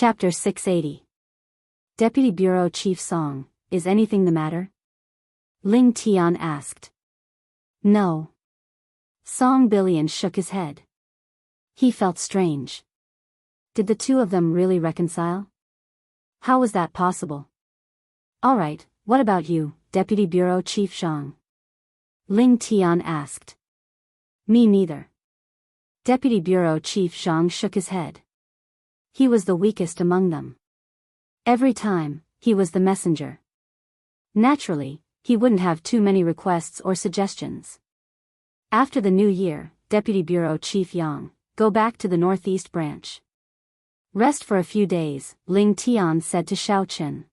Chapter 680. Deputy Bureau Chief Song, is anything the matter? Ling Tian asked. No. Song Billion shook his head. He felt strange. Did the two of them really reconcile? How was that possible? Alright, what about you, Deputy Bureau Chief Zhang? Ling Tian asked. Me neither. Deputy Bureau Chief Zhang shook his head. He was the weakest among them. Every time, he was the messenger. Naturally, he wouldn't have too many requests or suggestions. After the new year, Deputy Bureau Chief Yang, go back to the Northeast Branch. Rest for a few days, Ling Tian said to Xiao Chen.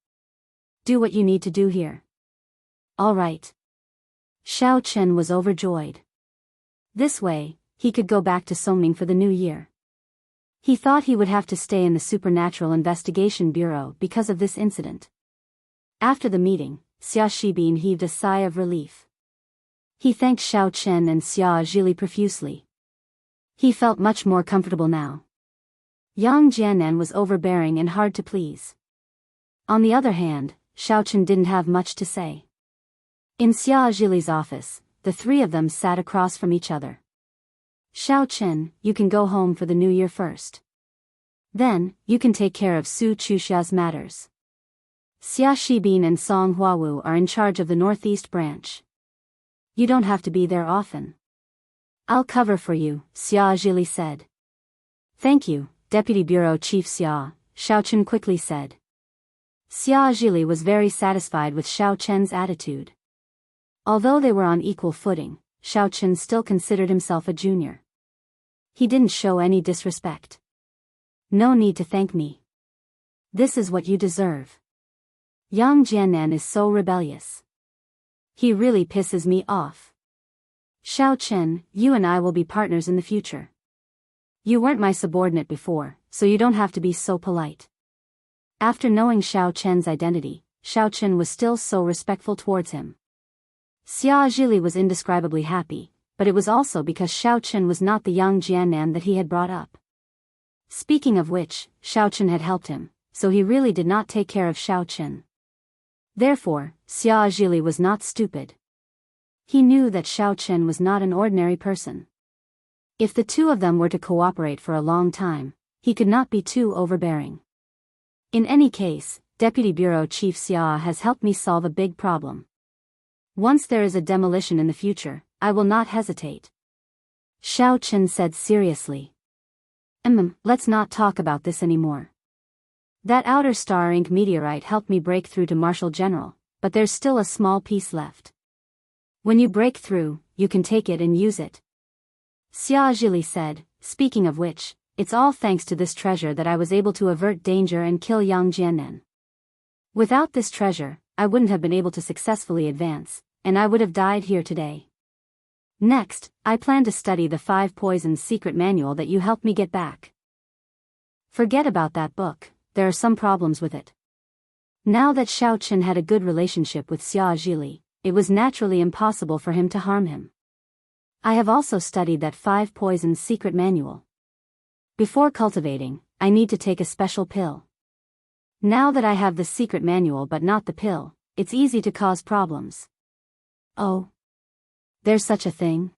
Do what you need to do here. All right. Xiao Chen was overjoyed. This way, he could go back to Songming for the new year. He thought he would have to stay in the Supernatural Investigation Bureau because of this incident. After the meeting, Xia Shibin heaved a sigh of relief. He thanked Xiao Chen and Xia Zhili profusely. He felt much more comfortable now. Yang Jianan was overbearing and hard to please. On the other hand, Xiao Chen didn't have much to say. In Xia Zhili's office, the three of them sat across from each other. Xiao Chen, you can go home for the new year first. Then, you can take care of Su Chuxia's matters. Xia Shibin and Song Huawu are in charge of the Northeast Branch. You don't have to be there often. I'll cover for you, Xia Zhili said. Thank you, Deputy Bureau Chief Xia, Xiao Chen quickly said. Xia Zhili was very satisfied with Xiao Chen's attitude. Although they were on equal footing, Xiao Chen still considered himself a junior. He didn't show any disrespect. No need to thank me. This is what you deserve. Yang Jianan is so rebellious. He really pisses me off. Xiao Chen, you and I will be partners in the future. You weren't my subordinate before, so you don't have to be so polite. After knowing Xiao Chen's identity, Xiao Chen was still so respectful towards him. Xia Zhili was indescribably happy, but it was also because Xiao Chen was not the young Jianan that he had brought up. Speaking of which, Xiao Chen had helped him, so he really did not take care of Xiao Chen. Therefore, Xia Zhili was not stupid. He knew that Xiao Chen was not an ordinary person. If the two of them were to cooperate for a long time, he could not be too overbearing. In any case, Deputy Bureau Chief Xia has helped me solve a big problem. Once there is a demolition in the future, I will not hesitate. Xiao Chen said seriously. Let's not talk about this anymore. That outer star ink meteorite helped me break through to Marshal General, but there's still a small piece left. When you break through, you can take it and use it. Xia Zhili said, speaking of which, it's all thanks to this treasure that I was able to avert danger and kill Yang Jianan. Without this treasure, I wouldn't have been able to successfully advance, and I would have died here today. Next, I plan to study the 5 Poisons secret manual that you helped me get back. Forget about that book, there are some problems with it. Now that Xiao Chen had a good relationship with Xia Zhili, it was naturally impossible for him to harm him. I have also studied that 5 Poisons secret manual. Before cultivating, I need to take a special pill. Now that I have the secret manual but not the pill, it's easy to cause problems. Oh. There's such a thing?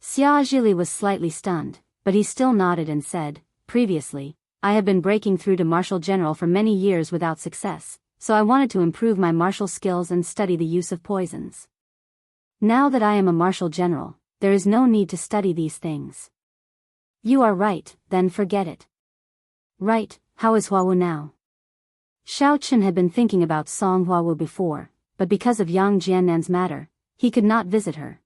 Xia Zhili was slightly stunned, but he still nodded and said, previously, I have been breaking through to Marshal General for many years without success, so I wanted to improve my martial skills and study the use of poisons. Now that I am a Marshal General, there is no need to study these things. You are right, then forget it. Right, how is Huawu now? Xiao Chen had been thinking about Song Huawu before, but because of Yang Jianan's matter, he could not visit her.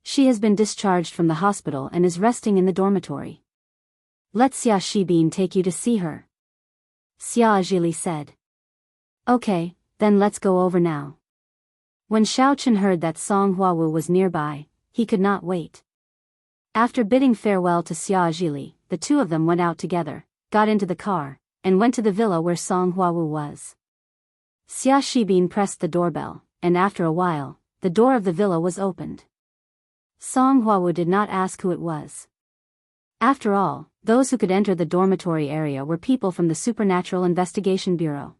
She has been discharged from the hospital and is resting in the dormitory. Let Xia Shibin take you to see her. Xia Zhili said. Okay, then let's go over now. When Xiao Chen heard that Song Huawu was nearby, he could not wait. After bidding farewell to Xia Zhili, the two of them went out together, got into the car, and went to the villa where Song Huawu was. Xia Shibin pressed the doorbell, and after a while, the door of the villa was opened. Song Huawu did not ask who it was. After all, Those who could enter the dormitory area were people from the Supernatural Investigation Bureau.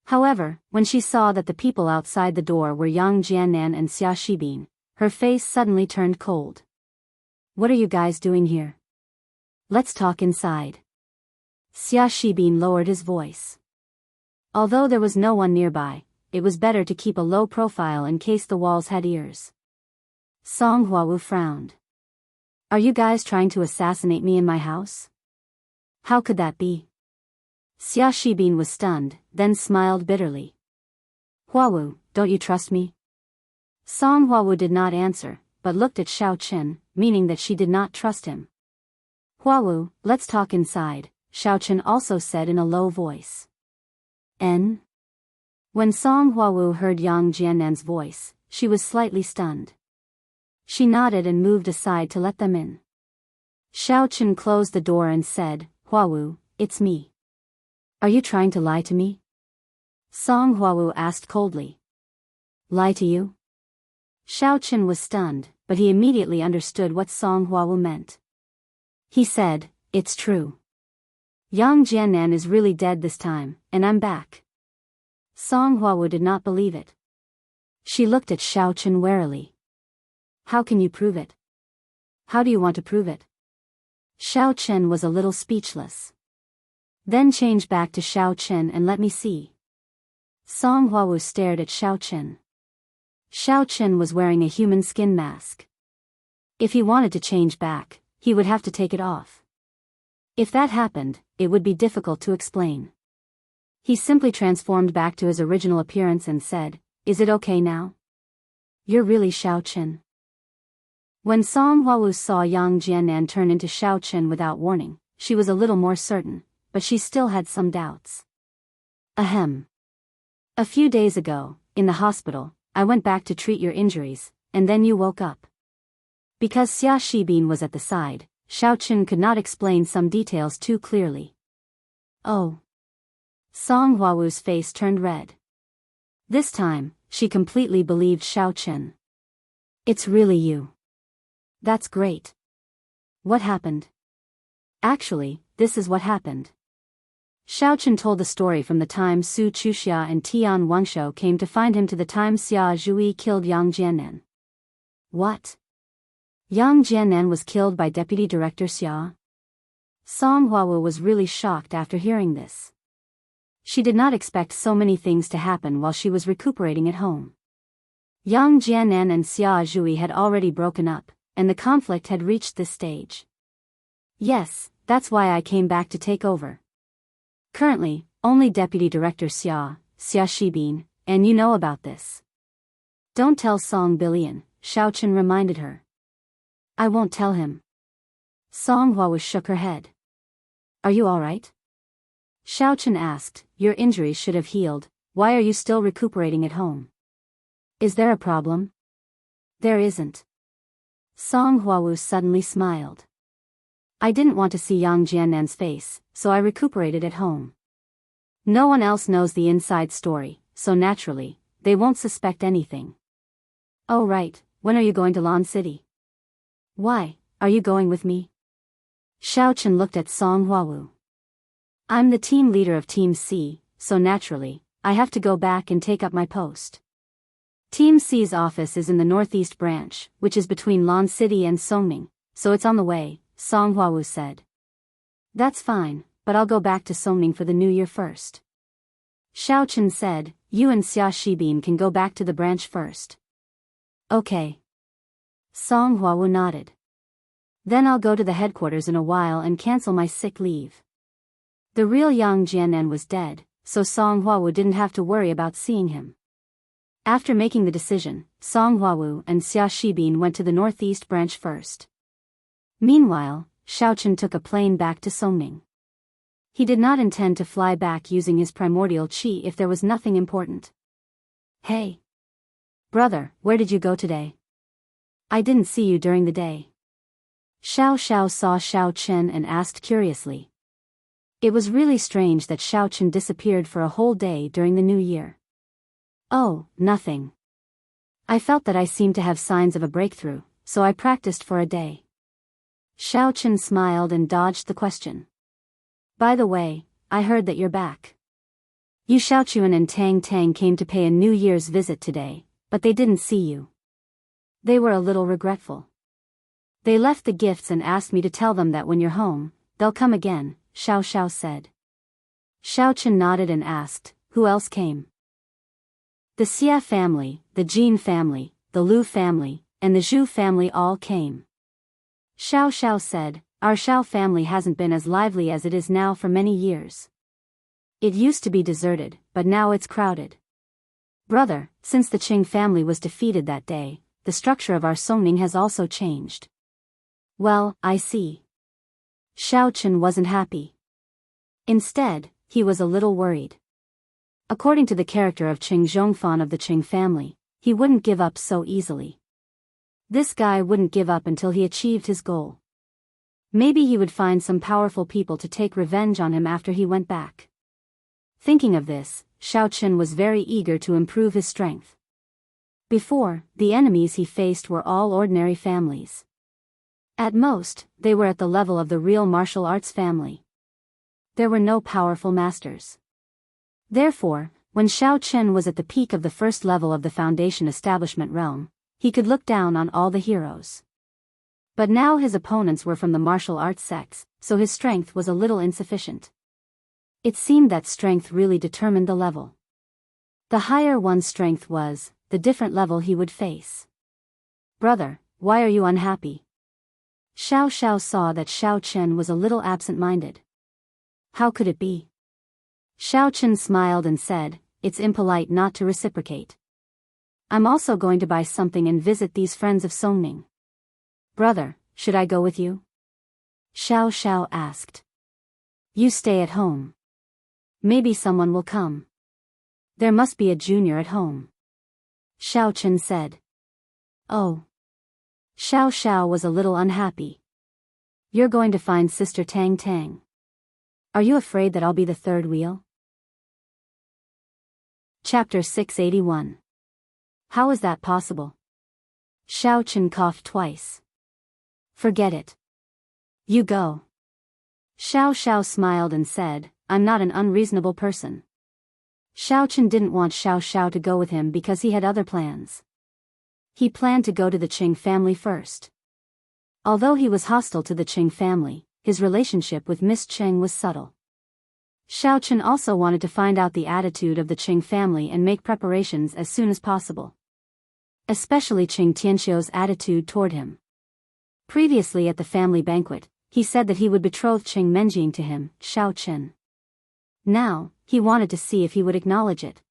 However, when she saw that the people outside the door were Yang Jiannan and Xia Shibin, her face suddenly turned cold. What are you guys doing here? Let's talk inside. Xia Shibin lowered his voice. Although there was no one nearby, it was better to keep a low profile in case the walls had ears. Song Huawu frowned. Are you guys trying to assassinate me in my house? How could that be? Xia Shibin was stunned, then smiled bitterly. Huawu, don't you trust me? Song Huawu did not answer, but looked at Xiao Chen, meaning that she did not trust him. Huawu, let's talk inside, Xiao Chen also said in a low voice. N? When Song Huawu heard Yang Jiannan's voice, she was slightly stunned. She nodded and moved aside to let them in. Xiao Chen closed the door and said, Huawu, it's me. Are you trying to lie to me? Song Huawu asked coldly. Lie to you? Xiao Chen was stunned, but he immediately understood what Song Huawu meant. He said, it's true. Yang Jiannan is really dead this time, and I'm back. Song Huawu did not believe it. She looked at Xiao Chen warily. How can you prove it? How do you want to prove it? Xiao Chen was a little speechless. Then change back to Xiao Chen and let me see. Song Huawu stared at Xiao Chen. Xiao Chen was wearing a human skin mask. If he wanted to change back, he would have to take it off. If that happened, it would be difficult to explain. He simply transformed back to his original appearance and said, Is it okay now? You're really Xiao Chen. When Song Huawu saw Yang Jiannan turn into Xiao Chen without warning, she was a little more certain, but she still had some doubts. Ahem. A few days ago, in the hospital, I went back to treat your injuries, and then you woke up. Because Xia Shibin was at the side, Xiao Chen could not explain some details too clearly. Oh. Song Huawu's face turned red. This time, she completely believed Xiao Chen. It's really you. That's great. What happened? Actually, this is what happened. Xiao Chen told the story from the time Su Chuxia and Tian Wangshou came to find him to the time Xia Zhui killed Yang Jiannan. What? Yang Jiannan was killed by Deputy Director Xia? Song Huawu was really shocked after hearing this. She did not expect so many things to happen while she was recuperating at home. Yang Jiannan and Xia Zhui had already broken up, and the conflict had reached this stage. Yes, that's why I came back to take over. Currently, only Deputy Director Xia Shibin, and you know about this. Don't tell Song Billion, Xiao Chen reminded her. I won't tell him. Song Huawu shook her head. Are you alright? Xiao Chen asked, your injuries should have healed, why are you still recuperating at home? Is there a problem? There isn't. Song Huawu suddenly smiled. I didn't want to see Yang Jiannan's face, so I recuperated at home. No one else knows the inside story, so naturally, they won't suspect anything. Oh right, when are you going to Lan City? Why, are you going with me? Xiao Chen looked at Song Huawu. I'm the team leader of Team C, so naturally, I have to go back and take up my post. Team C's office is in the Northeast Branch, which is between Lan City and Songming, so it's on the way, Song Huawu said. That's fine, but I'll go back to Songming for the new year first. Xiao Chen said, you and Xia Shibin can go back to the branch first. Okay. Song Huawu nodded. Then I'll go to the headquarters in a while and cancel my sick leave. The real Yang Jiannan was dead, so Song Huawu didn't have to worry about seeing him. After making the decision, Song Huawu and Xia Shibin went to the Northeast Branch first. Meanwhile, Xiao Chen took a plane back to Songming. He did not intend to fly back using his primordial qi if there was nothing important. Hey! Brother, where did you go today? I didn't see you during the day. Xiao Xiao saw Xiao Chen and asked curiously. It was really strange that Xiao Chen disappeared for a whole day during the new year. Oh, nothing. I felt that I seemed to have signs of a breakthrough, so I practiced for a day. Xiao Chen smiled and dodged the question. By the way, I heard that you're back. Yu Xiaochuan and Tang Tang came to pay a New Year's visit today, but they didn't see you. They were a little regretful. They left the gifts and asked me to tell them that when you're home, they'll come again, Xiao Xiao said. Xiao Chen nodded and asked, who else came? The Xia family, the Jin family, the Lu family, and the Zhu family all came. Xiao Xiao said, our Xiao family hasn't been as lively as it is now for many years. It used to be deserted, but now it's crowded. Brother, since the Qing family was defeated that day, the structure of our Songning has also changed. Well, I see. Xiao Chen wasn't happy. Instead, he was a little worried. According to the character of Qing Zhongfan of the Qing family, he wouldn't give up so easily. This guy wouldn't give up until he achieved his goal. Maybe he would find some powerful people to take revenge on him after he went back. Thinking of this, Xiao Chen was very eager to improve his strength. Before, the enemies he faced were all ordinary families. At most, they were at the level of the real martial arts family. There were no powerful masters. Therefore, when Xiao Chen was at the peak of the first level of the Foundation establishment realm, he could look down on all the heroes. But now his opponents were from the martial arts sects, so his strength was a little insufficient. It seemed that strength really determined the level. The higher one's strength was, the different level he would face. Brother, why are you unhappy? Xiao Xiao saw that Xiao Chen was a little absent-minded. How could it be? Xiao Chen smiled and said, it's impolite not to reciprocate. I'm also going to buy something and visit these friends of Songning. Brother, should I go with you? Xiao Xiao asked. You stay at home. Maybe someone will come. There must be a junior at home. Xiao Chen said. Oh. Xiao Xiao was a little unhappy. You're going to find Sister Tang Tang. Are you afraid that I'll be the third wheel? Chapter 681. How is that possible? Xiao Chen coughed twice. Forget it. You go. Xiao Xiao smiled and said, I'm not an unreasonable person. Xiao Chen didn't want Xiao Xiao to go with him because he had other plans. He planned to go to the Qing family first. Although he was hostile to the Qing family, his relationship with Miss Cheng was subtle. Xiao Chen also wanted to find out the attitude of the Qing family and make preparations as soon as possible. Especially Qing Tianxiu's attitude toward him. Previously at the family banquet, he said that he would betroth Qing Menjing to him, Xiao Chen. Now, he wanted to see if he would acknowledge it.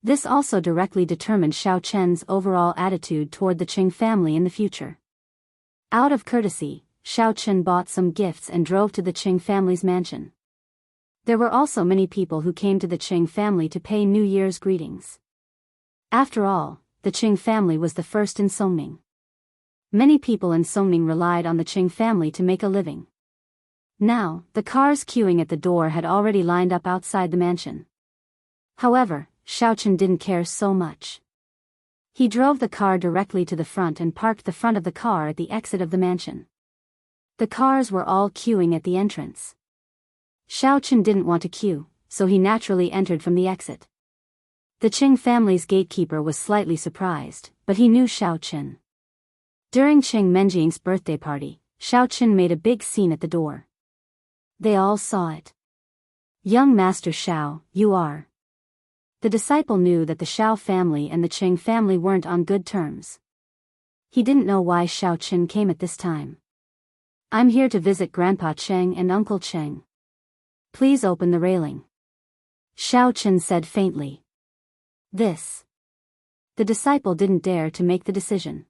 This also directly determined Xiao Chen's overall attitude toward the Qing family in the future. Out of courtesy, Xiao Chen bought some gifts and drove to the Qing family's mansion. There were also many people who came to the Qing family to pay New Year's greetings. After all, the Qing family was the first in Songning. Many people in Songning relied on the Qing family to make a living. Now, the cars queuing at the door had already lined up outside the mansion. However, Xiao Chen didn't care so much. He drove the car directly to the front and parked the front of the car at the exit of the mansion. The cars were all queuing at the entrance. Xiao Chen didn't want to queue, so he naturally entered from the exit. The Qing family's gatekeeper was slightly surprised, but he knew Xiao Chen. During Qing Menjing's birthday party, Xiao Chen made a big scene at the door. They all saw it. Young Master Xiao, you are. The disciple knew that the Xiao family and the Qing family weren't on good terms. He didn't know why Xiao Chen came at this time. I'm here to visit Grandpa Cheng and Uncle Cheng. Please open the railing. Xiao Chen said faintly. This. The disciple didn't dare to make the decision.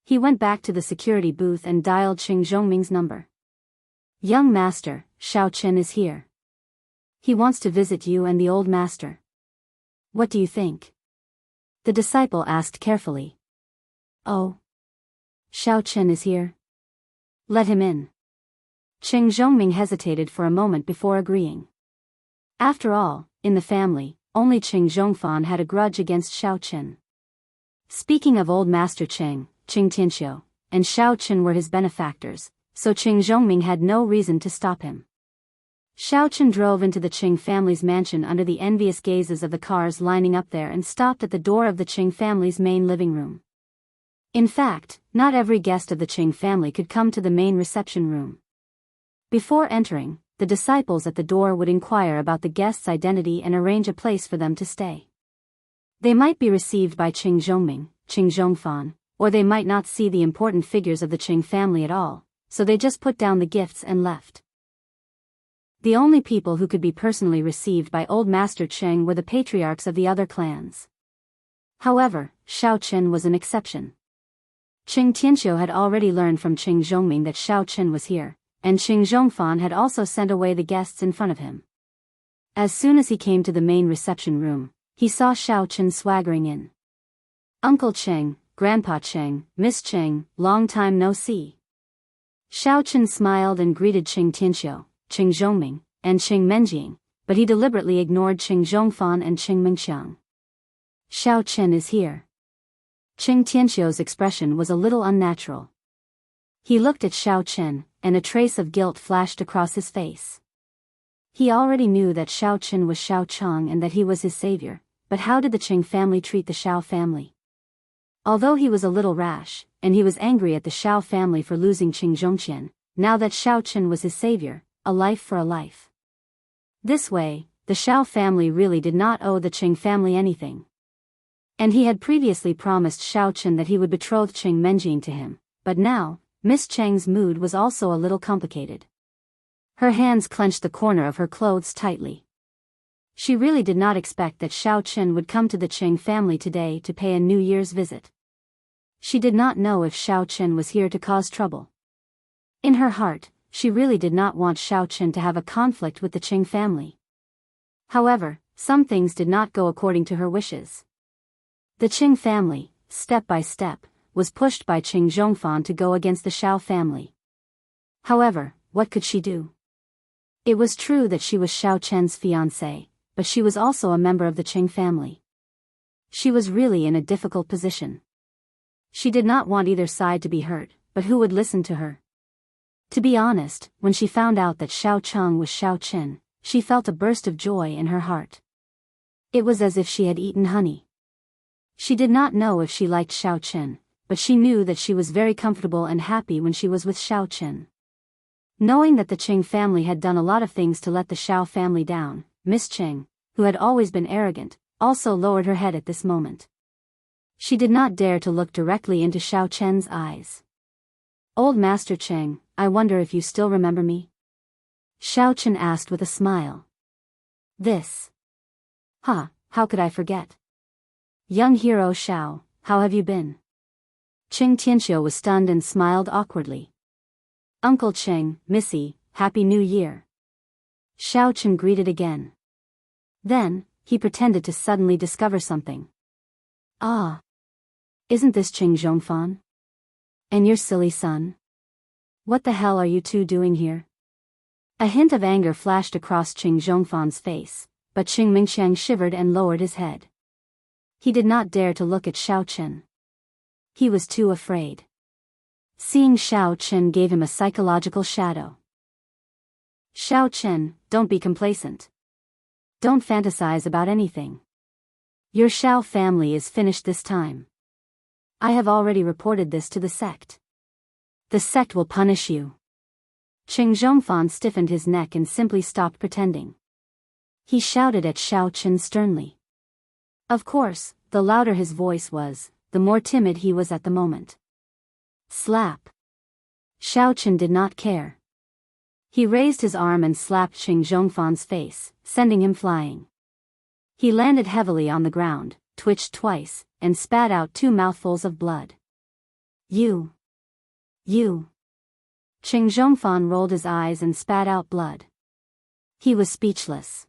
He went back to the security booth and dialed Qing Zhongming's number. Young master, Xiao Chen is here. He wants to visit you and the old master. What do you think? The disciple asked carefully. Oh. Xiao Chen is here. Let him in. Qing Zhongming hesitated for a moment before agreeing. After all, in the family, only Qing Zhongfan had a grudge against Xiao Chen. Speaking of old Master Cheng, Qing Tianxiu, and Xiao Chen were his benefactors, so Qing Zhongming had no reason to stop him. Xiao Chen drove into the Qing family's mansion under the envious gazes of the cars lining up there and stopped at the door of the Qing family's main living room. In fact, not every guest of the Qing family could come to the main reception room. Before entering, the disciples at the door would inquire about the guest's identity and arrange a place for them to stay. They might be received by Qing Zhongming, Qing Zhongfan, or they might not see the important figures of the Qing family at all, so they just put down the gifts and left. The only people who could be personally received by Old Master Cheng were the patriarchs of the other clans. However, Xiao Chen was an exception. Qing Tianqiu had already learned from Qing Zhongming that Xiao Chen was here, and Qing Zhongfan had also sent away the guests in front of him. As soon as he came to the main reception room, he saw Xiao Chen swaggering in. "Uncle Cheng, Grandpa Cheng, Miss Cheng, long time no see." Xiao Chen smiled and greeted Qing Tianqiu, Qing Zhongming, and Qing Menjing, but he deliberately ignored Qing Zhongfan and Qing Mengqiang. "Xiao Chen is here." Qing Tianqiu's expression was a little unnatural. He looked at Xiao Chen, and a trace of guilt flashed across his face. He already knew that Xiao Chen was Xiao Chang and that he was his savior, but how did the Qing family treat the Xiao family? Although he was a little rash, and he was angry at the Xiao family for losing Qing Zhongqian, now that Xiao Chen was his savior, a life for a life. This way, the Xiao family really did not owe the Qing family anything. And he had previously promised Xiao Chen that he would betroth Qing Menjing to him, but now, Miss Cheng's mood was also a little complicated. Her hands clenched the corner of her clothes tightly. She really did not expect that Xiao Chen would come to the Qing family today to pay a New Year's visit. She did not know if Xiao Chen was here to cause trouble. In her heart, she really did not want Xiao Chen to have a conflict with the Qing family. However, some things did not go according to her wishes. The Qing family, step by step, was pushed by Qing Zhongfan to go against the Xiao family. However, what could she do? It was true that she was Xiao Chen's fiancée, but she was also a member of the Qing family. She was really in a difficult position. She did not want either side to be hurt, but who would listen to her? To be honest, when she found out that Xiao Chang was Xiao Chen, she felt a burst of joy in her heart. It was as if she had eaten honey. She did not know if she liked Xiao Chen, but she knew that she was very comfortable and happy when she was with Xiao Chen. Knowing that the Qing family had done a lot of things to let the Xiao family down, Miss Cheng, who had always been arrogant, also lowered her head at this moment. She did not dare to look directly into Xiao Chen's eyes. "Old Master Cheng, I wonder if you still remember me?" Xiao Chen asked with a smile. "This? How could I forget? Young hero Xiao, how have you been?" Qing Tianqiu was stunned and smiled awkwardly. "Uncle Cheng, Missy, Happy New Year." Xiao Chen greeted again. Then, he pretended to suddenly discover something. "Ah! Isn't this Qing Zhongfan? And your silly son? What the hell are you two doing here?" A hint of anger flashed across Qing Zhongfan's face, but Qing Mingqiang shivered and lowered his head. He did not dare to look at Xiao Chen. He was too afraid. Seeing Xiao Chen gave him a psychological shadow. "Xiao Chen, don't be complacent. Don't fantasize about anything. Your Xiao family is finished this time. I have already reported this to the sect. The sect will punish you." Qing Zhongfan stiffened his neck and simply stopped pretending. He shouted at Xiao Chen sternly. Of course, the louder his voice was, the more timid he was at the moment. Slap. Xiao Chen did not care. He raised his arm and slapped Qing Zhongfan's face, sending him flying. He landed heavily on the ground, twitched twice, and spat out 2 mouthfuls of blood. You. Qing Zhongfan rolled his eyes and spat out blood. He was speechless.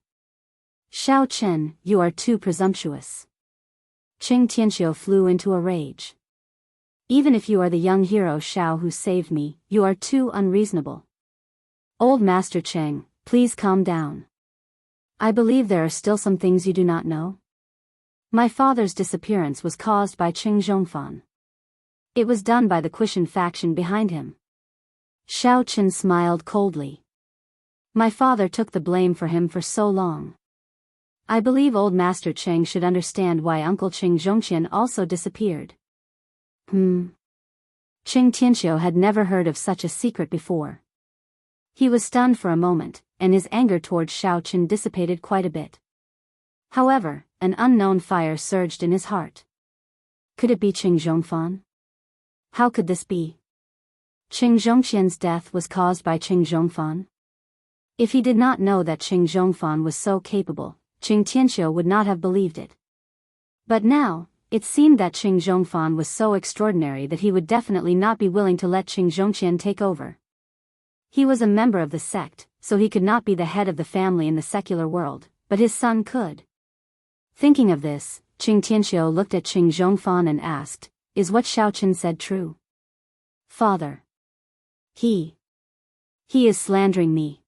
"Xiao Chen, you are too presumptuous." Qing Tianqiu flew into a rage. "Even if you are the young hero Xiao who saved me, you are too unreasonable. Old Master Cheng, please calm down. I believe there are still some things you do not know. My father's disappearance was caused by Qing Zhongfan. It was done by the Quishan faction behind him." Xiao Chen smiled coldly. My father took the blame for him for so long. I believe old Master Cheng should understand why Uncle Qing Zhongqian also disappeared. Qing Tianxiu had never heard of such a secret before. He was stunned for a moment, and his anger towards Xiao Chen dissipated quite a bit. However, an unknown fire surged in his heart. Could it be Qing Zhongfan? How could this be? Qing Zhongqian's death was caused by Qing Zhongfan? If he did not know that Qing Zhongfan was so capable, Qing Tianxiu would not have believed it. But now, it seemed that Qing Zhongfan was so extraordinary that he would definitely not be willing to let Qing Zhongqian take over. He was a member of the sect, so he could not be the head of the family in the secular world, but his son could. Thinking of this, Qing Tianxiu looked at Qing Zhongfan and asked, "Is what Xiao Chen said true?" "Father. He is slandering me."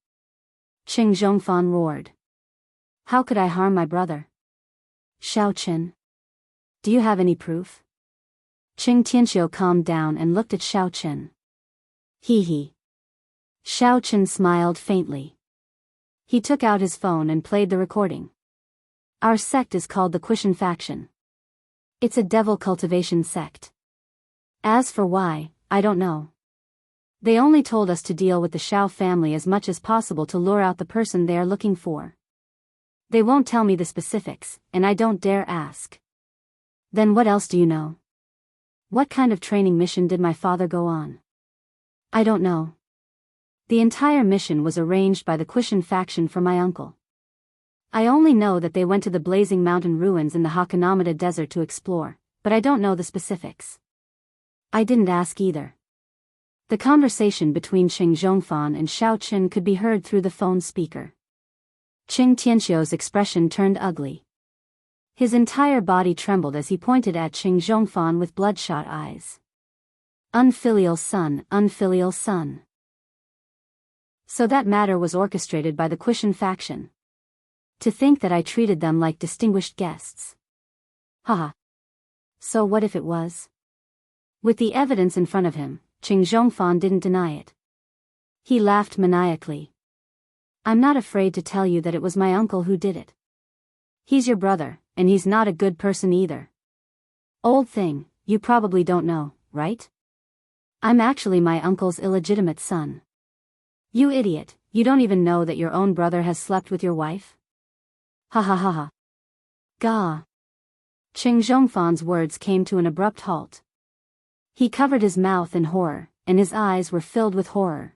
Qing Zhongfan roared. "How could I harm my brother?" "Xiao Chen. Do you have any proof?" Qing Tianxiu calmed down and looked at Xiao Chen. He. Xiao Chen smiled faintly. He took out his phone and played the recording. Our sect is called the Quishan faction. It's a devil cultivation sect. As for why, I don't know. They only told us to deal with the Xiao family as much as possible to lure out the person they are looking for. They won't tell me the specifics, and I don't dare ask. Then what else do you know? What kind of training mission did my father go on? I don't know. The entire mission was arranged by the Quishan faction for my uncle. I only know that they went to the blazing mountain ruins in the Hakanamada desert to explore, but I don't know the specifics. I didn't ask either. The conversation between Qing Zhongfan and Xiao Chen could be heard through the phone speaker. Qing Tianxiu's expression turned ugly. His entire body trembled as he pointed at Qing Zhongfan with bloodshot eyes. Unfilial son, unfilial son. So that matter was orchestrated by the Quishan faction. To think that I treated them like distinguished guests. Haha. So what if it was? With the evidence in front of him, Qing Zhongfan didn't deny it. He laughed maniacally. I'm not afraid to tell you that it was my uncle who did it. He's your brother, and he's not a good person either. Old thing, you probably don't know, right? I'm actually my uncle's illegitimate son. You idiot, you don't even know that your own brother has slept with your wife? Ha ha ha ha. Gah. Qing Zhongfan's words came to an abrupt halt. He covered his mouth in horror, and his eyes were filled with horror.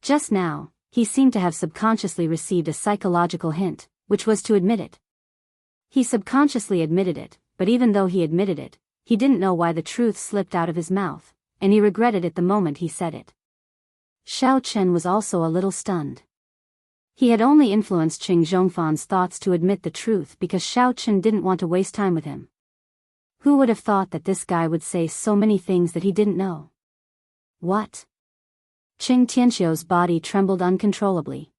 Just now, he seemed to have subconsciously received a psychological hint, which was to admit it. He subconsciously admitted it, but even though he admitted it, he didn't know why the truth slipped out of his mouth, and he regretted it the moment he said it. Xiao Chen was also a little stunned. He had only influenced Qing Zhongfan's thoughts to admit the truth because Xiao Chen didn't want to waste time with him. Who would have thought that this guy would say so many things that he didn't know? What? Qing Tianxiu's body trembled uncontrollably.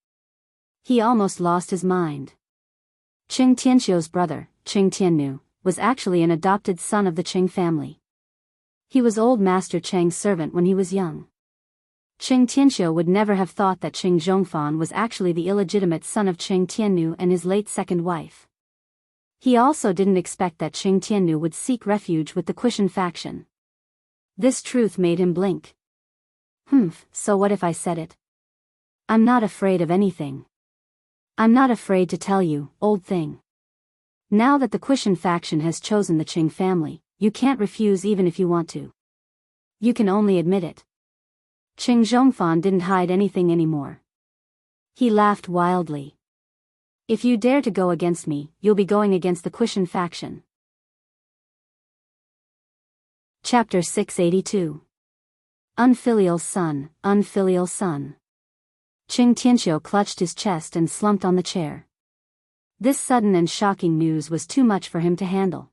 He almost lost his mind. Qing Tianxiu's brother, Qing Tiannu, was actually an adopted son of the Qing family. He was old Master Cheng's servant when he was young. Qing Tianxiu would never have thought that Qing Zhongfan was actually the illegitimate son of Qing Tiannu and his late second wife. He also didn't expect that Qing Tiannu would seek refuge with the Quishan faction. This truth made him blink. So what if I said it? I'm not afraid of anything. I'm not afraid to tell you, old thing. Now that the Quishan faction has chosen the Qing family, you can't refuse even if you want to. You can only admit it. Qing Zhongfan didn't hide anything anymore. He laughed wildly. If you dare to go against me, you'll be going against the Quishan faction. Chapter 682. Unfilial son, unfilial son. Qing Tianxiu clutched his chest and slumped on the chair. This sudden and shocking news was too much for him to handle.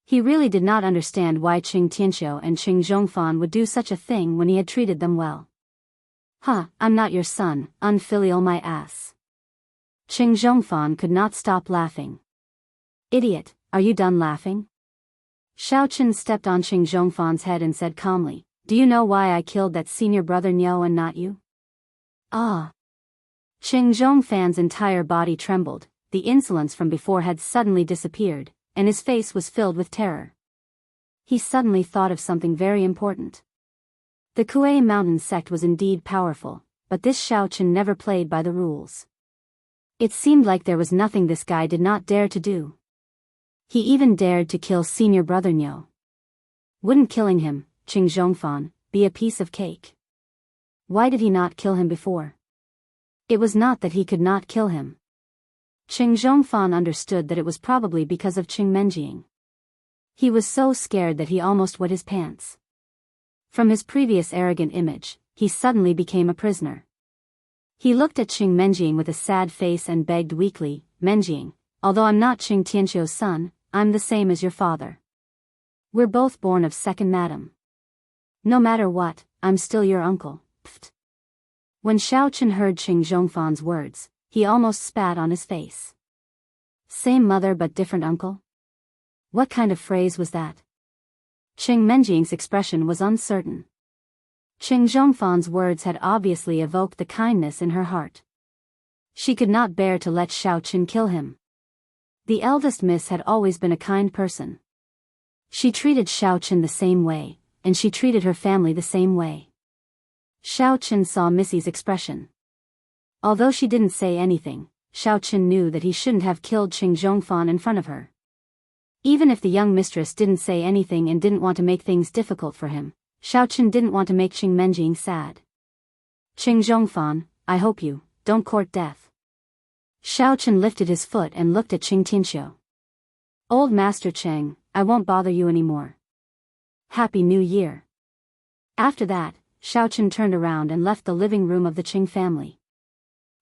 He really did not understand why Qing Tianxiu and Qing Zhongfan would do such a thing when he had treated them well. I'm not your son, unfilial my ass. Qing Zhongfan could not stop laughing. Idiot, are you done laughing? Xiao Chen stepped on Qing Zhongfan's head and said calmly, Do you know why I killed that senior brother Nyo and not you? Ah. Qing Zhongfan's entire body trembled, the insolence from before had suddenly disappeared, and his face was filled with terror. He suddenly thought of something very important. The Kuei Mountain sect was indeed powerful, but this Xiao Chen never played by the rules. It seemed like there was nothing this guy did not dare to do. He even dared to kill senior brother Nyo. Wouldn't killing him, Qing Zhongfan, be a piece of cake? Why did he not kill him before? It was not that he could not kill him. Qing Zhongfan understood that it was probably because of Qing Menjing. He was so scared that he almost wet his pants. From his previous arrogant image, he suddenly became a prisoner. He looked at Qing Menjing with a sad face and begged weakly, Menjing, although I'm not Qing Tianqiu's son, I'm the same as your father. We're both born of second madam. No matter what, I'm still your uncle. Pfft. When Xiao Chen heard Qing Zhongfan's words, he almost spat on his face. Same mother but different uncle? What kind of phrase was that? Qing Menjing's expression was uncertain. Qing Zhongfan's words had obviously evoked the kindness in her heart. She could not bear to let Xiao Chen kill him. The eldest miss had always been a kind person. She treated Xiao Chen the same way, and she treated her family the same way. Xiao Chen saw Missy's expression. Although she didn't say anything, Xiao Chen knew that he shouldn't have killed Qing Zhongfan in front of her. Even if the young mistress didn't say anything and didn't want to make things difficult for him, Xiao Chen didn't want to make Qing Menjing sad. Qing Zhongfan, I hope you don't court death. Xiao Chen lifted his foot and looked at Qing Tianqiu. Old Master Cheng, I won't bother you anymore. Happy New Year. After that, Xiao Chen turned around and left the living room of the Qing family.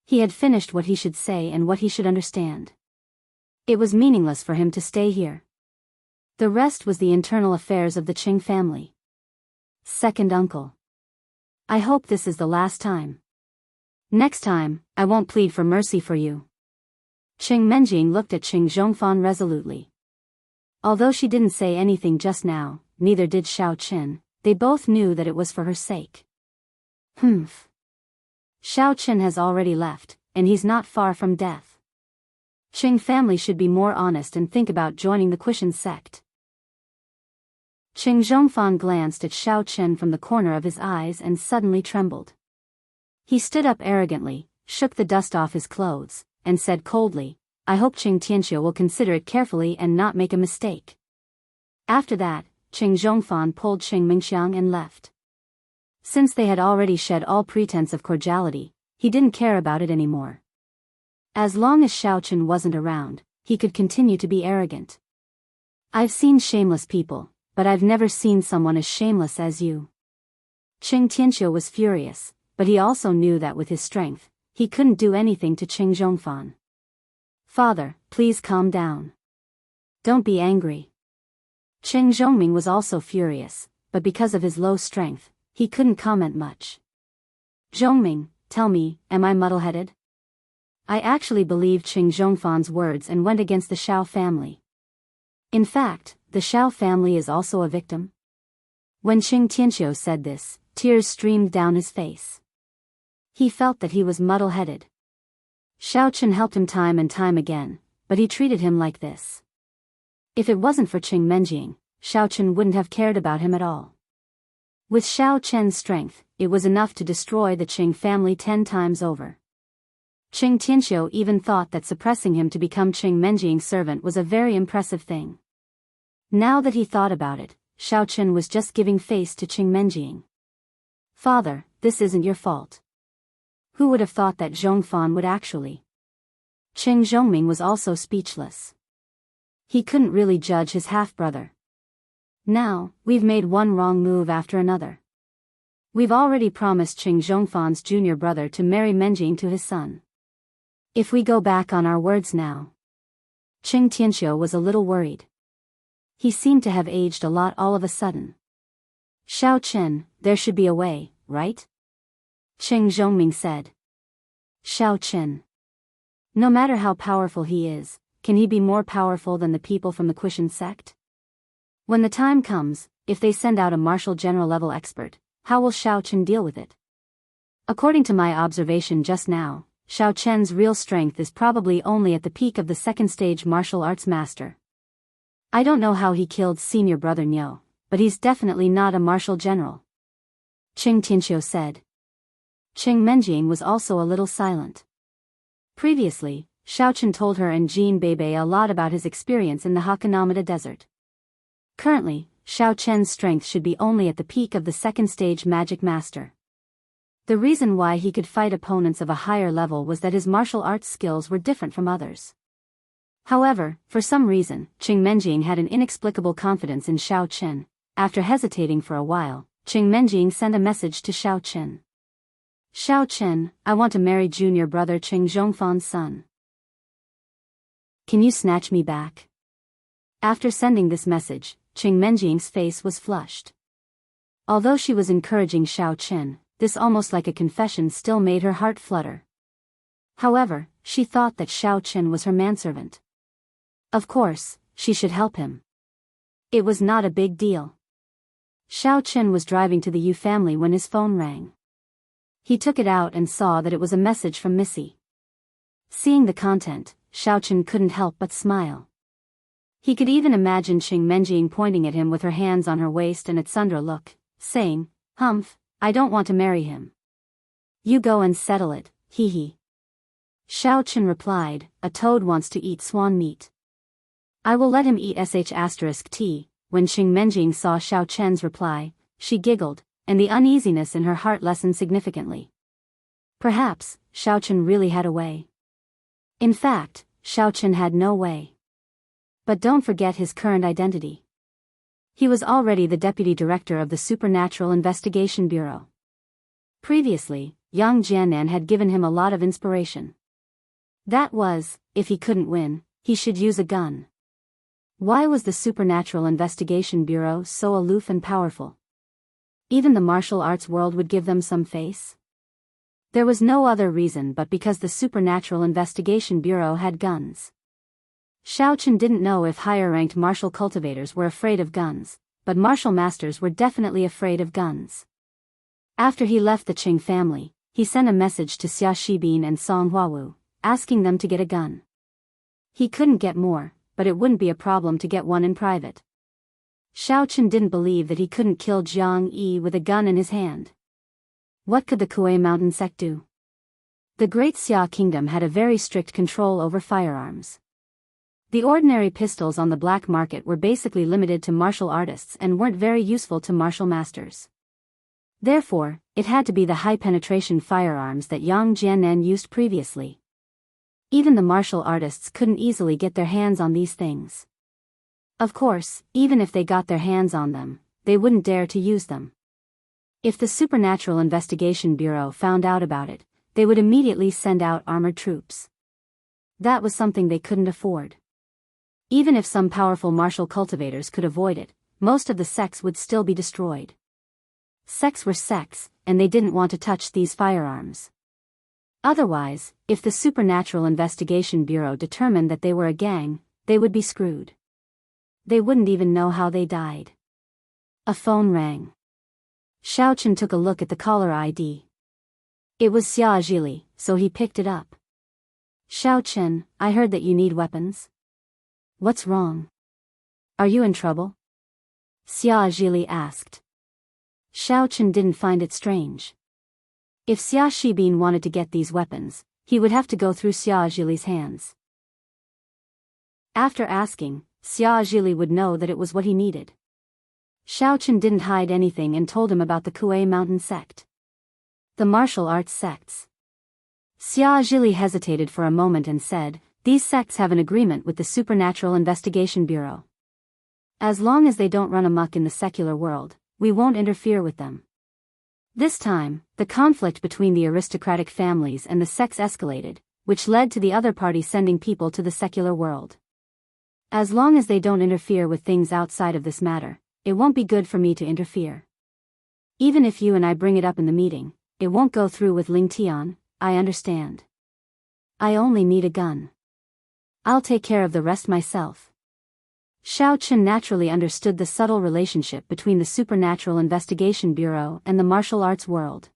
He had finished what he should say and what he should understand. It was meaningless for him to stay here. The rest was the internal affairs of the Qing family. Second uncle. I hope this is the last time. Next time, I won't plead for mercy for you. Qing Menjing looked at Qing Zhongfan resolutely. Although she didn't say anything just now, neither did Xiao Chen, they both knew that it was for her sake. Humph. Xiao Chen has already left, and he's not far from death. Qing family should be more honest and think about joining the Quishan sect. Qing Zhongfan glanced at Xiao Chen from the corner of his eyes and suddenly trembled. He stood up arrogantly, shook the dust off his clothes, and said coldly, I hope Qing Tianqiu will consider it carefully and not make a mistake. After that, Qing Zhongfan pulled Qing Mingxiang and left. Since they had already shed all pretense of cordiality, he didn't care about it anymore. As long as Xiao Chen wasn't around, he could continue to be arrogant. I've seen shameless people, but I've never seen someone as shameless as you. Qing Tianqiu was furious, but he also knew that with his strength, he couldn't do anything to Qing Zhongfan. Father, please calm down. Don't be angry. Qing Zhongming was also furious, but because of his low strength, he couldn't comment much. Zhongming, tell me, am I muddle-headed? I actually believed Qing Zhongfan's words and went against the Xiao family. In fact, the Xiao family is also a victim. When Qing Tianqiu said this, tears streamed down his face. He felt that he was muddle-headed. Xiao Chen helped him time and time again, but he treated him like this. If it wasn't for Qing Menjing, Xiao Chen wouldn't have cared about him at all. With Xiao Chen's strength, it was enough to destroy the Qing family 10 times over. Qing Tianqiu even thought that suppressing him to become Qing Menjing's servant was a very impressive thing. Now that he thought about it, Xiao Chen was just giving face to Qing Menjing. Father, this isn't your fault. Who would have thought that Zhongfan would actually? Qing Zhongming was also speechless. He couldn't really judge his half-brother. Now, we've made one wrong move after another. We've already promised Qing Zhongfan's junior brother to marry Menjing to his son. If we go back on our words now. Qing Tianqiu was a little worried. He seemed to have aged a lot all of a sudden. Xiao Chen, there should be a way, right? Qing Zhongming said. Xiao Chen. No matter how powerful he is, can he be more powerful than the people from the Quishan sect? When the time comes, if they send out a martial general level expert, how will Xiao Chen deal with it? According to my observation just now, Xiao Chen's real strength is probably only at the peak of the second stage martial arts master. I don't know how he killed senior brother Niu, but he's definitely not a martial general. Qing Tianxiu said. Qing Menjing was also a little silent. Previously, Xiao Chen told her and Jean Bebe a lot about his experience in the Hakanamada Desert. Currently, Xiao Chen's strength should be only at the peak of the second stage magic master. The reason why he could fight opponents of a higher level was that his martial arts skills were different from others. However, for some reason, Qing Menjing had an inexplicable confidence in Xiao Chen. After hesitating for a while, Qing Menjing sent a message to Xiao Chen. Xiao Chen, I want to marry junior brother Qing Zhongfan's son. Can you snatch me back? After sending this message, Qing Menjing's face was flushed. Although she was encouraging Xiao Chen, this almost like a confession still made her heart flutter. However, she thought that Xiao Chen was her manservant. Of course, she should help him. It was not a big deal. Xiao Chen was driving to the Yu family when his phone rang. He took it out and saw that it was a message from Missy. Seeing the content, Xiao Chen couldn't help but smile. He could even imagine Qing Menjing pointing at him with her hands on her waist and a tsundra look, saying, "Humph, I don't want to marry him. You go and settle it, hee hee." Xiao Chen replied, "A toad wants to eat swan meat. I will let him eat sh*t." When Qing Menjing saw Xiao Chen's reply, she giggled, and the uneasiness in her heart lessened significantly. Perhaps, Xiao Chen really had a way. In fact, Xiao Chen had no way. But don't forget his current identity. He was already the deputy director of the Supernatural Investigation Bureau. Previously, Yang Jianan had given him a lot of inspiration. That was, if he couldn't win, he should use a gun. Why was the Supernatural Investigation Bureau so aloof and powerful? Even the martial arts world would give them some face? There was no other reason but because the Supernatural Investigation Bureau had guns. Xiao Chen didn't know if higher-ranked martial cultivators were afraid of guns, but martial masters were definitely afraid of guns. After he left the Qing family, he sent a message to Xia Shibin and Song Huawu, asking them to get a gun. He couldn't get more, but it wouldn't be a problem to get one in private. Xiao Chen didn't believe that he couldn't kill Jiang Yi with a gun in his hand. What could the Kuei Mountain sect do? The Great Xia Kingdom had a very strict control over firearms. The ordinary pistols on the black market were basically limited to martial artists and weren't very useful to martial masters. Therefore, it had to be the high-penetration firearms that Yang Jianan used previously. Even the martial artists couldn't easily get their hands on these things. Of course, even if they got their hands on them, they wouldn't dare to use them. If the Supernatural Investigation Bureau found out about it, they would immediately send out armored troops. That was something they couldn't afford. Even if some powerful martial cultivators could avoid it, most of the sects would still be destroyed. Sects were sects, and they didn't want to touch these firearms. Otherwise, if the Supernatural Investigation Bureau determined that they were a gang, they would be screwed. They wouldn't even know how they died. A phone rang. Xiao Chen took a look at the caller ID. It was Xia Zhili, so he picked it up. "Xiao Chen, I heard that you need weapons. What's wrong? Are you in trouble?" Xia Zhili asked. Xiao Chen didn't find it strange. If Xia Shibin wanted to get these weapons, he would have to go through Xia Zhili's hands. After asking, Xia Zhili would know that it was what he needed. Xiao Chen didn't hide anything and told him about the Kuei Mountain sect. The martial arts sects. Xia Zhili hesitated for a moment and said, "These sects have an agreement with the Supernatural Investigation Bureau. As long as they don't run amok in the secular world, we won't interfere with them." This time, the conflict between the aristocratic families and the sects escalated, which led to the other party sending people to the secular world. As long as they don't interfere with things outside of this matter, it won't be good for me to interfere. Even if you and I bring it up in the meeting, it won't go through with Ling Tian, I understand. I only need a gun. I'll take care of the rest myself. Xiao Qin naturally understood the subtle relationship between the Supernatural Investigation Bureau and the martial arts world.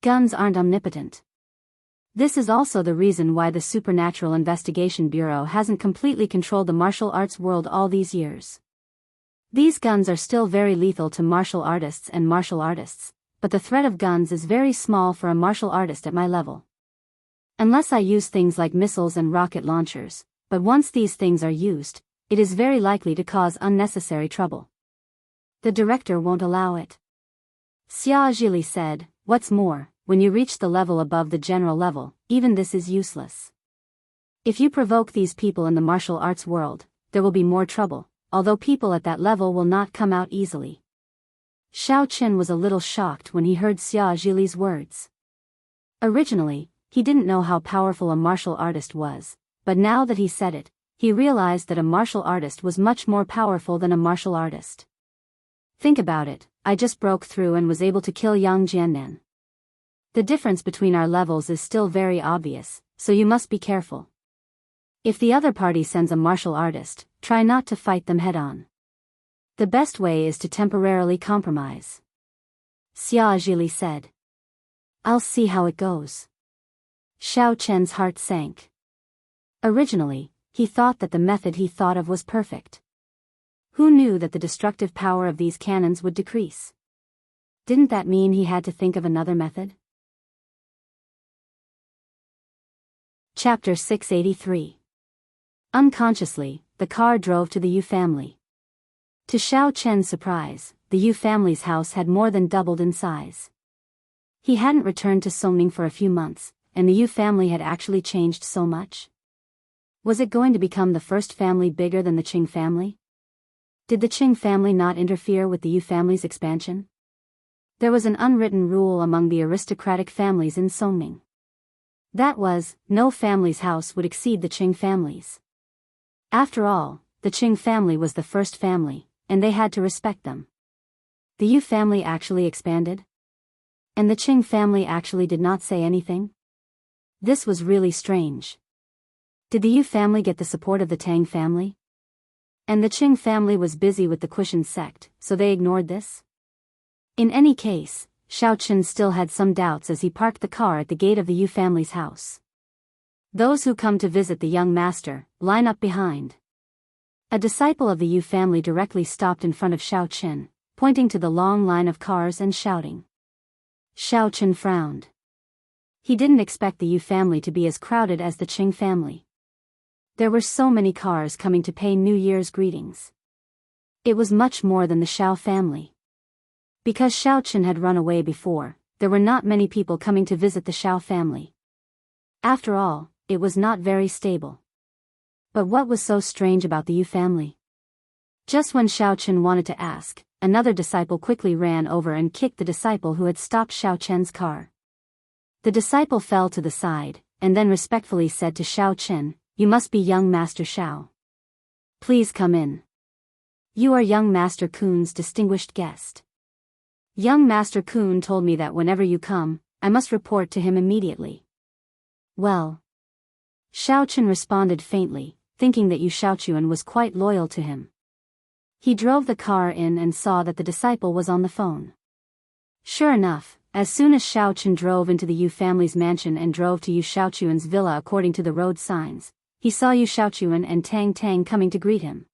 Guns aren't omnipotent. This is also the reason why the Supernatural Investigation Bureau hasn't completely controlled the martial arts world all these years. These guns are still very lethal to martial artists and martial artists, but the threat of guns is very small for a martial artist at my level. Unless I use things like missiles and rocket launchers, but once these things are used, it is very likely to cause unnecessary trouble. The director won't allow it. Xia Zhili said, "What's more, when you reach the level above the general level, even this is useless. If you provoke these people in the martial arts world, there will be more trouble, although people at that level will not come out easily." Xiao Qin was a little shocked when he heard Xia Zhili's words. Originally, he didn't know how powerful a martial artist was, but now that he said it, he realized that a martial artist was much more powerful than a martial artist. Think about it, I just broke through and was able to kill Yang Jiannan. The difference between our levels is still very obvious, so you must be careful. If the other party sends a martial artist, try not to fight them head-on. The best way is to temporarily compromise. Xia Zhili said. I'll see how it goes. Xiao Chen's heart sank. Originally, he thought that the method he thought of was perfect. Who knew that the destructive power of these cannons would decrease? Didn't that mean he had to think of another method? Chapter 683. Unconsciously, the car drove to the Yu family. To Xiao Chen's surprise, the Yu family's house had more than doubled in size. He hadn't returned to Songning for a few months, and the Yu family had actually changed so much. Was it going to become the first family bigger than the Qing family? Did the Qing family not interfere with the Yu family's expansion? There was an unwritten rule among the aristocratic families in Songning. That was, no family's house would exceed the Qing family's. After all, the Qing family was the first family, and they had to respect them. The Yu family actually expanded? And the Qing family actually did not say anything? This was really strange. Did the Yu family get the support of the Tang family? And the Qing family was busy with the Kushan sect, so they ignored this? In any case, Xiao Qin still had some doubts as he parked the car at the gate of the Yu family's house. Those who come to visit the young master, line up behind. A disciple of the Yu family directly stopped in front of Xiao Qin, pointing to the long line of cars and shouting. Xiao Qin frowned. He didn't expect the Yu family to be as crowded as the Qing family. There were so many cars coming to pay New Year's greetings. It was much more than the Xiao family. Because Xiao Qin had run away before, there were not many people coming to visit the Xiao family. After all, it was not very stable. But what was so strange about the Yu family? Just when Xiao Qin wanted to ask, another disciple quickly ran over and kicked the disciple who had stopped Xiao Chen's car. The disciple fell to the side, and then respectfully said to Xiao Qin, "You must be young Master Xiao. Please come in. You are young Master Kun's distinguished guest. Young Master Kun told me that whenever you come, I must report to him immediately." Well. Xiao Qin responded faintly, thinking that Yu Xiaochuan was quite loyal to him. He drove the car in and saw that the disciple was on the phone. Sure enough, as soon as Xiao Qin drove into the Yu family's mansion and drove to Yu Xiaochuan's villa according to the road signs, he saw Yu Xiaochuan and Tang Tang coming to greet him.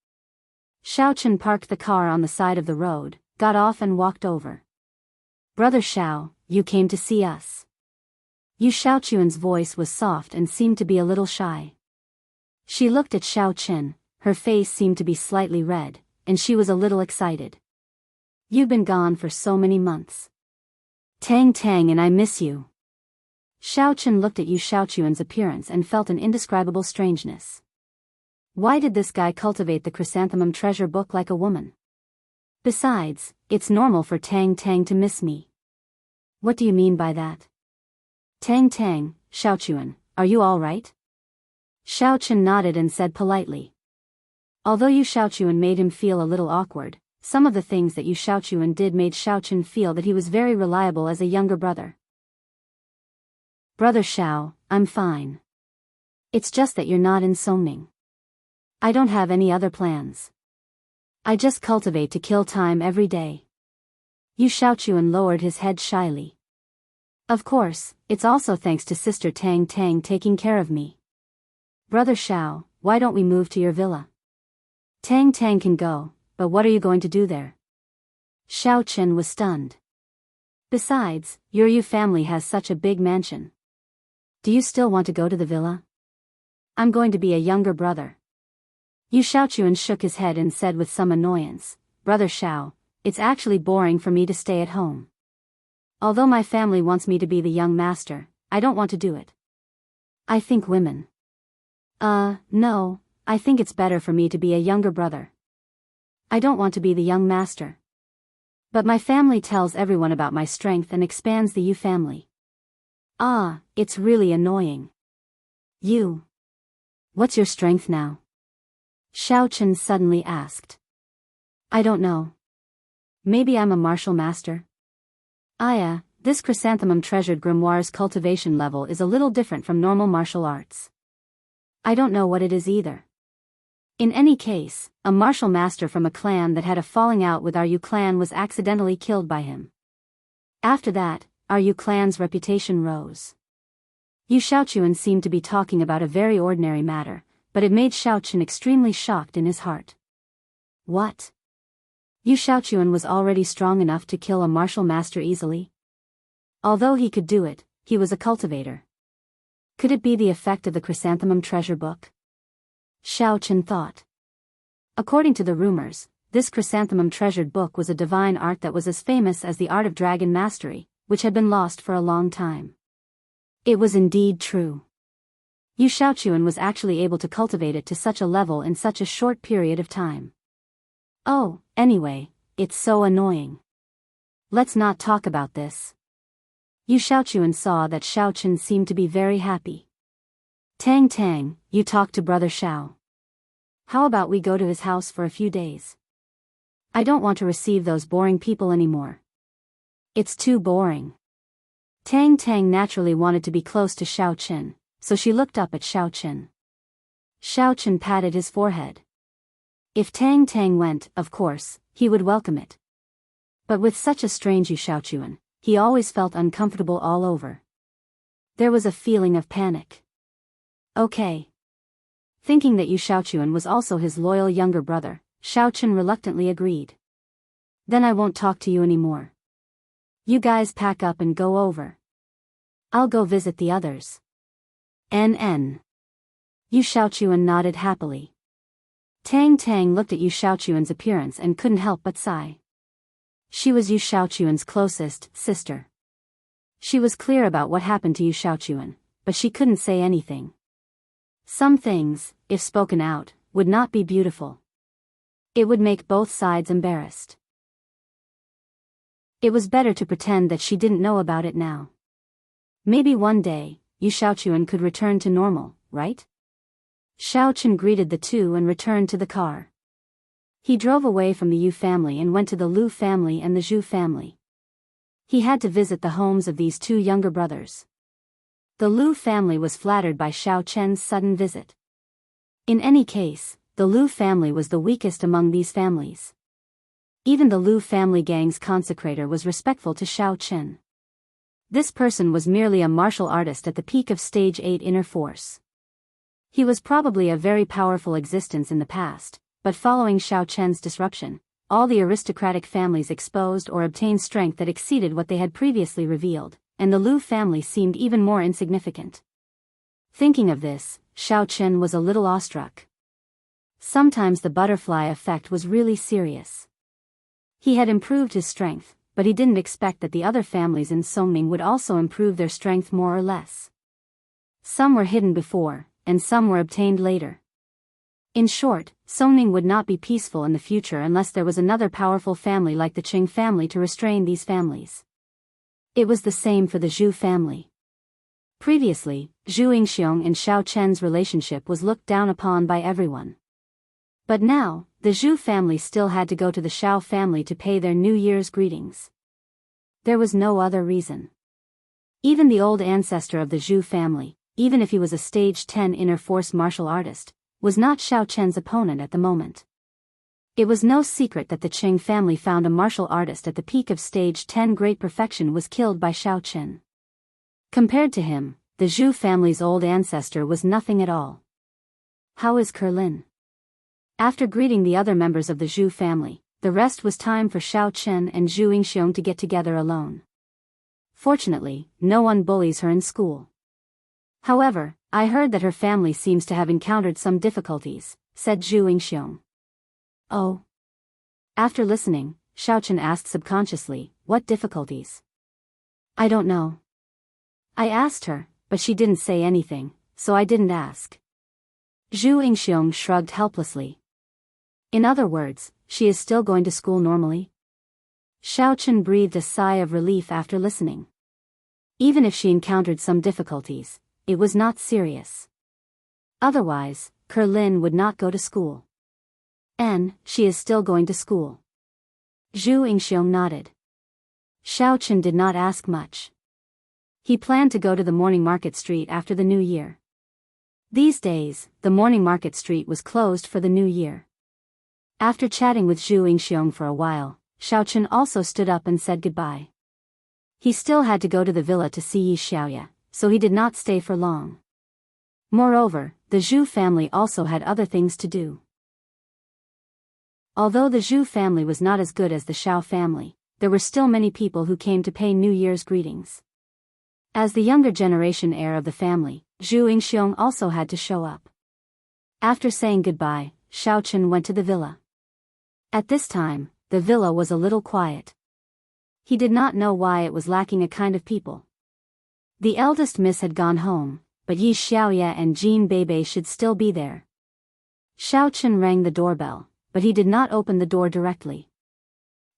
Xiao Qin parked the car on the side of the road, got off and walked over. "Brother Xiao, you came to see us." Yu Xiaochuan's voice was soft and seemed to be a little shy. She looked at Xiao Qin, her face seemed to be slightly red, and she was a little excited. "You've been gone for so many months. Tang Tang and I miss you." Xiao Qin looked at Yu Xiaochuan's appearance and felt an indescribable strangeness. Why did this guy cultivate the chrysanthemum treasure book like a woman? Besides, it's normal for Tang Tang to miss me. What do you mean by that? Tang Tang, Xiaochuan, are you all right? Xiao Qin nodded and said politely. Although Yu Xiaochuan made him feel a little awkward, some of the things that Yu Xiaochuan did made Xiao Qin feel that he was very reliable as a younger brother. "Brother Xiao, I'm fine. It's just that you're not in Songning. I don't have any other plans." I just cultivate to kill time every day. Yu Xiaochuan lowered his head shyly. Of course, it's also thanks to Sister Tang Tang taking care of me. Brother Xiao, why don't we move to your villa? Tang Tang can go, but what are you going to do there? Xiao Chen was stunned. Besides, your Yu family has such a big mansion. Do you still want to go to the villa? I'm going to be a younger brother. Yu Xiaochuan shook his head and said with some annoyance, Brother Xiao, it's actually boring for me to stay at home. Although my family wants me to be the young master, I don't want to do it. I think women. No, I think it's better for me to be a younger brother. I don't want to be the young master. But my family tells everyone about my strength and expands the Yu family. It's really annoying. You. What's your strength now? Xiao Chen suddenly asked. I don't know. Maybe I'm a martial master? This chrysanthemum treasured grimoire's cultivation level is a little different from normal martial arts. I don't know what it is either. In any case, a martial master from a clan that had a falling out with our Yu clan was accidentally killed by him. After that, our Yu clan's reputation rose. Yu Xiaochuan seemed to be talking about a very ordinary matter, but it made Xiao Chen extremely shocked in his heart. What? Yu Xiaochuan was already strong enough to kill a martial master easily? Although he could do it, he was a cultivator. Could it be the effect of the chrysanthemum treasure book? Xiao Chen thought. According to the rumors, this chrysanthemum treasured book was a divine art that was as famous as the art of dragon mastery, which had been lost for a long time. It was indeed true. Yu Xiaochuan was actually able to cultivate it to such a level in such a short period of time. Oh, anyway, it's so annoying. Let's not talk about this. Yu Xiaochuan saw that Xiao Chen seemed to be very happy. Tang Tang, you talk to Brother Xiao. How about we go to his house for a few days? I don't want to receive those boring people anymore. It's too boring. Tang Tang naturally wanted to be close to Xiao Chen, so she looked up at Xiao Chen. Xiao Chen patted his forehead. If Tang Tang went, of course, he would welcome it. But with such a strange Yu Xiaochuan, he always felt uncomfortable all over. There was a feeling of panic. Okay. Thinking that Yu Xiaochuan was also his loyal younger brother, Xiao Chen reluctantly agreed. Then I won't talk to you anymore. You guys pack up and go over. I'll go visit the others. NN. Yu Xiaochuan nodded happily. Tang Tang looked at Yu Xiaochuan's appearance and couldn't help but sigh. She was Yu Xiaochuan's closest sister. She was clear about what happened to Yu Xiaochuan, but she couldn't say anything. Some things, if spoken out, would not be beautiful. It would make both sides embarrassed. It was better to pretend that she didn't know about it now. Maybe one day, Yu Xiaochuan could return to normal, right? Xiao Chen greeted the two and returned to the car. He drove away from the Yu family and went to the Lu family and the Zhu family. He had to visit the homes of these two younger brothers. The Lu family was flattered by Xiao Chen's sudden visit. In any case, the Lu family was the weakest among these families. Even the Lu family gang's consecrator was respectful to Xiao Chen. This person was merely a martial artist at the peak of Stage 8 inner force. He was probably a very powerful existence in the past, but following Xiao Chen's disruption, all the aristocratic families exposed or obtained strength that exceeded what they had previously revealed, and the Lu family seemed even more insignificant. Thinking of this, Xiao Chen was a little awestruck. Sometimes the butterfly effect was really serious. He had improved his strength, but he didn't expect that the other families in Songming would also improve their strength more or less. Some were hidden before, and some were obtained later. In short, Songming would not be peaceful in the future unless there was another powerful family like the Qing family to restrain these families. It was the same for the Zhu family. Previously, Zhu Yingxiong and Xiao Chen's relationship was looked down upon by everyone. But now, the Zhu family still had to go to the Xiao family to pay their New Year's greetings. There was no other reason. Even the old ancestor of the Zhu family, even if he was a stage 10 inner force martial artist, was not Xiao Chen's opponent at the moment. It was no secret that the Qing family found a martial artist at the peak of stage 10 great perfection was killed by Xiao Qin. Compared to him, the Zhu family's old ancestor was nothing at all. How is Kerlin? After greeting the other members of the Zhu family, the rest was time for Xiao Qin and Zhu Yingxiong to get together alone. Fortunately, no one bullies her in school. However, I heard that her family seems to have encountered some difficulties, said Zhu Yingxiong. Oh. After listening, Xiao Qin asked subconsciously, what difficulties? I don't know. I asked her, but she didn't say anything, so I didn't ask. Zhu Yingxiong shrugged helplessly. In other words, she is still going to school normally? Xiao Qin breathed a sigh of relief after listening. Even if she encountered some difficulties, it was not serious. Otherwise, Kerlin would not go to school. And she is still going to school. Zhu Yingxiong nodded. Xiao Qin did not ask much. He planned to go to the morning market street after the new year. These days, the morning market street was closed for the new year. After chatting with Zhu Yingxiong for a while, Xiao Qin also stood up and said goodbye. He still had to go to the villa to see Yi Xiaoya, so he did not stay for long. Moreover, the Zhu family also had other things to do. Although the Zhu family was not as good as the Xiao family, there were still many people who came to pay New Year's greetings. As the younger generation heir of the family, Zhu Yingxiong also had to show up. After saying goodbye, Xiao Qin went to the villa. At this time, the villa was a little quiet. He did not know why it was lacking a kind of people. The eldest miss had gone home, but Yi Xiaoya and Jean Bebe should still be there. Xiao Qin rang the doorbell, but he did not open the door directly.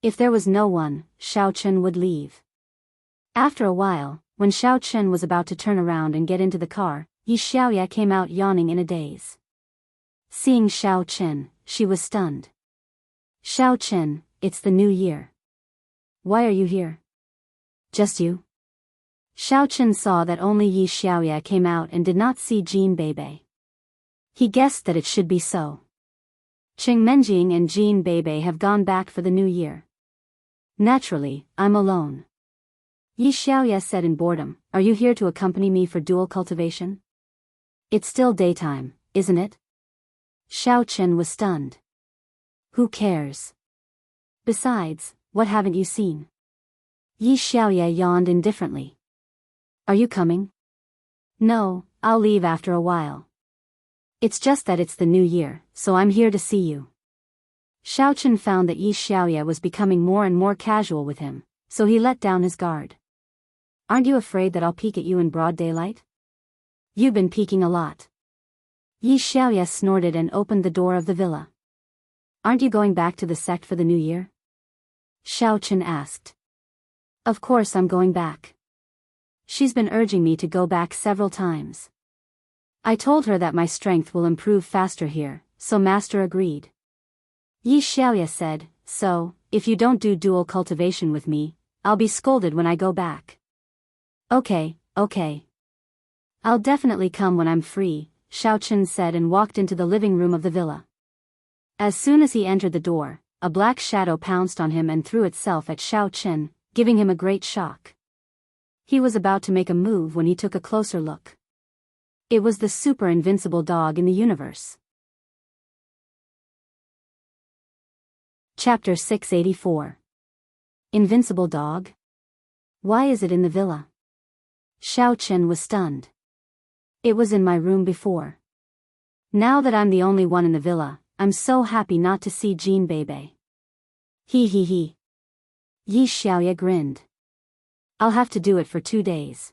If there was no one, Xiao Qin would leave. After a while, when Xiao Qin was about to turn around and get into the car, Yi Xiaoya came out yawning in a daze. Seeing Xiao Qin, she was stunned. Xiao Qin, it's the new year. Why are you here? Just you? Xiao Qin saw that only Yi Xiaoya came out and did not see Jean Bebe. He guessed that it should be so. Qing Menjing and Jean Bebe have gone back for the new year. Naturally, I'm alone. Yi Xiaoya said in boredom, are you here to accompany me for dual cultivation? It's still daytime, isn't it? Xiao Qin was stunned. Who cares? Besides, what haven't you seen? Yi Xiaoya yawned indifferently. Are you coming? No, I'll leave after a while. It's just that it's the new year, so I'm here to see you. Xiao Qin found that Yi Xiaoya was becoming more and more casual with him, so he let down his guard. Aren't you afraid that I'll peek at you in broad daylight? You've been peeking a lot. Yi Xiaoya snorted and opened the door of the villa. Aren't you going back to the sect for the new year? Xiao Qin asked. Of course I'm going back. She's been urging me to go back several times. I told her that my strength will improve faster here, so Master agreed. Yi Xiaoya said, so, if you don't do dual cultivation with me, I'll be scolded when I go back. Okay. I'll definitely come when I'm free, Xiao Qin said and walked into the living room of the villa. As soon as he entered the door, a black shadow pounced on him and threw itself at Xiao Qin, giving him a great shock. He was about to make a move when he took a closer look. It was the super invincible dog in the universe. Chapter 684. Invincible dog? Why is it in the villa? Xiao Qin was stunned. It was in my room before. Now that I'm the only one in the villa, I'm so happy not to see Jean Bebe. He. Yi Xiaoya grinned. I'll have to do it for 2 days.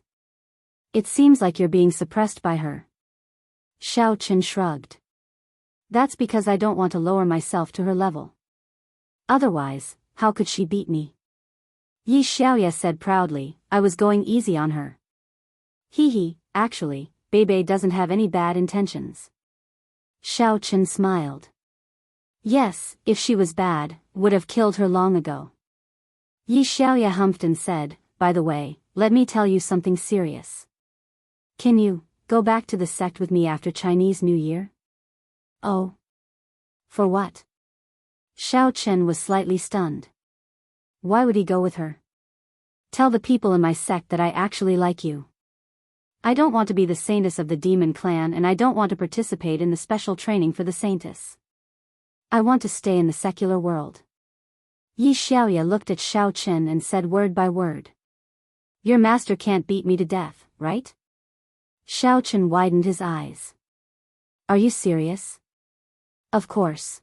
It seems like you're being suppressed by her. Xiao Qin shrugged. That's because I don't want to lower myself to her level. Otherwise, how could she beat me? Yi Xiaoya said proudly, I was going easy on her. Actually, Bebe doesn't have any bad intentions. Xiao Qin smiled. Yes, if she was bad, would have killed her long ago. Yi Xiaoya humphed and said, by the way, let me tell you something serious. Can you go back to the sect with me after Chinese New Year? Oh. For what? Xiao Chen was slightly stunned. Why would he go with her? Tell the people in my sect that I actually like you. I don't want to be the saintess of the demon clan, and I don't want to participate in the special training for the saintess. I want to stay in the secular world. Yi Xiaoya looked at Xiao Chen and said word by word. Your master can't beat me to death, right? Xiao Chen widened his eyes. Are you serious? Of course.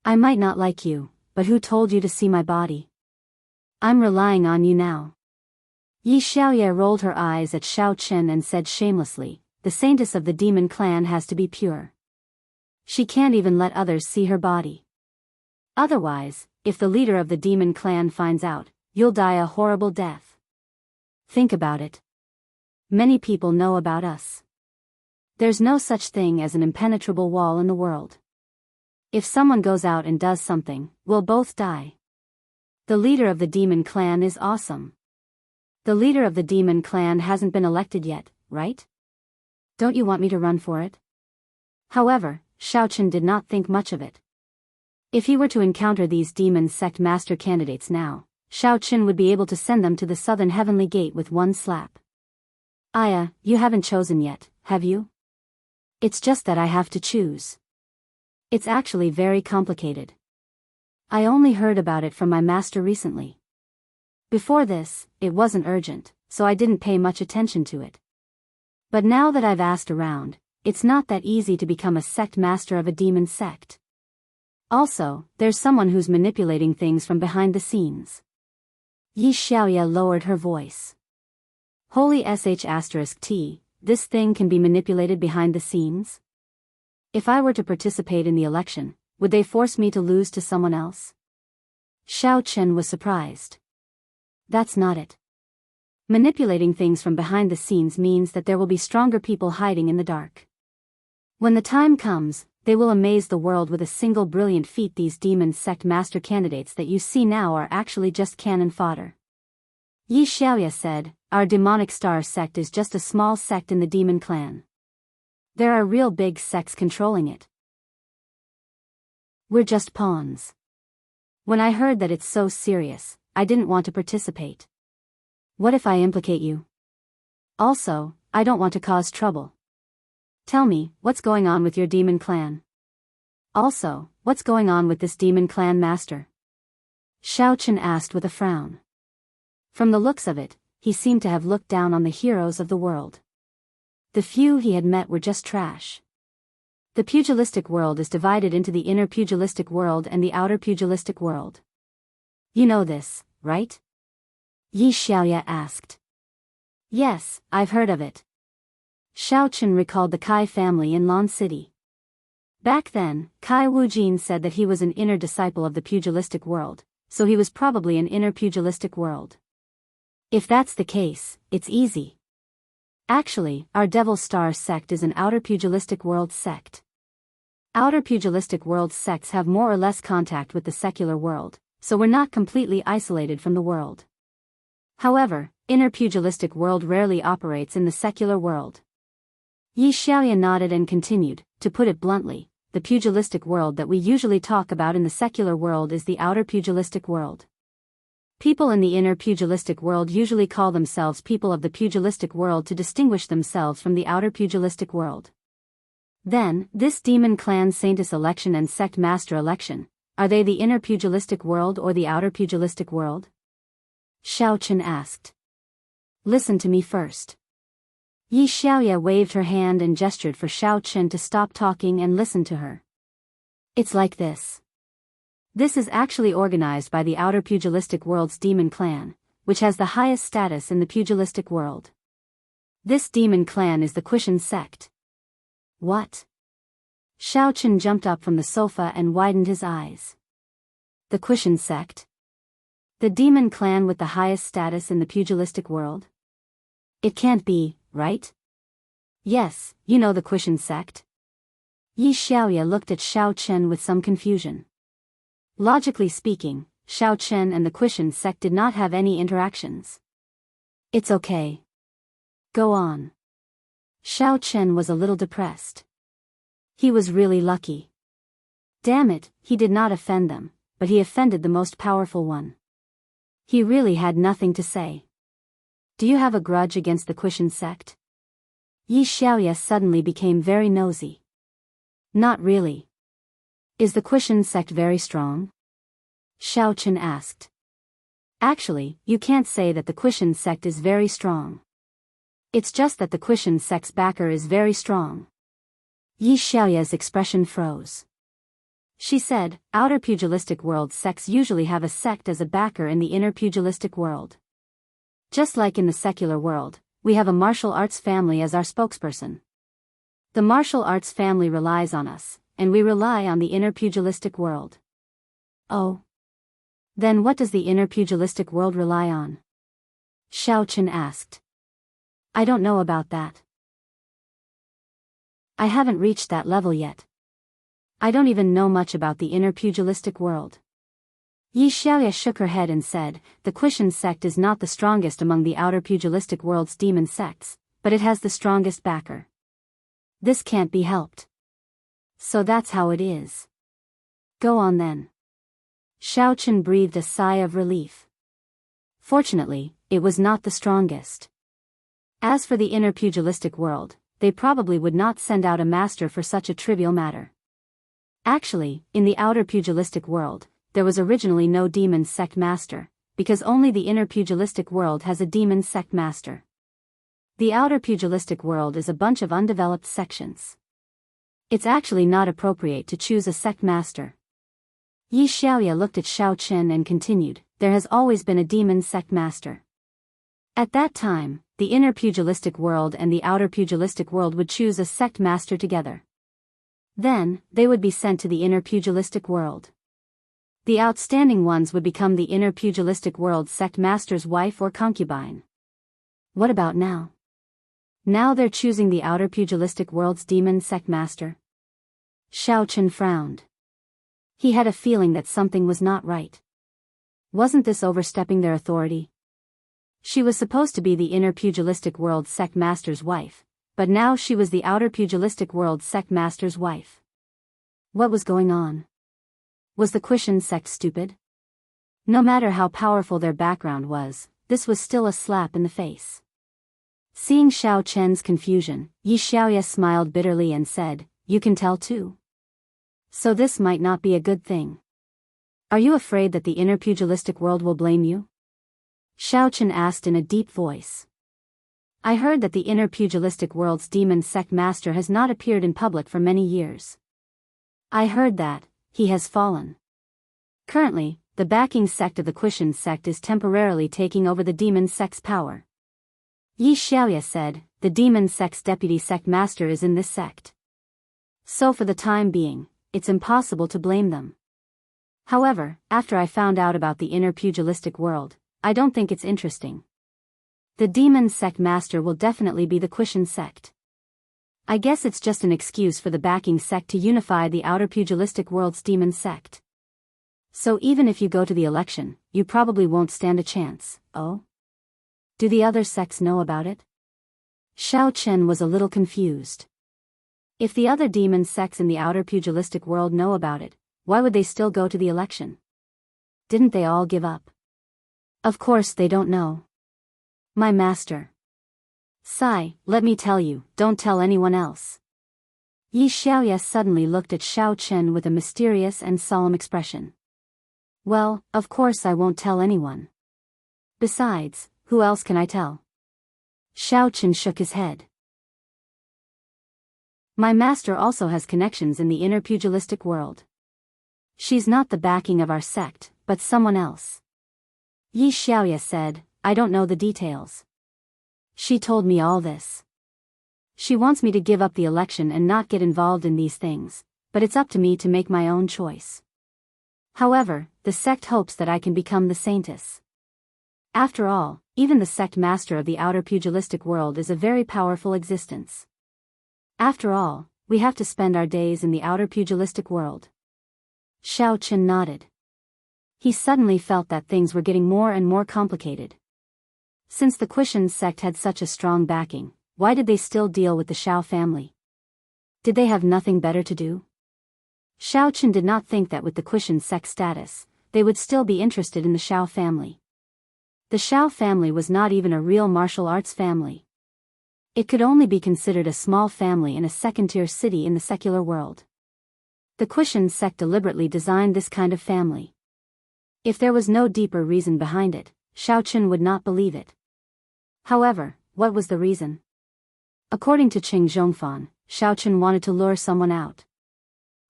I might not like you, but who told you to see my body? I'm relying on you now. Yi Xiaoya rolled her eyes at Xiao Chen and said shamelessly, the saintess of the demon clan has to be pure. She can't even let others see her body. Otherwise, if the leader of the demon clan finds out, you'll die a horrible death. Think about it. Many people know about us. There's no such thing as an impenetrable wall in the world. If someone goes out and does something, we'll both die. The leader of the demon clan is awesome. The leader of the demon clan hasn't been elected yet, right? Don't you want me to run for it? However, Xiao Chen did not think much of it. If he were to encounter these demon sect master candidates now, Xiao Chen would be able to send them to the southern heavenly gate with one slap. Aya, you haven't chosen yet, have you? It's just that I have to choose. It's actually very complicated. I only heard about it from my master recently. Before this, it wasn't urgent, so I didn't pay much attention to it. But now that I've asked around, it's not that easy to become a sect master of a demon sect. Also, there's someone who's manipulating things from behind the scenes. Yi Xiaoya lowered her voice. Holy sh*t, this thing can be manipulated behind the scenes? If I were to participate in the election, would they force me to lose to someone else? Xiao Chen was surprised. That's not it. Manipulating things from behind the scenes means that there will be stronger people hiding in the dark. When the time comes, they will amaze the world with a single brilliant feat. These demon sect master candidates that you see now are actually just cannon fodder. Yi Xiaoya said, our demonic star sect is just a small sect in the demon clan. There are real big sects controlling it. We're just pawns. When I heard that it's so serious, I didn't want to participate. What if I implicate you? Also, I don't want to cause trouble. Tell me, what's going on with your demon clan? Also, what's going on with this demon clan master? Xiao Chen asked with a frown. From the looks of it, he seemed to have looked down on the heroes of the world. The few he had met were just trash. The pugilistic world is divided into the inner pugilistic world and the outer pugilistic world. You know this, right? Yi Xiaoya asked. Yes, I've heard of it. Xiao Chen recalled the Kai family in Lan City. Back then, Kai Wujin said that he was an inner disciple of the pugilistic world, so he was probably an inner pugilistic world. If that's the case, it's easy. Actually, our Devil Star sect is an outer pugilistic world sect. Outer pugilistic world sects have more or less contact with the secular world, so we're not completely isolated from the world. However, inner pugilistic world rarely operates in the secular world. Yi Xiaoya nodded and continued, to put it bluntly, the pugilistic world that we usually talk about in the secular world is the outer pugilistic world. People in the inner pugilistic world usually call themselves people of the pugilistic world to distinguish themselves from the outer pugilistic world. Then, this demon clan saintess election and sect master election, are they the inner pugilistic world or the outer pugilistic world? Xiao Chen asked. Listen to me first. Yi Xiaoya waved her hand and gestured for Xiao Chen to stop talking and listen to her. It's like this. This is actually organized by the outer pugilistic world's demon clan, which has the highest status in the pugilistic world. This demon clan is the Quishan sect. What? Xiao Chen jumped up from the sofa and widened his eyes. The Quishan sect? The demon clan with the highest status in the pugilistic world? It can't be, right? Yes, you know the Quishan sect. Yi Xiaoya looked at Xiao Chen with some confusion. Logically speaking, Xiao Chen and the Quishan sect did not have any interactions. It's okay. Go on. Xiao Chen was a little depressed. He was really lucky. Damn it, he did not offend them, but he offended the most powerful one. He really had nothing to say. Do you have a grudge against the Quishan sect? Yi Xiaoya suddenly became very nosy. Not really. Is the Quishan sect very strong? Xiao Chen asked. Actually, you can't say that the Quishan sect is very strong. It's just that the Quishan sect's backer is very strong. Yi Xiaoya's expression froze. She said, outer pugilistic world sects usually have a sect as a backer in the inner pugilistic world. Just like in the secular world, we have a martial arts family as our spokesperson. The martial arts family relies on us, and we rely on the inner pugilistic world. Oh. Then what does the inner pugilistic world rely on? Xiao Chen asked. I don't know about that. I haven't reached that level yet. I don't even know much about the inner pugilistic world. Yi Xiaoya shook her head and said, the Quishan sect is not the strongest among the outer pugilistic world's demon sects, but it has the strongest backer. This can't be helped. So that's how it is. Go on then. Xiao Chen breathed a sigh of relief. Fortunately, it was not the strongest. As for the inner pugilistic world, they probably would not send out a master for such a trivial matter. Actually, in the outer pugilistic world, there was originally no demon sect master, because only the inner pugilistic world has a demon sect master. The outer pugilistic world is a bunch of undeveloped sections. It's actually not appropriate to choose a sect master. Yi Xiaoya looked at Xiao Chen and continued, there has always been a demon sect master. At that time, the inner pugilistic world and the outer pugilistic world would choose a sect master together. Then, they would be sent to the inner pugilistic world. The outstanding ones would become the inner pugilistic world sect master's wife or concubine. What about now? Now they're choosing the outer pugilistic world's demon sect master. Xiao Chen frowned. He had a feeling that something was not right. Wasn't this overstepping their authority? She was supposed to be the inner pugilistic world sect master's wife, but now she was the outer pugilistic world sect master's wife. What was going on? Was the Quishan sect stupid? No matter how powerful their background was, this was still a slap in the face. Seeing Xiao Chen's confusion, Yi Xiaoya smiled bitterly and said, you can tell too. So this might not be a good thing. Are you afraid that the inner pugilistic world will blame you? Xiao Chen asked in a deep voice. I heard that the inner pugilistic world's demon sect master has not appeared in public for many years. I heard that he has fallen. Currently, the backing sect of the Quishan sect is temporarily taking over the demon sect's power. Yi Xiaoya said, the demon sect's deputy sect master is in this sect. So for the time being, it's impossible to blame them. However, after I found out about the inner pugilistic world, I don't think it's interesting. The demon sect master will definitely be the Quishan sect. I guess it's just an excuse for the backing sect to unify the outer pugilistic world's demon sect. So even if you go to the election, you probably won't stand a chance. Oh? Do the other sects know about it? Xiao Chen was a little confused. If the other demon sects in the outer pugilistic world know about it, why would they still go to the election? Didn't they all give up? Of course they don't know. My master. Sai, let me tell you, don't tell anyone else. Yi Xiaoya suddenly looked at Xiao Chen with a mysterious and solemn expression. Well, of course I won't tell anyone. Besides, who else can I tell? Xiao Chen shook his head. My master also has connections in the inner pugilistic world. She's not the backing of our sect, but someone else. Yi Xiaoya said, I don't know the details. She told me all this. She wants me to give up the election and not get involved in these things, but it's up to me to make my own choice. However, the sect hopes that I can become the saintess. After all, even the sect master of the outer pugilistic world is a very powerful existence. After all, we have to spend our days in the outer pugilistic world. Xiao Chen nodded. He suddenly felt that things were getting more and more complicated. Since the Quishan sect had such a strong backing, why did they still deal with the Xiao family? Did they have nothing better to do? Xiao Chen did not think that with the Quishan sect status, they would still be interested in the Xiao family. The Xiao family was not even a real martial arts family. It could only be considered a small family in a second-tier city in the secular world. The Quishan sect deliberately designed this kind of family. If there was no deeper reason behind it, Xiao Chen would not believe it. However, what was the reason? According to Qing Zhongfan, Xiao Chen wanted to lure someone out.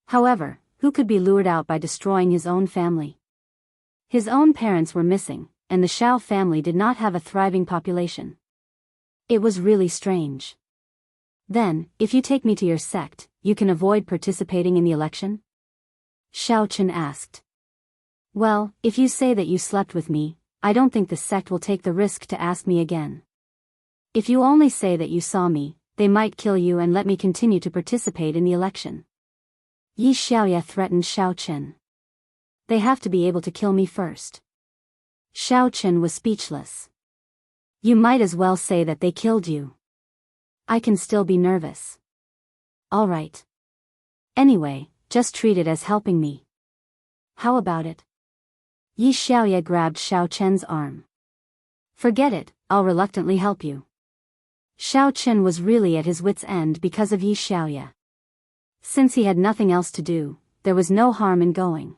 However, who could be lured out by destroying his own family? His own parents were missing, and the Xiao family did not have a thriving population. It was really strange. Then, if you take me to your sect, you can avoid participating in the election? Xiao Chen asked. Well, if you say that you slept with me, I don't think the sect will take the risk to ask me again. If you only say that you saw me, they might kill you and let me continue to participate in the election. Yi Xiaoya threatened Xiao Chen. They have to be able to kill me first. Xiao Chen was speechless. You might as well say that they killed you. I can still be nervous. All right. Anyway, just treat it as helping me. How about it? Yi Xiaoya grabbed Xiao Chen's arm. Forget it, I'll reluctantly help you. Xiao Chen was really at his wit's end because of Yi Xiaoya. Since he had nothing else to do, there was no harm in going.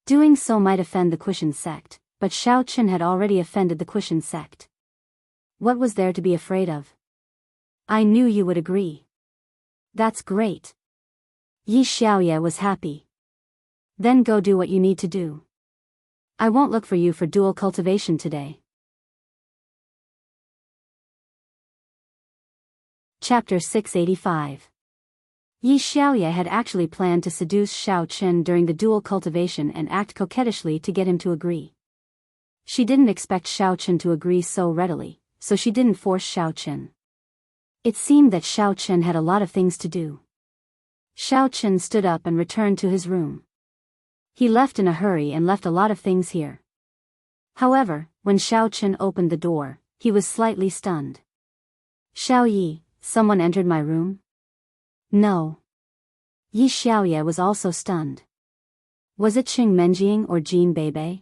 Doing so might offend the Quishan sect, but Xiao Chen had already offended the Quishan sect. What was there to be afraid of? I knew you would agree. That's great. Yi Xiaoya was happy. Then go do what you need to do. I won't look for you for dual cultivation today. Chapter 685. Yi Xiaoya had actually planned to seduce Xiao Chen during the dual cultivation and act coquettishly to get him to agree. She didn't expect Xiao Chen to agree so readily, so she didn't force Xiao Chen. It seemed that Xiao Chen had a lot of things to do. Xiao Chen stood up and returned to his room. He left in a hurry and left a lot of things here. However, when Xiao Chen opened the door, he was slightly stunned. Xiao Yi, someone entered my room? No. Yi Xiaoya was also stunned. Was it Qing Menjing or Jin Beibei?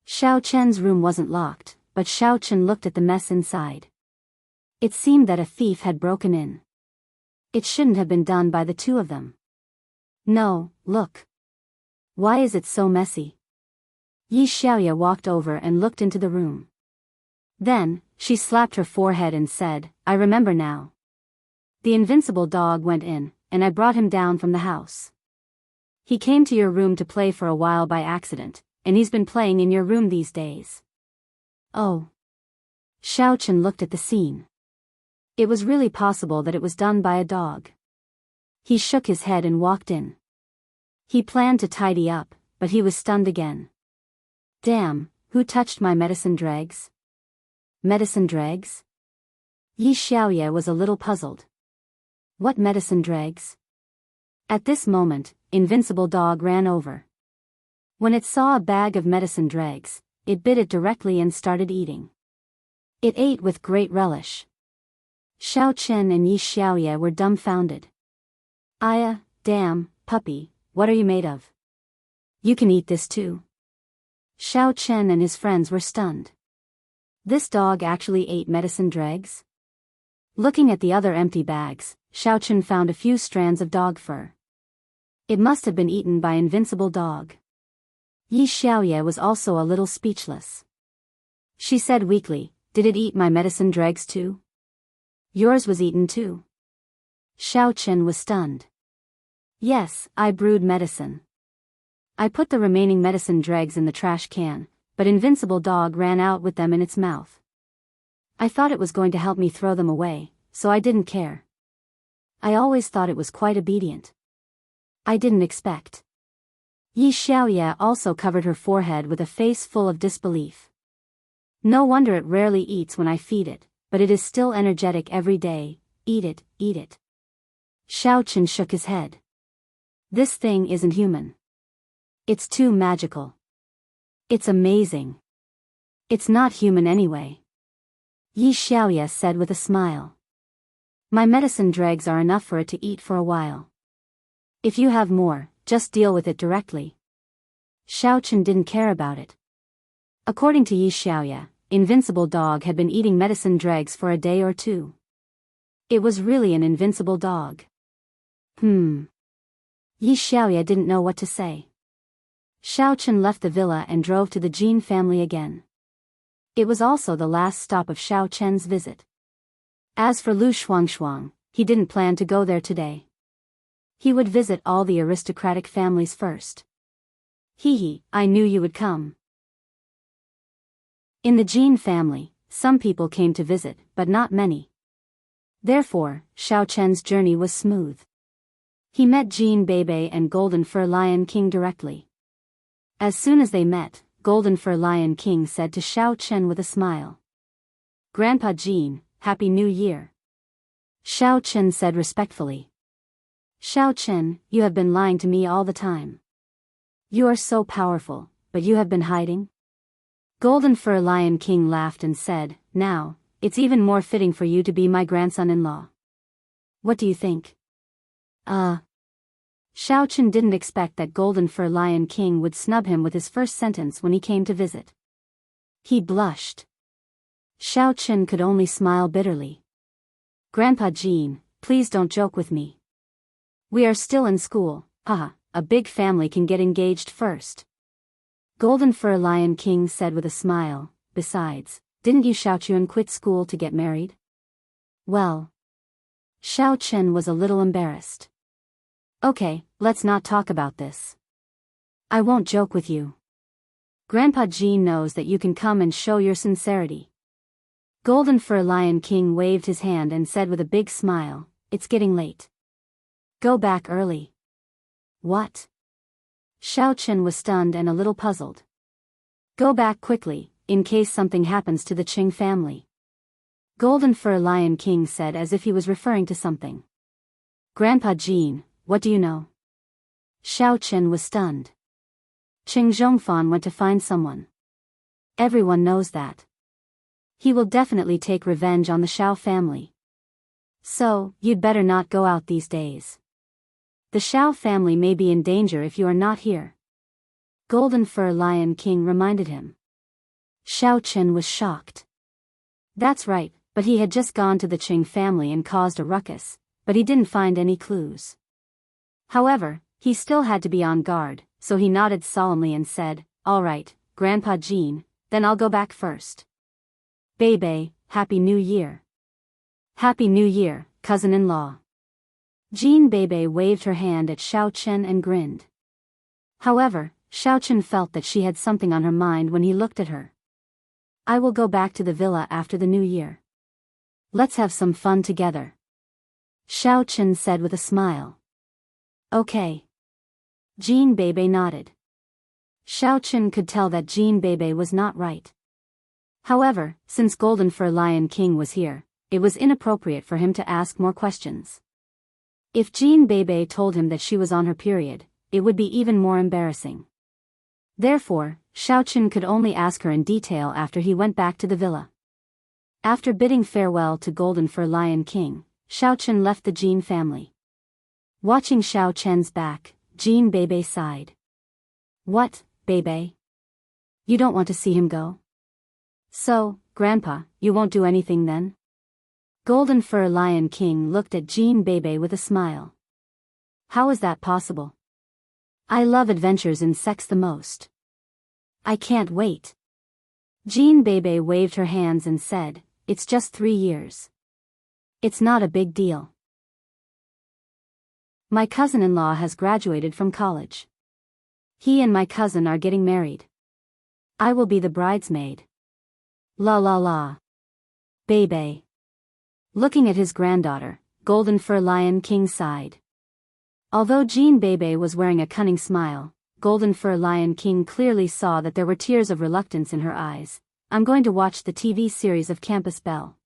Xiao Chen's room wasn't locked, but Xiao Chen looked at the mess inside. It seemed that a thief had broken in. It shouldn't have been done by the two of them. No, look. Why is it so messy? Yi Xiaoya walked over and looked into the room. Then, she slapped her forehead and said, I remember now. The invincible dog went in, and I brought him down from the house. He came to your room to play for a while by accident, and he's been playing in your room these days. Oh. Xiao Chen looked at the scene. It was really possible that it was done by a dog. He shook his head and walked in. He planned to tidy up, but he was stunned again. Damn, who touched my medicine dregs? Medicine dregs? Yi Xiaoya was a little puzzled. What medicine dregs? At this moment, Invincible Dog ran over. When it saw a bag of medicine dregs, it bit it directly and started eating. It ate with great relish. Xiao Chen and Yi Xiaoya were dumbfounded. Aya, damn, puppy, what are you made of? You can eat this too. Xiao Chen and his friends were stunned. This dog actually ate medicine dregs? Looking at the other empty bags, Xiao Chen found a few strands of dog fur. It must have been eaten by Invincible Dog. Yi Xiaoya was also a little speechless. She said weakly, did it eat my medicine dregs too? Yours was eaten too. Xiao Chen was stunned. Yes, I brewed medicine. I put the remaining medicine dregs in the trash can, but Invincible Dog ran out with them in its mouth. I thought it was going to help me throw them away, so I didn't care. I always thought it was quite obedient. I didn't expect. Yi Xiaoya also covered her forehead with a face full of disbelief. No wonder it rarely eats when I feed it, but it is still energetic every day. Eat it, eat it. Xiao Chen shook his head. This thing isn't human. It's too magical. It's amazing. It's not human anyway. Yi Xiaoya said with a smile. My medicine dregs are enough for it to eat for a while. If you have more, just deal with it directly. Xiaochen didn't care about it. According to Yi Xiaoya, Invincible Dog had been eating medicine dregs for a day or two. It was really an invincible dog. Yi Xiaoya didn't know what to say. Xiaochen left the villa and drove to the Jin family again. It was also the last stop of Xiaochen's visit. As for Lu Shuangshuang, he didn't plan to go there today. He would visit all the aristocratic families first. I knew you would come. In the Jin family, some people came to visit, but not many. Therefore, Xiaochen's journey was smooth. He met Jin Bebe and Golden Fur Lion King directly. As soon as they met, Golden Fur Lion King said to Xiaochen with a smile, "Grandpa Jin, Happy New Year." Xiaochen said respectfully, "Xiaochen, you have been lying to me all the time. You are so powerful, but you have been hiding?" Golden Fur Lion King laughed and said, "Now, it's even more fitting for you to be my grandson-in-law. What do you think?" Xiaochen didn't expect that Golden Fur Lion King would snub him with his first sentence when he came to visit. He blushed. Xiaochen could only smile bitterly. "Grandpa Jin, please don't joke with me. We are still in school, haha, a big family can get engaged first." Golden Fur Lion King said with a smile, "Besides, didn't you Xiaochuan quit school to get married?" Well, Xiaochen was a little embarrassed. "Okay, let's not talk about this. I won't joke with you. Grandpa Jin knows that you can come and show your sincerity." Golden Fur Lion King waved his hand and said with a big smile, "It's getting late. Go back early." "What?" Xiaochen was stunned and a little puzzled. "Go back quickly, in case something happens to the Qing family." Golden Fur Lion King said as if he was referring to something. "Grandpa Jin, what do you know?" Xiaochen was stunned. Qing Zhongfan went to find someone. Everyone knows that. He will definitely take revenge on the Xiao family. So, you'd better not go out these days. The Xiao family may be in danger if you are not here. Golden Fur Lion King reminded him. Xiaochen was shocked. That's right, but he had just gone to the Qing family and caused a ruckus, but he didn't find any clues. However, he still had to be on guard, so he nodded solemnly and said, "All right, Grandpa Jin, then I'll go back first. Bebe, Happy New Year." "Happy New Year, cousin-in-law." Jin Bebe waved her hand at Xiaochen and grinned. However, Xiaochen felt that she had something on her mind when he looked at her. "I will go back to the villa after the New Year. Let's have some fun together," Xiaochen said with a smile. "Okay." Jin Bebe nodded. Xiaochen could tell that Jin Bebe was not right. However, since Golden Fur Lion King was here, it was inappropriate for him to ask more questions. If Jin Bebe told him that she was on her period, it would be even more embarrassing. Therefore, Xiaochen could only ask her in detail after he went back to the villa. After bidding farewell to Golden Fur Lion King, Xiaochen left the Jin family. Watching Xiaochen's back, Jin Bebe sighed. "What, Bebe? You don't want to see him go? So, Grandpa, you won't do anything then?" Golden Fur Lion King looked at Jin Bebe with a smile. "How is that possible? I love adventures in sex the most. I can't wait." Jin Bebe waved her hands and said, "It's just 3 years. It's not a big deal. My cousin-in-law has graduated from college. He and my cousin are getting married. I will be the bridesmaid. La la la. Bebe." Looking at his granddaughter, Golden Fur Lion King sighed. Although Jin Bebe was wearing a cunning smile, Golden Fur Lion King clearly saw that there were tears of reluctance in her eyes. "I'm going to watch the TV series of Campus Bell."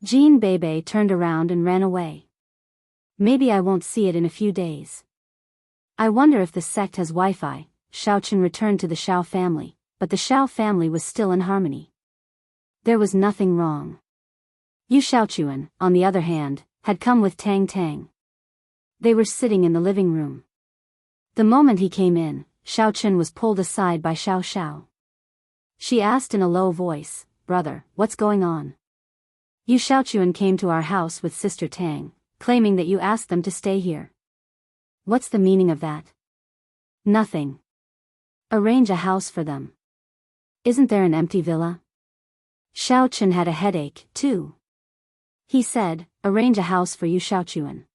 Jin Bebe turned around and ran away. "Maybe I won't see it in a few days. I wonder if the sect has Wi-Fi." Xiaochen returned to the Xiao family, but the Xiao family was still in harmony. There was nothing wrong. Yu Xiaochuan, on the other hand, had come with Tang Tang. They were sitting in the living room. The moment he came in, Xiao Chen was pulled aside by Xiao Xiao. She asked in a low voice, "Brother, what's going on? You Xiaochuan came to our house with Sister Tang, claiming that you asked them to stay here. What's the meaning of that?" "Nothing. Arrange a house for them. Isn't there an empty villa?" Xiao Chen had a headache, too. He said, "Arrange a house for you Xiaochuan.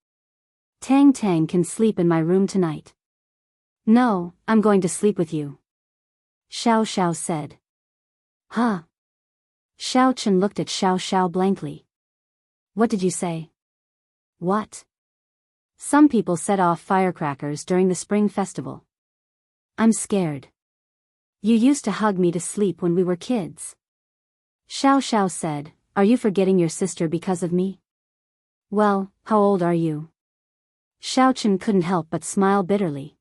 Tang Tang can sleep in my room tonight." "No, I'm going to sleep with you," Xiao Xiao said. "Huh?" Xiao Chen looked at Xiao Xiao blankly. "What did you say?" "What?" "Some people set off firecrackers during the spring festival. I'm scared. You used to hug me to sleep when we were kids." Xiao Xiao said, "Are you forgetting your sister because of me?" "Well, how old are you?" Xiao Chen couldn't help but smile bitterly.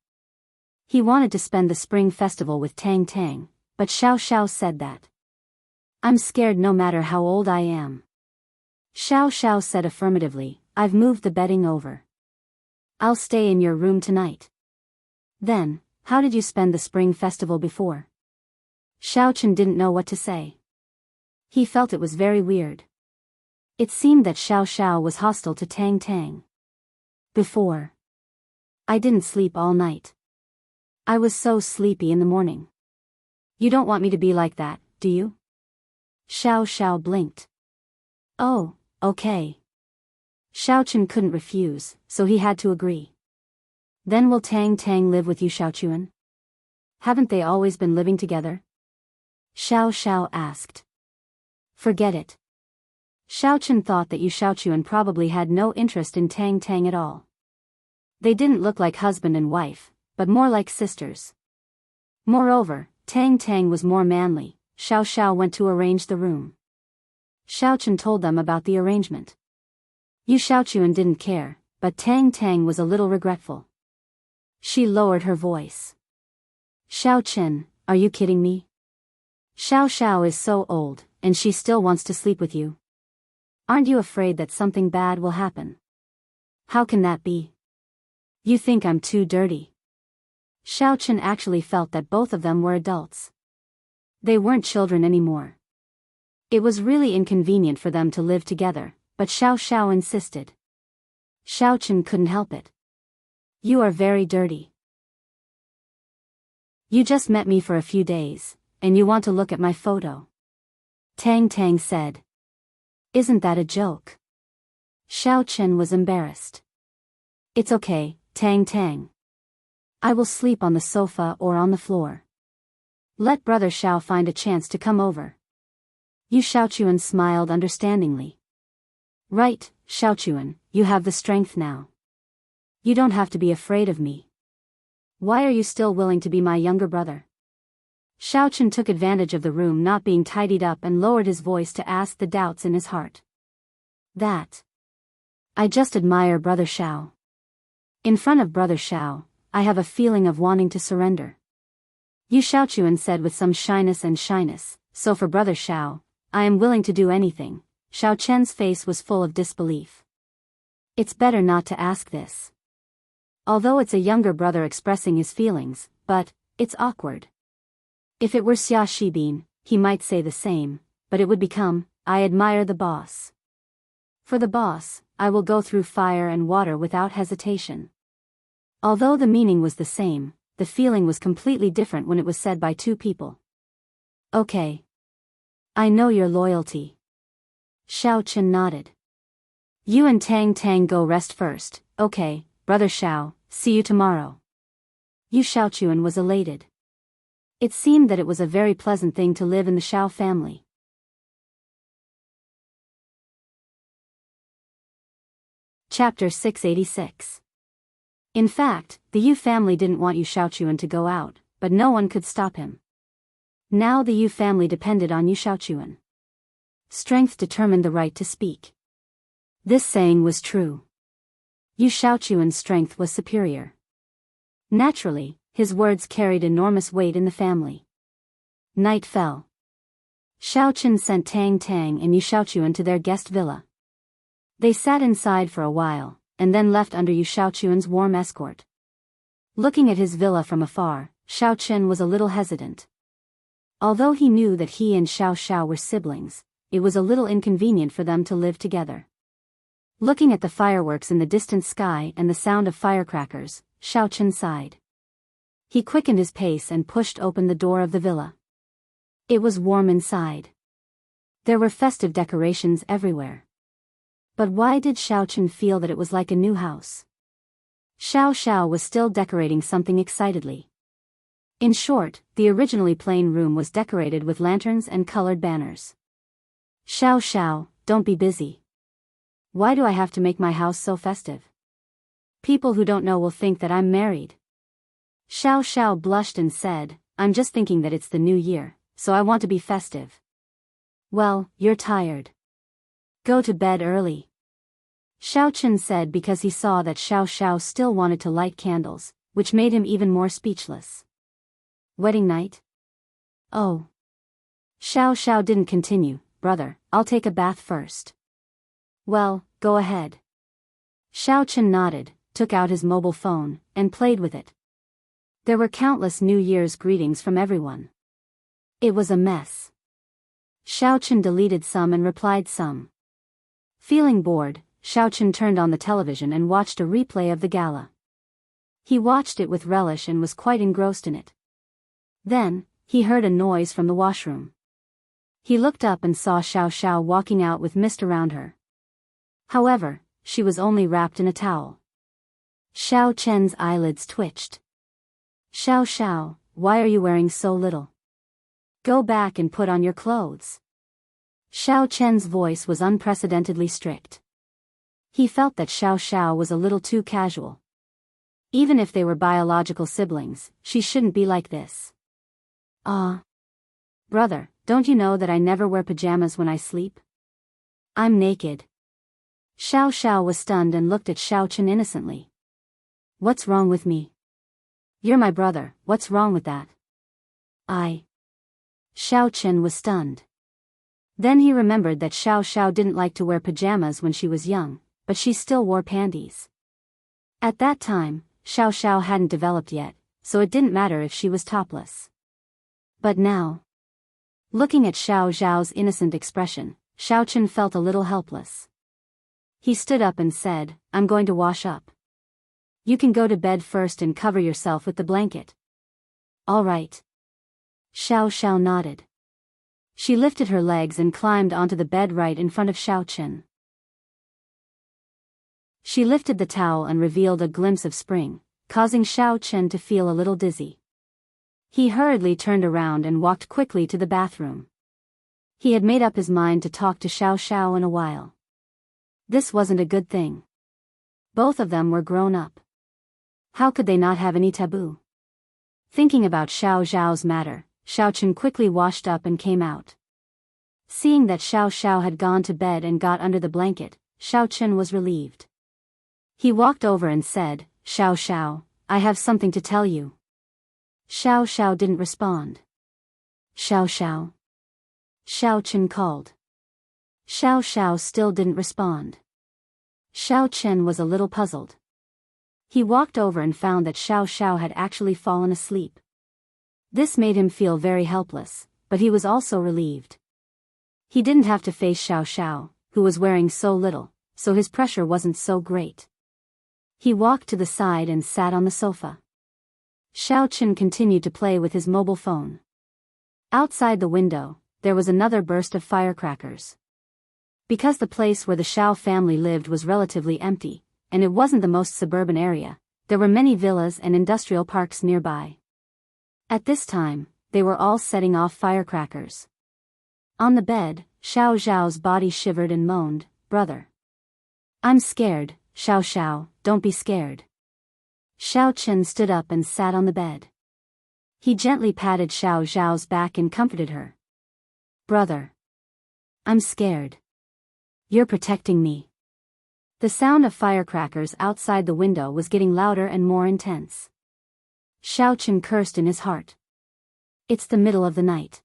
He wanted to spend the spring festival with Tang Tang, but Xiao Xiao said that. "I'm scared no matter how old I am." Xiao Xiao said affirmatively, "I've moved the bedding over. I'll stay in your room tonight." "Then, how did you spend the spring festival before?" Xiao Chen didn't know what to say. He felt it was very weird. It seemed that Xiao Xiao was hostile to Tang Tang. "Before. I didn't sleep all night. I was so sleepy in the morning." "You don't want me to be like that, do you?" Xiao Xiao blinked. "Oh, okay." Xiao Chen couldn't refuse, so he had to agree. "Then will Tang Tang live with you Xiaochuan? Haven't they always been living together?" Xiao Xiao asked. "Forget it." Xiao Chen thought that Yu Xiaochuan probably had no interest in Tang Tang at all. They didn't look like husband and wife, but more like sisters. Moreover, Tang Tang was more manly. Xiao Xiao went to arrange the room. Xiao Chen told them about the arrangement. Yu Xiaochuan didn't care, but Tang Tang was a little regretful. She lowered her voice. "Xiao Chen, are you kidding me? Xiao Xiao is so old, and she still wants to sleep with you. Aren't you afraid that something bad will happen?" "How can that be? You think I'm too dirty?" Xiao Chen actually felt that both of them were adults. They weren't children anymore. It was really inconvenient for them to live together, but Xiao Xiao insisted. Xiao Chen couldn't help it. "You are very dirty. You just met me for a few days, and you want to look at my photo," Tang Tang said. "Isn't that a joke?" Xiao Chen was embarrassed. "It's okay, Tang Tang. I will sleep on the sofa or on the floor. Let Brother Xiao find a chance to come over." Yu Xiaochuan smiled understandingly. "Right, Xiaochuan, you have the strength now. You don't have to be afraid of me. Why are you still willing to be my younger brother?" Xiao Chen took advantage of the room not being tidied up and lowered his voice to ask the doubts in his heart. "That. I just admire Brother Xiao. In front of Brother Xiao, I have a feeling of wanting to surrender." Yu Xiaochuan said with some shyness, "So for Brother Xiao, I am willing to do anything." Xiao Chen's face was full of disbelief. "It's better not to ask this. Although it's a younger brother expressing his feelings, but it's awkward. If it were Xia Shibin, he might say the same, but it would become, 'I admire the boss. For the boss, I will go through fire and water without hesitation.'" Although the meaning was the same, the feeling was completely different when it was said by two people. "Okay. I know your loyalty." Xiao Chen nodded. "You and Tang Tang go rest first, okay, Brother Xiao, see you tomorrow." Yu Xiaochuan was elated. It seemed that it was a very pleasant thing to live in the Xiao family. Chapter 686. In fact, the Yu family didn't want Yu Xiaochuan to go out, but no one could stop him. Now the Yu family depended on Yu Xiaochuan. Strength determined the right to speak. This saying was true. Yu Xiaochuan's strength was superior. Naturally, his words carried enormous weight in the family. Night fell. Xiao Chen sent Tang Tang and Yu Xiaochuan to their guest villa. They sat inside for a while, and then left under Yu Xiaochun's warm escort. Looking at his villa from afar, Xiaochun was a little hesitant. Although he knew that he and Xiao Xiao were siblings, it was a little inconvenient for them to live together. Looking at the fireworks in the distant sky and the sound of firecrackers, Xiaochun sighed. He quickened his pace and pushed open the door of the villa. It was warm inside. There were festive decorations everywhere. But why did Xiaochun feel that it was like a new house? Xiao Xiao was still decorating something excitedly. In short, the originally plain room was decorated with lanterns and colored banners. Xiao Xiao, don't be busy. Why do I have to make my house so festive? People who don't know will think that I'm married. Xiao Xiao blushed and said, I'm just thinking that it's the new year, so I want to be festive. Well, you're tired. Go to bed early. Xiaochun said because he saw that Xiao Xiao still wanted to light candles, which made him even more speechless. Wedding night? Oh. Xiao Xiao didn't continue, brother, I'll take a bath first. Well, go ahead. Xiaochun nodded, took out his mobile phone, and played with it. There were countless New Year's greetings from everyone. It was a mess. Xiaochun deleted some and replied some. Feeling bored, Xiaochun turned on the television and watched a replay of the gala. He watched it with relish and was quite engrossed in it. Then, he heard a noise from the washroom. He looked up and saw Xiao Xiao walking out with mist around her. However, she was only wrapped in a towel. Xiao Chen's eyelids twitched. Xiao Xiao, why are you wearing so little? Go back and put on your clothes. Xiao Chen's voice was unprecedentedly strict. He felt that Xiao Xiao was a little too casual. Even if they were biological siblings, she shouldn't be like this. Brother, don't you know that I never wear pajamas when I sleep? I'm naked. Xiao Xiao was stunned and looked at Xiaochun innocently. What's wrong with me? You're my brother, what's wrong with that? Xiaochun was stunned. Then he remembered that Xiao Xiao didn't like to wear pajamas when she was young, but she still wore panties. At that time, Xiao Xiao hadn't developed yet, so it didn't matter if she was topless. But now, looking at Xiao Xiao's innocent expression, Xiaochun felt a little helpless. He stood up and said, I'm going to wash up. You can go to bed first and cover yourself with the blanket. All right. Xiao Xiao nodded. She lifted her legs and climbed onto the bed right in front of Xiaochun. She lifted the towel and revealed a glimpse of spring, causing Xiaochun to feel a little dizzy. He hurriedly turned around and walked quickly to the bathroom. He had made up his mind to talk to Xiao Xiao in a while. This wasn't a good thing. Both of them were grown up. How could they not have any taboo? Thinking about Xiao Xiao's matter, Xiaochun quickly washed up and came out. Seeing that Xiao Xiao had gone to bed and got under the blanket, Xiaochun was relieved. He walked over and said, Xiao Xiao, I have something to tell you. Xiao Xiao didn't respond. Xiao Xiao. Xiaochun called. Xiao Xiao still didn't respond. Xiaochun was a little puzzled. He walked over and found that Xiao Xiao had actually fallen asleep. This made him feel very helpless, but he was also relieved. He didn't have to face Xiao Xiao, who was wearing so little, so his pressure wasn't so great. He walked to the side and sat on the sofa. Xiaochun continued to play with his mobile phone. Outside the window, there was another burst of firecrackers. Because the place where the Xiao family lived was relatively empty, and it wasn't the most suburban area, there were many villas and industrial parks nearby. At this time, they were all setting off firecrackers. On the bed, Xiao Xiao's body shivered and moaned, Brother. I'm scared, Xiao Xiao, don't be scared. Xiaochun stood up and sat on the bed. He gently patted Xiao Xiao's back and comforted her. Brother. I'm scared. You're protecting me. The sound of firecrackers outside the window was getting louder and more intense. Xiaochun cursed in his heart. It's the middle of the night.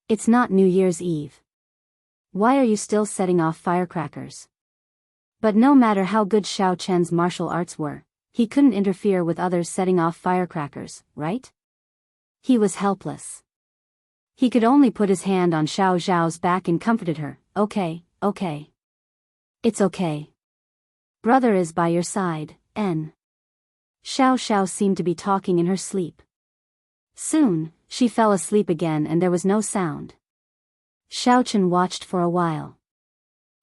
It's not New Year's Eve. Why are you still setting off firecrackers? But no matter how good Xiao Chen's martial arts were, he couldn't interfere with others setting off firecrackers, right? He was helpless. He could only put his hand on Xiao Zhao's back and comforted her. Okay. It's okay. Brother is by your side, N. Xiao Xiao seemed to be talking in her sleep. Soon, she fell asleep again and there was no sound. Xiao Chen watched for a while.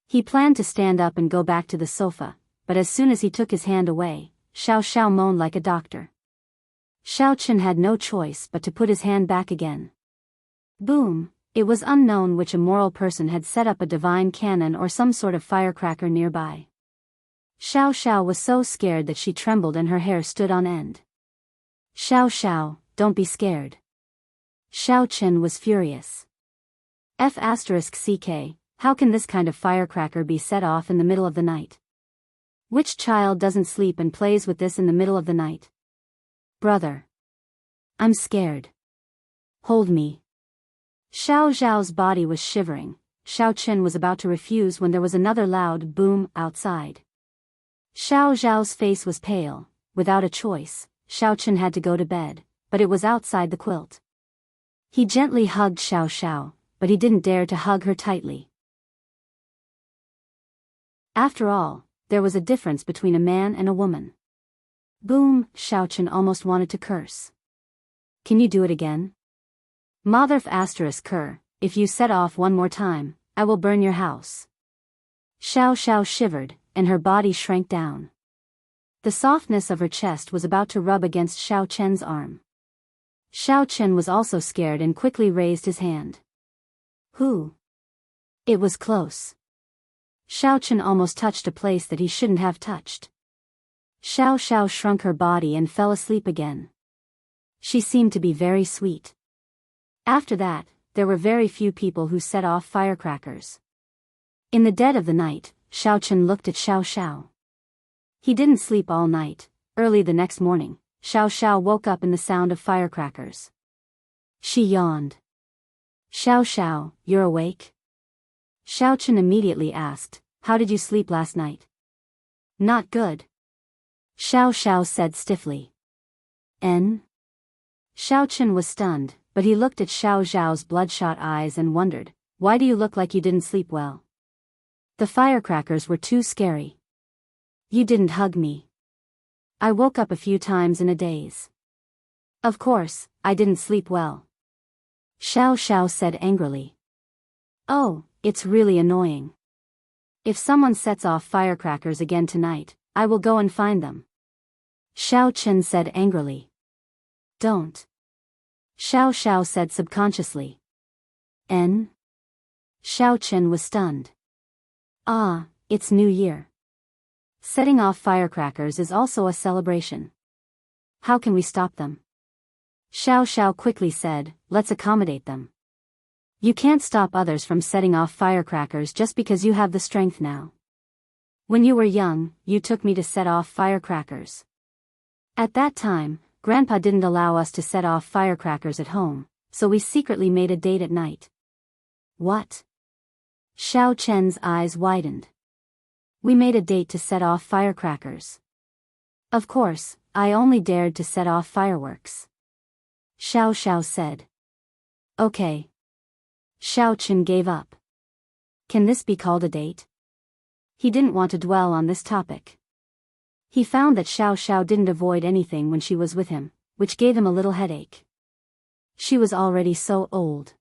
He planned to stand up and go back to the sofa, but as soon as he took his hand away, Xiao Xiao moaned like a doctor. Xiao Chen had no choice but to put his hand back again. Boom! It was unknown which immoral person had set up a divine cannon or some sort of firecracker nearby. Xiao Xiao was so scared that she trembled and her hair stood on end. Xiao Xiao, don't be scared. Xiao Chen was furious. F***ck, how can this kind of firecracker be set off in the middle of the night? Which child doesn't sleep and plays with this in the middle of the night? Brother. I'm scared. Hold me. Xiao Zhao's body was shivering. Xiao Chen was about to refuse when there was another loud boom outside. Xiao Zhao's face was pale. Without a choice, Xiao Chen had to go to bed, but it was outside the quilt. He gently hugged Xiao Xiao, but he didn't dare to hug her tightly. After all, there was a difference between a man and a woman. Boom, Xiao Chen almost wanted to curse. Can you do it again? Motherf***, if you set off one more time, I will burn your house. Xiao Xiao shivered, and her body shrank down. The softness of her chest was about to rub against Xiao Chen's arm. Xiao Chen was also scared and quickly raised his hand. Who? It was close. Xiao Chen almost touched a place that he shouldn't have touched. Xiao Xiao shrunk her body and fell asleep again. She seemed to be very sweet. After that, there were very few people who set off firecrackers. In the dead of the night, Xiao Chen looked at Xiao Xiao. He didn't sleep all night. Early the next morning, Xiao Xiao woke up in the sound of firecrackers. She yawned. Xiao Xiao, you're awake? Xiao Chen immediately asked, how did you sleep last night? Not good. Xiao Xiao said stiffly. N? Xiao Chen was stunned, but he looked at Xiao Zhao's bloodshot eyes and wondered, why do you look like you didn't sleep well? The firecrackers were too scary. You didn't hug me. I woke up a few times in a daze. Of course, I didn't sleep well. Xiao Xiao said angrily. Oh, it's really annoying. If someone sets off firecrackers again tonight, I will go and find them. Xiao Chen said angrily. Don't. Xiao Xiao said subconsciously. N? Xiao Chen was stunned. Ah, it's New Year. Setting off firecrackers is also a celebration. How can we stop them? Xiao Xiao quickly said, let's accommodate them. You can't stop others from setting off firecrackers just because you have the strength now. When you were young, you took me to set off firecrackers. At that time, Grandpa didn't allow us to set off firecrackers at home, so we secretly made a date at night. What? Xiao Chen's eyes widened. We made a date to set off firecrackers. Of course, I only dared to set off fireworks. Xiao Xiao said. Okay. Xiao Chen gave up. Can this be called a date? He didn't want to dwell on this topic. He found that Xiao Xiao didn't avoid anything when she was with him, which gave him a little headache. She was already so old.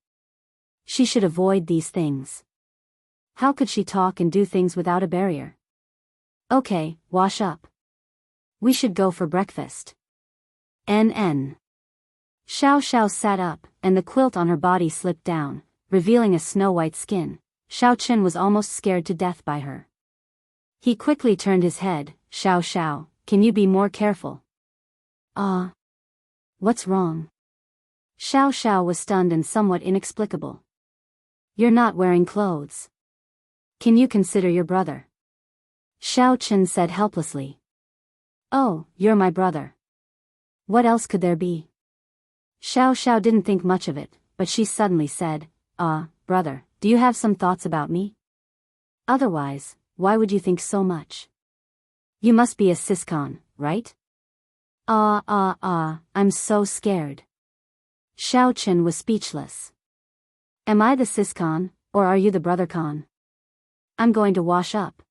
She should avoid these things. How could she talk and do things without a barrier? Okay, wash up. We should go for breakfast. NN. Xiao Xiao sat up, and the quilt on her body slipped down, revealing a snow-white skin. Xiao Chen was almost scared to death by her. He quickly turned his head. Xiao Xiao, can you be more careful? What's wrong? Xiao Xiao was stunned and somewhat inexplicable. You're not wearing clothes. Can you consider your brother? Xiao Chen said helplessly. Oh, you're my brother. What else could there be? Xiao Xiao didn't think much of it, but she suddenly said, brother, do you have some thoughts about me? Otherwise, why would you think so much? You must be a siscon, right? I'm so scared. Xiao Chen was speechless. Am I the siscon, or are you the brothercon? I'm going to wash up.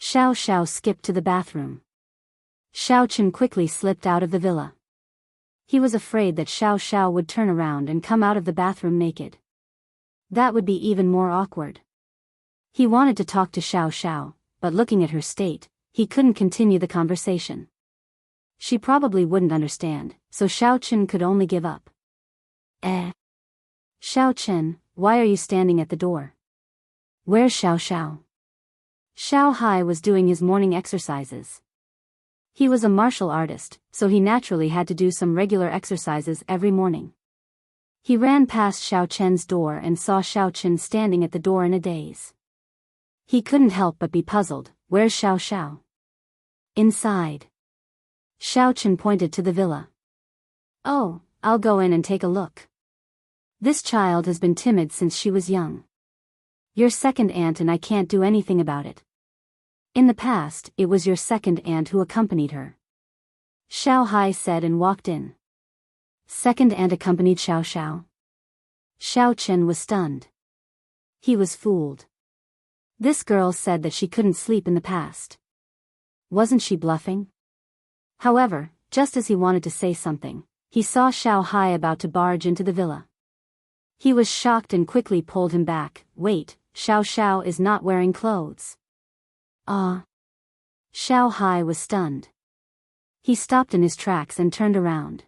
Xiao Xiao skipped to the bathroom. Xiao Chen quickly slipped out of the villa. He was afraid that Xiao Xiao would turn around and come out of the bathroom naked. That would be even more awkward. He wanted to talk to Xiao Xiao, but looking at her state, he couldn't continue the conversation. She probably wouldn't understand, so Xiao Chen could only give up. Xiao Chen, why are you standing at the door? Where's Xiao Xiao? Xiao Hai was doing his morning exercises. He was a martial artist, so he naturally had to do some regular exercises every morning. He ran past Xiao Chen's door and saw Xiao Chen standing at the door in a daze. He couldn't help but be puzzled. Where's Xiao Xiao? Inside. Xiao Chen pointed to the villa. Oh, I'll go in and take a look. This child has been timid since she was young. Your second aunt and I can't do anything about it. In the past, it was your second aunt who accompanied her. Xiao Hai said and walked in. Second aunt accompanied Xiao Xiao? Xiao Chen was stunned. He was fooled. This girl said that she couldn't sleep in the past. Wasn't she bluffing? However, just as he wanted to say something, he saw Xiao Hai about to barge into the villa. He was shocked and quickly pulled him back. Wait, Xiao Xiao is not wearing clothes. Xiao Hai was stunned. He stopped in his tracks and turned around.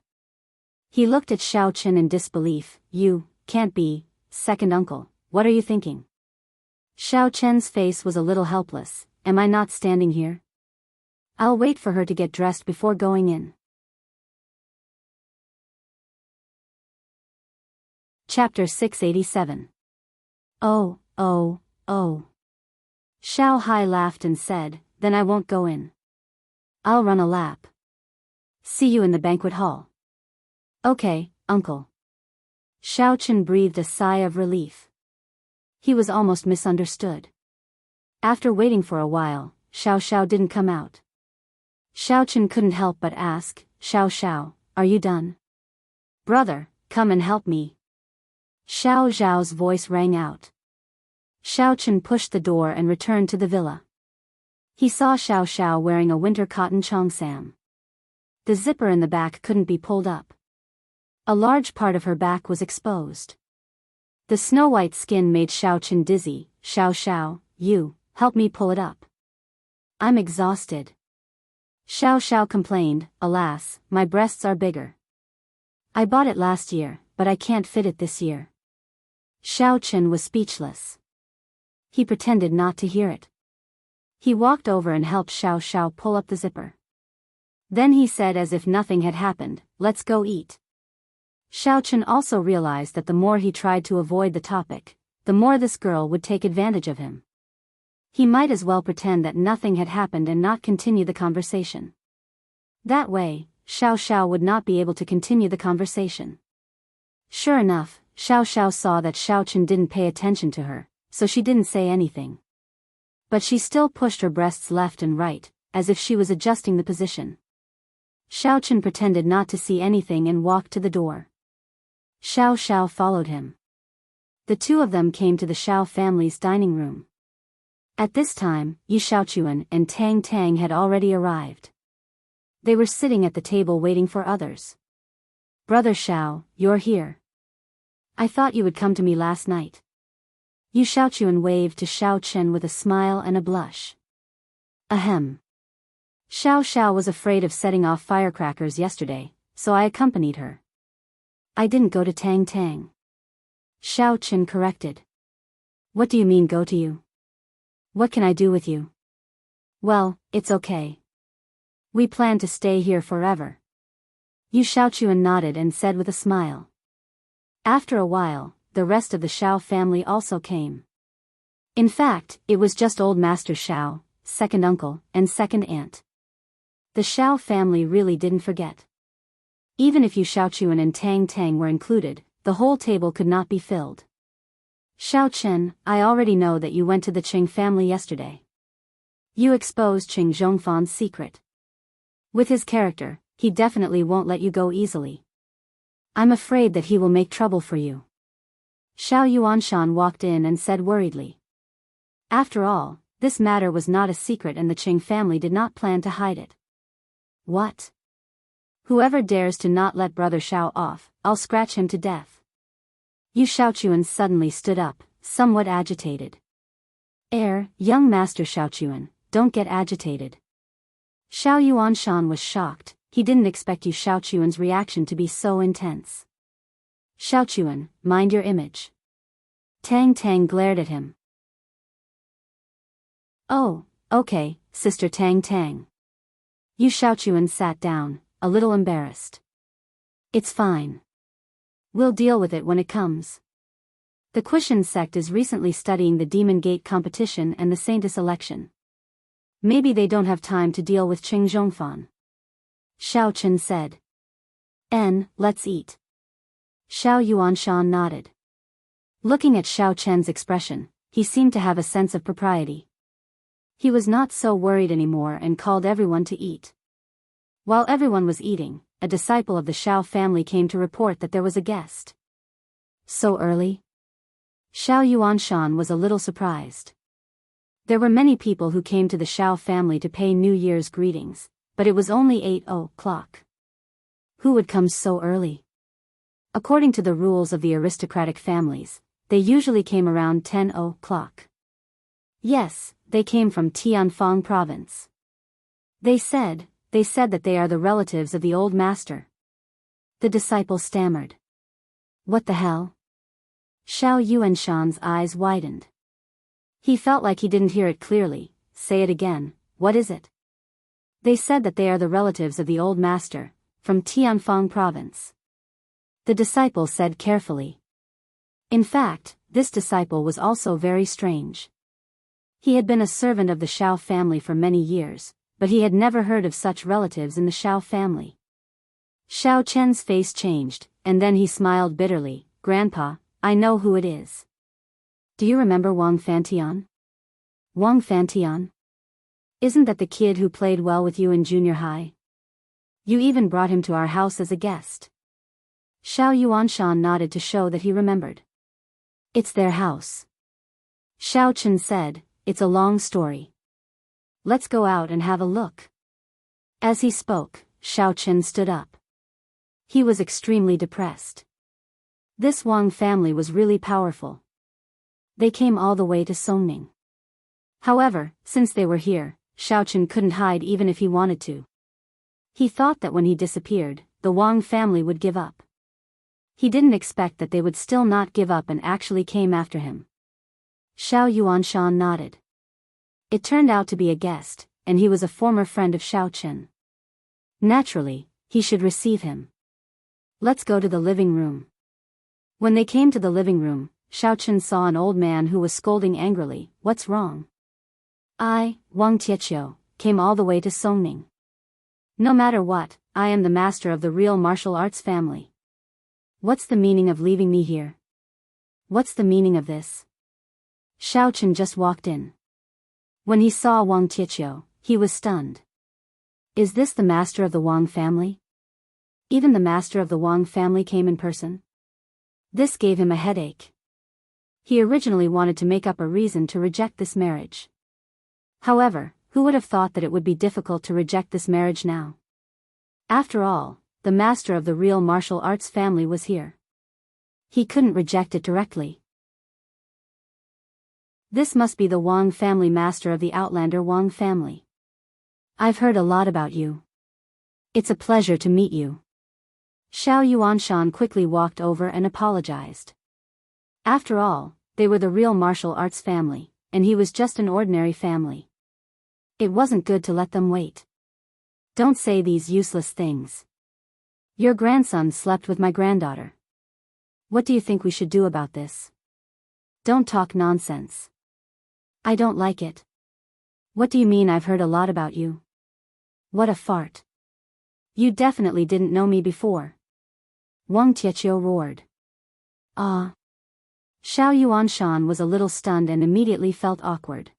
He looked at Xiao Chen in disbelief. You can't be, second uncle, what are you thinking? Xiao Chen's face was a little helpless. Am I not standing here? I'll wait for her to get dressed before going in. Chapter 687. Oh. Xiao Hai laughed and said, then I won't go in. I'll run a lap. See you in the banquet hall. Okay, uncle. Xiao Chen breathed a sigh of relief. He was almost misunderstood. After waiting for a while, Xiao Xiao didn't come out. Xiao Chen couldn't help but ask, Xiao Xiao, are you done? Brother, come and help me. Xiao Zhao's voice rang out. Xiao Chen pushed the door and returned to the villa. He saw Xiao Xiao wearing a winter cotton cheongsam. The zipper in the back couldn't be pulled up. A large part of her back was exposed. The snow-white skin made Xiao Chen dizzy. Xiao Xiao, you, help me pull it up. I'm exhausted. Xiao Xiao complained, alas, my breasts are bigger. I bought it last year, but I can't fit it this year. Xiao Chen was speechless. He pretended not to hear it. He walked over and helped Xiao Xiao pull up the zipper. Then he said as if nothing had happened, let's go eat. Xiao Chen also realized that the more he tried to avoid the topic, the more this girl would take advantage of him. He might as well pretend that nothing had happened and not continue the conversation. That way, Xiao Xiao would not be able to continue the conversation. Sure enough, Xiao Xiao saw that Xiao Chen didn't pay attention to her, so she didn't say anything. But she still pushed her breasts left and right, as if she was adjusting the position. Xiao Chen pretended not to see anything and walked to the door. Xiao Xiao followed him. The two of them came to the Xiao family's dining room. At this time, Yi Xiaochuan and Tang Tang had already arrived. They were sitting at the table waiting for others. Brother Xiao, you're here. I thought you would come to me last night. Yi Xiaochuan waved to Xiao Chen with a smile and a blush. Ahem. Xiao Xiao was afraid of setting off firecrackers yesterday, so I accompanied her. I didn't go to Tang Tang. Xiao Chen corrected. What do you mean go to you? What can I do with you? Well, it's okay. We plan to stay here forever. Yu Xiaochuan nodded and said with a smile. After a while, the rest of the Xiao family also came. In fact, it was just old Master Xiao, second uncle, and second aunt. The Xiao family really didn't forget. Even if Yu Xiaochuan and Tang Tang were included, the whole table could not be filled. Xiao Chen, I already know that you went to the Qing family yesterday. You exposed Qing Zhongfan's secret. With his character, he definitely won't let you go easily. I'm afraid that he will make trouble for you. Xiao Yuanshan walked in and said worriedly. After all, this matter was not a secret and the Qing family did not plan to hide it. What? Whoever dares to not let Brother Xiao off, I'll scratch him to death. Yu Xiaochuan suddenly stood up, somewhat agitated. Young Master Xiaochuan, don't get agitated. Xiao Yuanshan was shocked, he didn't expect Yu Xiaochuan's reaction to be so intense. Xiaochuan, mind your image. Tang Tang glared at him. Oh, okay, Sister Tang Tang. Yu Xiaochuan sat down, a little embarrassed. It's fine. We'll deal with it when it comes. The Quishan sect is recently studying the Demon Gate competition and the Saintess election. Maybe they don't have time to deal with Qing Zhongfan. Xiao Chen said. Let's eat. Xiao Yuanshan nodded. Looking at Xiao Chen's expression, he seemed to have a sense of propriety. He was not so worried anymore and called everyone to eat. While everyone was eating, a disciple of the Xiao family came to report that there was a guest. So early? Xiao Yuanshan was a little surprised. There were many people who came to the Xiao family to pay New Year's greetings, but it was only 8:00. Who would come so early? According to the rules of the aristocratic families, they usually came around 10:00. Yes, they came from Tianfang province. They said that they are the relatives of the old master. The disciple stammered. What the hell? Xiao Yuanshan's eyes widened. He felt like he didn't hear it clearly. Say it again, what is it? They said that they are the relatives of the old master, from Tianfang province. The disciple said carefully. In fact, this disciple was also very strange. He had been a servant of the Xiao family for many years, but he had never heard of such relatives in the Xiao family. Xiao Chen's face changed, and then he smiled bitterly. Grandpa, I know who it is. Do you remember Wang Fantian? Wang Fantian? Isn't that the kid who played well with you in junior high? You even brought him to our house as a guest. Xiao Yuanshan nodded to show that he remembered. It's their house. Xiao Chen said, it's a long story. Let's go out and have a look. As he spoke, Xiao Chen stood up. He was extremely depressed. This Wang family was really powerful. They came all the way to Songning. However, since they were here, Xiao Chen couldn't hide even if he wanted to. He thought that when he disappeared, the Wang family would give up. He didn't expect that they would still not give up and actually came after him. Xiao Yuanshan nodded. It turned out to be a guest, and he was a former friend of Xiao Chen. Naturally, he should receive him. Let's go to the living room. When they came to the living room, Xiao Chen saw an old man who was scolding angrily. What's wrong? I, Wang Tietio, came all the way to Songning. No matter what, I am the master of the real martial arts family. What's the meaning of leaving me here? What's the meaning of this? Xiao Chen just walked in. When he saw Wang Tietio, he was stunned. Is this the master of the Wang family? Even the master of the Wang family came in person? This gave him a headache. He originally wanted to make up a reason to reject this marriage. However, who would have thought that it would be difficult to reject this marriage now? After all, the master of the real martial arts family was here. He couldn't reject it directly. This must be the Wang family, master of the Outlander Wang family. I've heard a lot about you. It's a pleasure to meet you. Xiao Yuanshan quickly walked over and apologized. After all, they were the real martial arts family, and he was just an ordinary family. It wasn't good to let them wait. Don't say these useless things. Your grandson slept with my granddaughter. What do you think we should do about this? Don't talk nonsense. I don't like it. What do you mean I've heard a lot about you? What a fart. You definitely didn't know me before. Wang Tietio roared. Ah. Xiao Yuanshan was a little stunned and immediately felt awkward.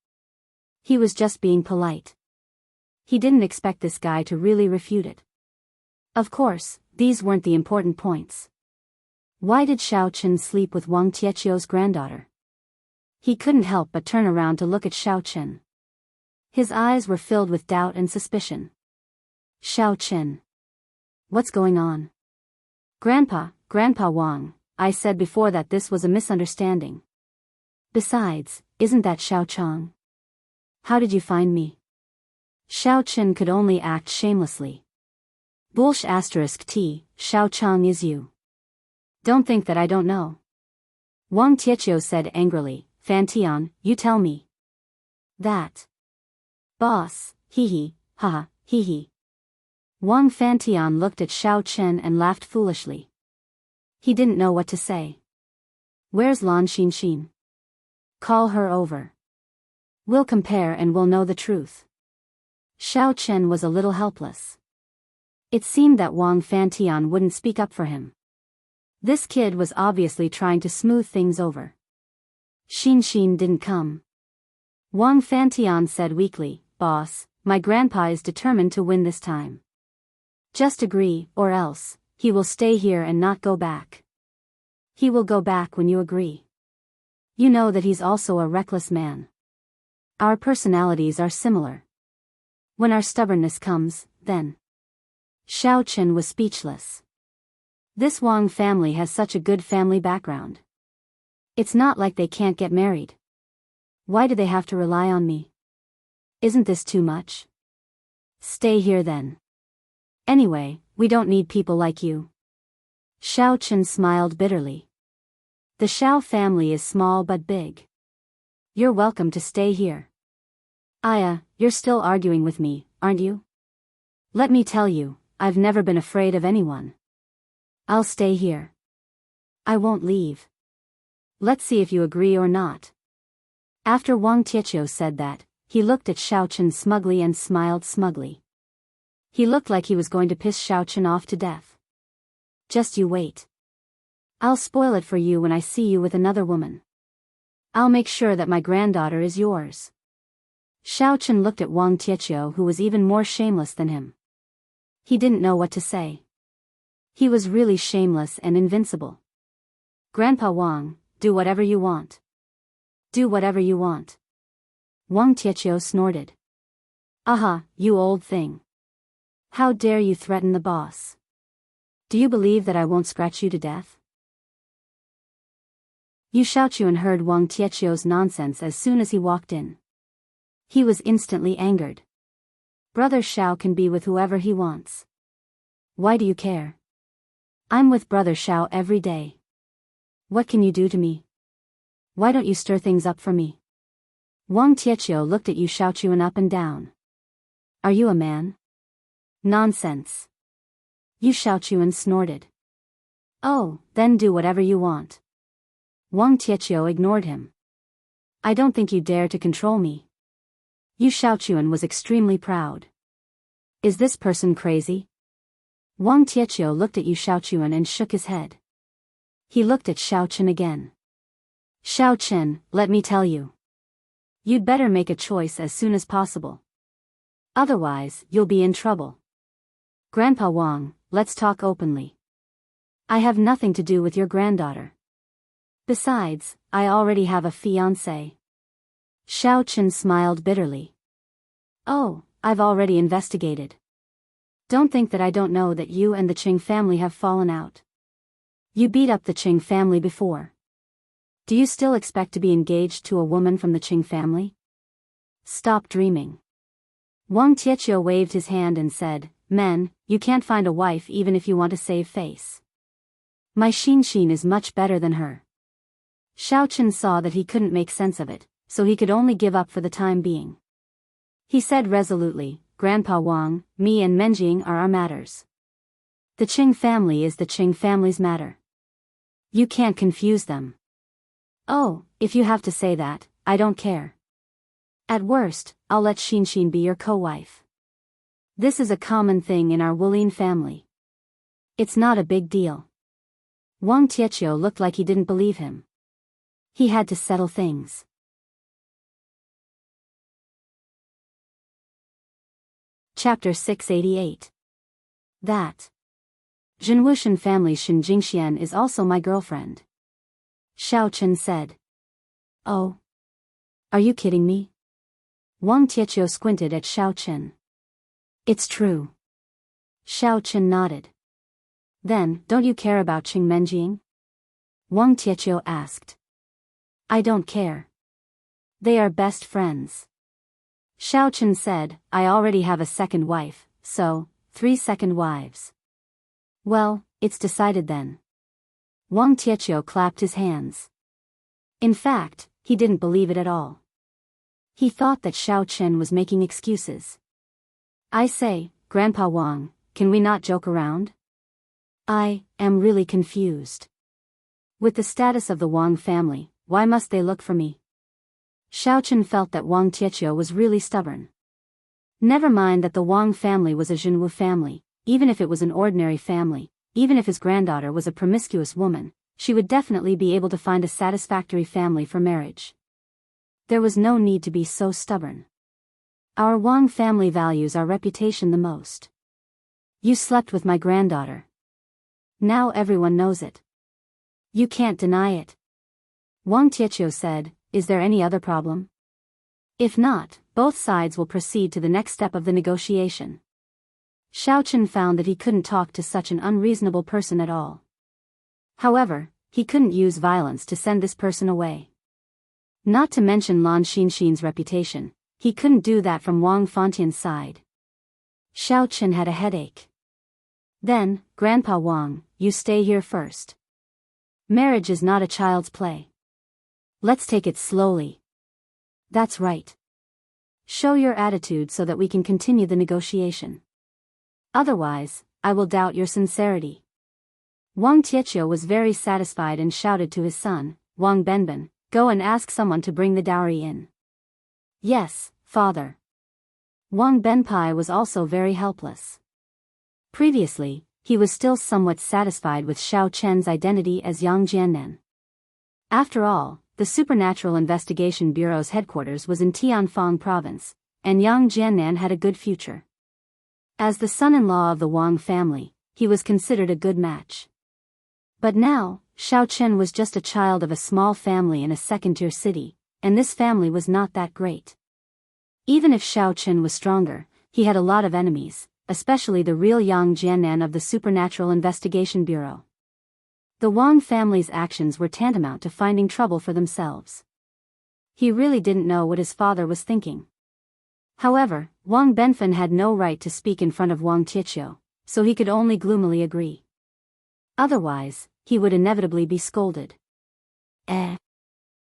He was just being polite. He didn't expect this guy to really refute it. Of course, these weren't the important points. Why did Xiao Chen sleep with Wang Tietio's granddaughter? He couldn't help but turn around to look at Xiao Chen. His eyes were filled with doubt and suspicion. Xiao Chen. What's going on? Grandpa Wang, I said before that this was a misunderstanding. Besides, isn't that Xiao Chang? How did you find me? Xiao Chen could only act shamelessly. Bullsh *T, Xiao Chang is you. Don't think that I don't know. Wang Tietio said angrily, Fan Tian, you tell me. That. Boss, hee haha, hee. Wang Fantian looked at Xiao Chen and laughed foolishly. He didn't know what to say. Where's Lan Xin? Call her over. We'll compare and we'll know the truth. Xiao Chen was a little helpless. It seemed that Wang Fantian wouldn't speak up for him. This kid was obviously trying to smooth things over. Xin didn't come. Wang Fantian said weakly, Boss, my grandpa is determined to win this time. Just agree, or else, he will stay here and not go back. He will go back when you agree. You know that he's also a reckless man. Our personalities are similar. When our stubbornness comes, then. Xiao Chen was speechless. This Wang family has such a good family background. It's not like they can't get married. Why do they have to rely on me? Isn't this too much? Stay here then. Anyway, we don't need people like you. Xiao Chen smiled bitterly. The Xiao family is small but big. You're welcome to stay here. Aya, you're still arguing with me, aren't you? Let me tell you, I've never been afraid of anyone. I'll stay here. I won't leave. Let's see if you agree or not. After Wang Tietio said that, he looked at Xiao Chen smugly and smiled smugly. He looked like he was going to piss Xiao Chen off to death. Just you wait. I'll spoil it for you when I see you with another woman. I'll make sure that my granddaughter is yours. Xiao Chen looked at Wang Tietio, who was even more shameless than him. He didn't know what to say. He was really shameless and invincible. Grandpa Wang, do whatever you want. Do whatever you want. Wang Tietio snorted. Aha, you old thing. How dare you threaten the boss? Do you believe that I won't scratch you to death? Yu Xiaochuan heard Wang Tietio's nonsense as soon as he walked in. He was instantly angered. Brother Xiao can be with whoever he wants. Why do you care? I'm with Brother Xiao every day. What can you do to me? Why don't you stir things up for me? Wang Tietio looked at Yu Xiaochuan up and down. Are you a man? Nonsense. Yu Xiaochuan snorted. Oh, then do whatever you want. Wang Tietio ignored him. I don't think you dare to control me. Yu Xiaochuan was extremely proud. Is this person crazy? Wang Tietio looked at Yu Xiaochuan and shook his head. He looked at Xiao Chen again. Xiao Chen, let me tell you. You'd better make a choice as soon as possible. Otherwise, you'll be in trouble. Grandpa Wang, let's talk openly. I have nothing to do with your granddaughter. Besides, I already have a fiancé. Xiao Chen smiled bitterly. Oh, I've already investigated. Don't think that I don't know that you and the Qing family have fallen out. You beat up the Qing family before. Do you still expect to be engaged to a woman from the Qing family? Stop dreaming. Wang Tietio waved his hand and said, Men, you can't find a wife even if you want to save face. My Xin is much better than her. Xiao Chen saw that he couldn't make sense of it, so he could only give up for the time being. He said resolutely, Grandpa Wang, me and Menjing are our matters. The Qing family is the Qing family's matter. You can't confuse them. Oh, if you have to say that, I don't care. At worst, I'll let Xin be your co-wife. This is a common thing in our Wulin family. It's not a big deal. Wang Tietio looked like he didn't believe him. He had to settle things. Chapter 688. That. Zhenwushan family Shen Jingxian is also my girlfriend. Xiao Chen said. Oh. Are you kidding me? Wang Tietio squinted at Xiao Chen. It's true. Xiao Chen nodded. Then, don't you care about Qing Menjing? Wang Tietio asked. I don't care. They are best friends. Xiao Chen said, I already have a second wife, so, 3 second wives. Well, it's decided then. Wang Tietio clapped his hands. In fact, he didn't believe it at all. He thought that Xiao Chen was making excuses. I say, Grandpa Wang, can we not joke around? I am really confused. With the status of the Wang family, why must they look for me? Xiao Chen felt that Wang Tietio was really stubborn. Never mind that the Wang family was a Zhenwu family, even if it was an ordinary family, even if his granddaughter was a promiscuous woman, she would definitely be able to find a satisfactory family for marriage. There was no need to be so stubborn. Our Wang family values our reputation the most. You slept with my granddaughter. Now everyone knows it. You can't deny it. Wang Tietio said, is there any other problem? If not, both sides will proceed to the next step of the negotiation. Xiao Chen found that he couldn't talk to such an unreasonable person at all. However, he couldn't use violence to send this person away. Not to mention Lan Xinxin's reputation, he couldn't do that from Wang Fontian's side. Xiao Chen had a headache. Then, Grandpa Wang, you stay here first. Marriage is not a child's play. Let's take it slowly. That's right. Show your attitude so that we can continue the negotiation. Otherwise, I will doubt your sincerity. Wang Tietio was very satisfied and shouted to his son, Wang Benben, go and ask someone to bring the dowry in. Yes, father. Wang Benpai was also very helpless. Previously, he was still somewhat satisfied with Xiao Chen's identity as Yang Jiannan. After all, the Supernatural Investigation Bureau's headquarters was in Tianfang province, and Yang Jiannan had a good future. As the son-in-law of the Wang family, he was considered a good match. But now, Xiao Chen was just a child of a small family in a second-tier city, and this family was not that great. Even if Xiao Chen was stronger, he had a lot of enemies, especially the real Yang Jiannan of the Supernatural Investigation Bureau. The Wang family's actions were tantamount to finding trouble for themselves. He really didn't know what his father was thinking. However, Wang Benfen had no right to speak in front of Wang Tietio, so he could only gloomily agree. Otherwise, he would inevitably be scolded.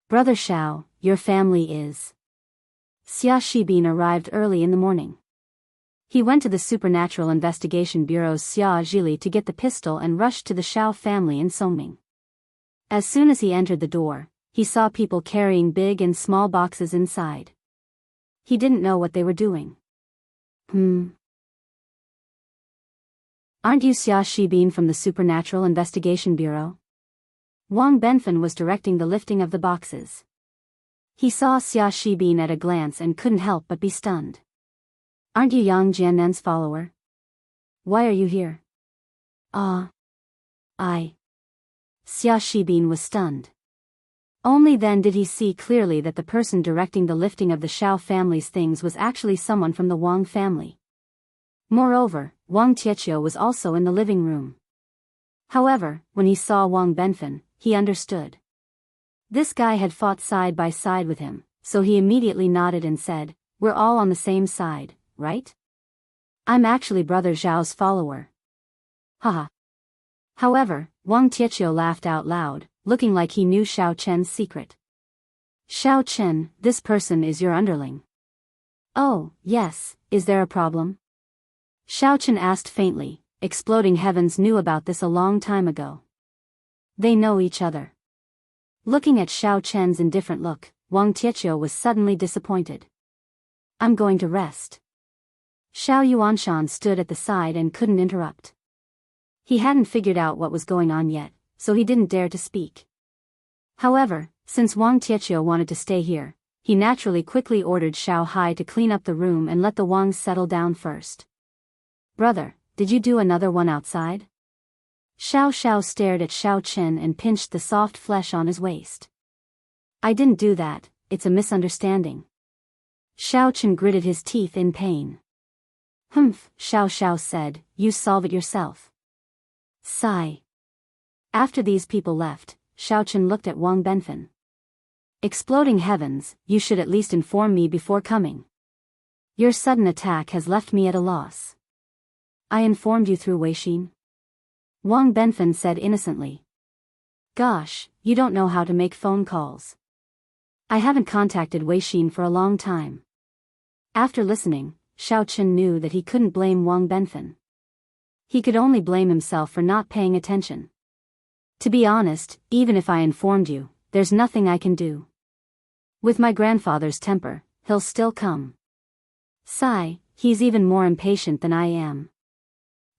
Brother Xiao, your family is. Xia Shibin arrived early in the morning. He went to the Supernatural Investigation Bureau's Xia Zhili to get the pistol and rushed to the Xiao family in Songming. As soon as he entered the door, he saw people carrying big and small boxes inside. He didn't know what they were doing. Aren't you Xia Shibin from the Supernatural Investigation Bureau? Wang Benfen was directing the lifting of the boxes. He saw Xia Shibin at a glance and couldn't help but be stunned. Aren't you Yang Jiannan's follower? Why are you here? Xia Shibin was stunned. Only then did he see clearly that the person directing the lifting of the Xiao family's things was actually someone from the Wang family. Moreover, Wang Tietio was also in the living room. However, when he saw Wang Benfen, he understood. This guy had fought side by side with him, so he immediately nodded and said, we're all on the same side, right? I'm actually Brother Zhao's follower. Haha. However, Wang Tietio laughed out loud, looking like he knew Xiao Chen's secret. Xiao Chen, this person is your underling. Oh, yes, is there a problem? Xiao Chen asked faintly. Exploding Heavens knew about this a long time ago. They know each other. Looking at Xiao Chen's indifferent look, Wang Tietio was suddenly disappointed. I'm going to rest. Xiao Yuanshan stood at the side and couldn't interrupt. He hadn't figured out what was going on yet, so he didn't dare to speak. However, Since Wang Tietio wanted to stay here, he naturally quickly ordered Xiao Hai to clean up the room and let the Wangs settle down first. "Brother, did you do another one outside?" Xiao Xiao stared at Xiao Chen and pinched the soft flesh on his waist. "I didn't do that, it's a misunderstanding." Xiao Chen gritted his teeth in pain. "Humph," Xiao Xiao said, "you solve it yourself." Sigh. After these people left, Xiao Chen looked at Wang Benfen. "Exploding heavens, you should at least inform me before coming. Your sudden attack has left me at a loss." "I informed you through Weixin," Wang Benfen said innocently. "Gosh, you don't know how to make phone calls." "I haven't contacted Weixin for a long time." After listening, Xiao Chen knew that he couldn't blame Wang Benfen. He could only blame himself for not paying attention. "To be honest, even if I informed you, there's nothing I can do. With my grandfather's temper, he'll still come. Sigh, he's even more impatient than I am."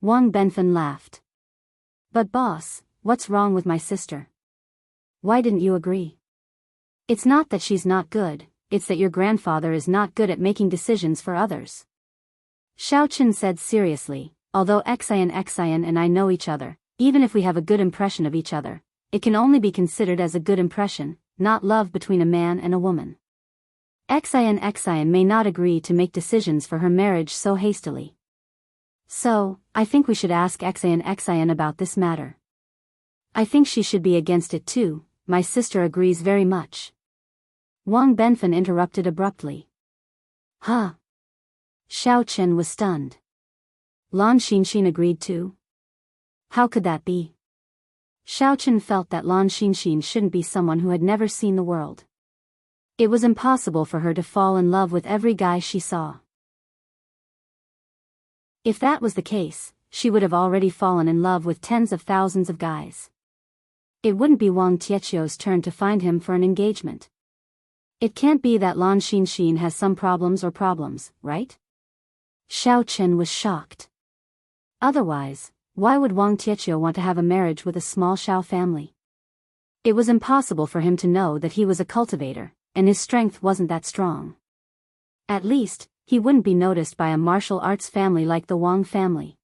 Wang Benfen laughed. "But boss, what's wrong with my sister? Why didn't you agree? It's not that she's not good, it's that your grandfather is not good at making decisions for others." Xiao Chen said seriously, "Although Xian and I know each other, even if we have a good impression of each other, it can only be considered as a good impression, not love between a man and a woman. Xian may not agree to make decisions for her marriage so hastily. So, I think we should ask Xian about this matter. I think she should be against it too, my sister agrees very much." Wang Benfen interrupted abruptly. "Huh?" Xiao Chen was stunned. Lan Xinxin agreed too? How could that be? Xiao Chen felt that Lan Xinxin shouldn't be someone who had never seen the world. It was impossible for her to fall in love with every guy she saw. If that was the case, she would have already fallen in love with tens of thousands of guys. It wouldn't be Wang Tietio's turn to find him for an engagement. It can't be that Lan Xinxin has some problems, right? Xiao Chen was shocked. Otherwise, why would Wang Tietio want to have a marriage with a small Xiao family? It was impossible for him to know that he was a cultivator, and his strength wasn't that strong. At least, he wouldn't be noticed by a martial arts family like the Wang family.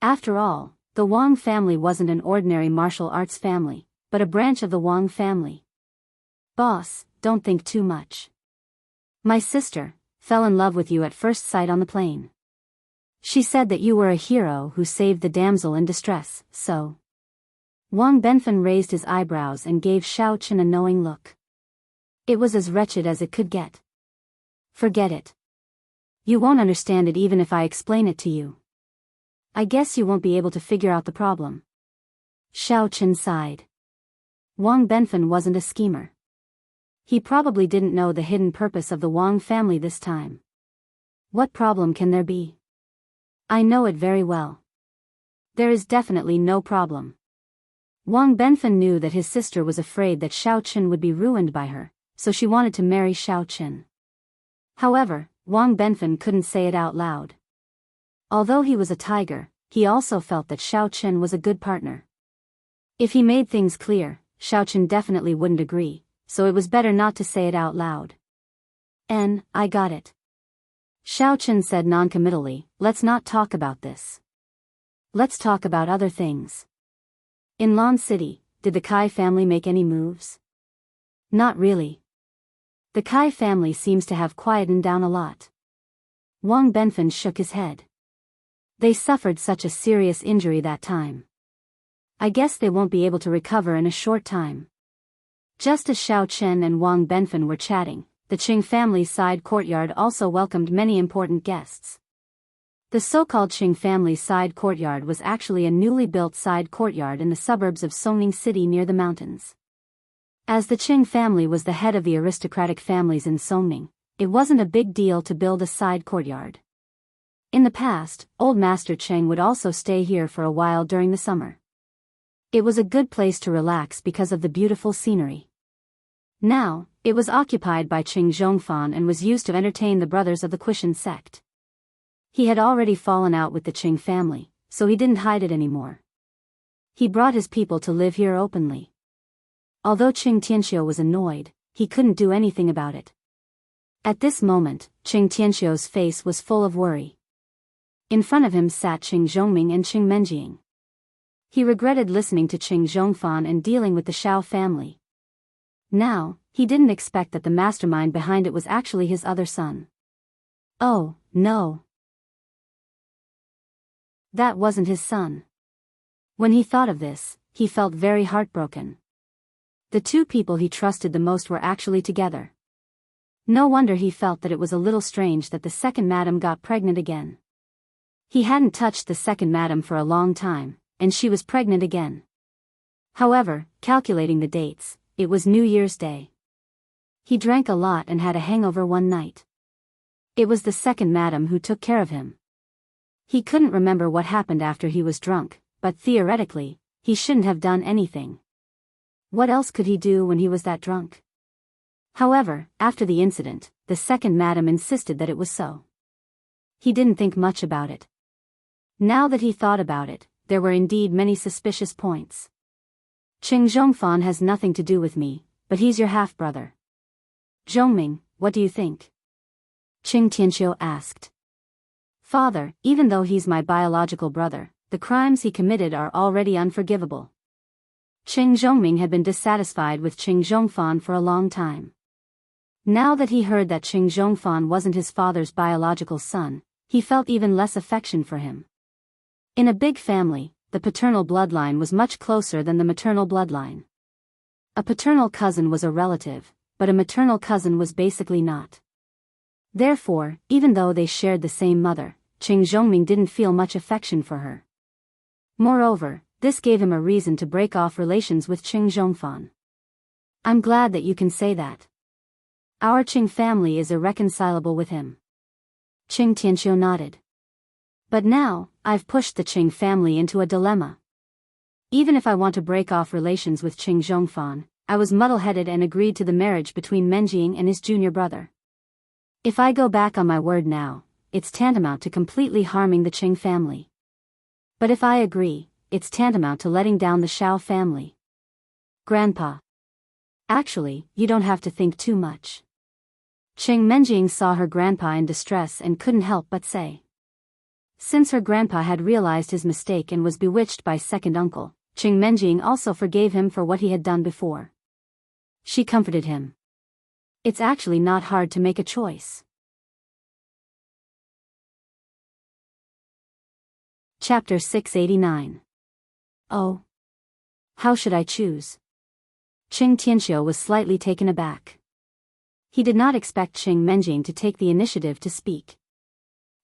After all, the Wang family wasn't an ordinary martial arts family, but a branch of the Wang family. "Boss, don't think too much. My sister fell in love with you at first sight on the plane. She said that you were a hero who saved the damsel in distress, so." Wang Benfen raised his eyebrows and gave Xiao Chen a knowing look. It was as wretched as it could get. "Forget it. You won't understand it even if I explain it to you. I guess you won't be able to figure out the problem." Xiao Chen sighed. Wang Benfen wasn't a schemer. He probably didn't know the hidden purpose of the Wang family this time. "What problem can there be? I know it very well. There is definitely no problem." Wang Benfen knew that his sister was afraid that Xiao Chen would be ruined by her, so she wanted to marry Xiao Chen. However, Wang Benfen couldn't say it out loud. Although he was a tiger, he also felt that Xiao Chen was a good partner. If he made things clear, Xiao Chen definitely wouldn't agree, so it was better not to say it out loud. I got it." Xiao Chen said noncommittally, "Let's not talk about this. Let's talk about other things. In Lan City, did the Kai family make any moves?" "Not really. The Kai family seems to have quietened down a lot." Wang Benfen shook his head. "They suffered such a serious injury that time. I guess they won't be able to recover in a short time." Just as Xiao Chen and Wang Benfen were chatting, the Qing family's side courtyard also welcomed many important guests. The so-called Qing family's side courtyard was actually a newly built side courtyard in the suburbs of Songning City near the mountains. As the Qing family was the head of the aristocratic families in Songning, it wasn't a big deal to build a side courtyard. In the past, Old Master Cheng would also stay here for a while during the summer. It was a good place to relax because of the beautiful scenery. Now, it was occupied by Qing Zhongfan and was used to entertain the brothers of the Quishan sect. He had already fallen out with the Qing family, so he didn't hide it anymore. He brought his people to live here openly. Although Qing Tianxiu was annoyed, he couldn't do anything about it. At this moment, Qing Tianxiu's face was full of worry. In front of him sat Qing Zhongming and Qing Menjing. He regretted listening to Qing Zhongfan and dealing with the Shao family. Now, he didn't expect that the mastermind behind it was actually his other son. Oh, no. That wasn't his son. When he thought of this, he felt very heartbroken. The two people he trusted the most were actually together. No wonder he felt that it was a little strange that the second madam got pregnant again. He hadn't touched the second madam for a long time, and she was pregnant again. However, calculating the dates, it was New Year's Day. He drank a lot and had a hangover one night. It was the second madam who took care of him. He couldn't remember what happened after he was drunk, but theoretically, he shouldn't have done anything. What else could he do when he was that drunk? However, after the incident, the second madam insisted that it was so. He didn't think much about it. Now that he thought about it, there were indeed many suspicious points. Qing Zhongfan has nothing to do with me, but he's your half-brother. Zhongming, what do you think? Qing Tianxiu asked. Father, even though he's my biological brother, the crimes he committed are already unforgivable. Qing Zhongming had been dissatisfied with Qing Zhongfan for a long time. Now that he heard that Qing Zhongfan wasn't his father's biological son, he felt even less affection for him. In a big family, the paternal bloodline was much closer than the maternal bloodline. A paternal cousin was a relative, but a maternal cousin was basically not. Therefore, even though they shared the same mother, Qing Zhongming didn't feel much affection for her. Moreover, this gave him a reason to break off relations with Qing Zhongfan. I'm glad that you can say that. Our Qing family is irreconcilable with him. Qing Tianxiu nodded. But now, I've pushed the Qing family into a dilemma. Even if I want to break off relations with Qing Zhongfan, I was muddle-headed and agreed to the marriage between Menjing and his junior brother. If I go back on my word now, it's tantamount to completely harming the Qing family. But if I agree, it's tantamount to letting down the Shao family. Grandpa. Actually, you don't have to think too much. Qing Menjing saw her grandpa in distress and couldn't help but say. Since her grandpa had realized his mistake and was bewitched by second uncle, Qing Menjing also forgave him for what he had done before. She comforted him. It's actually not hard to make a choice. Chapter 689. Oh. How should I choose? Qing Tianxiu was slightly taken aback. He did not expect Qing Menjing to take the initiative to speak.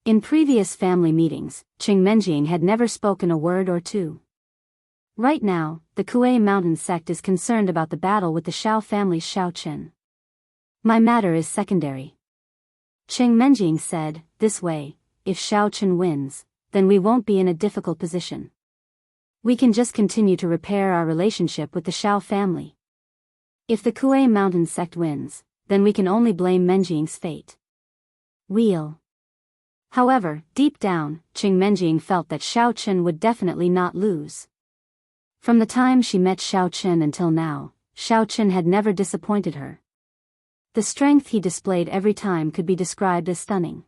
In previous family meetings, Qing Menjing had never spoken a word or two. Right now, the Kuei Mountain sect is concerned about the battle with the Shao family's Shao Chen. My matter is secondary. Qing Menjing said, this way, if Shao Chen wins, then we won't be in a difficult position. We can just continue to repair our relationship with the Shao family. If the Kuei Mountain sect wins, then we can only blame Menjing's fate. However, deep down, Qing Menjing felt that Shao Chen would definitely not lose. From the time she met Shao Chen until now, Shao Chen had never disappointed her. The strength he displayed every time could be described as stunning.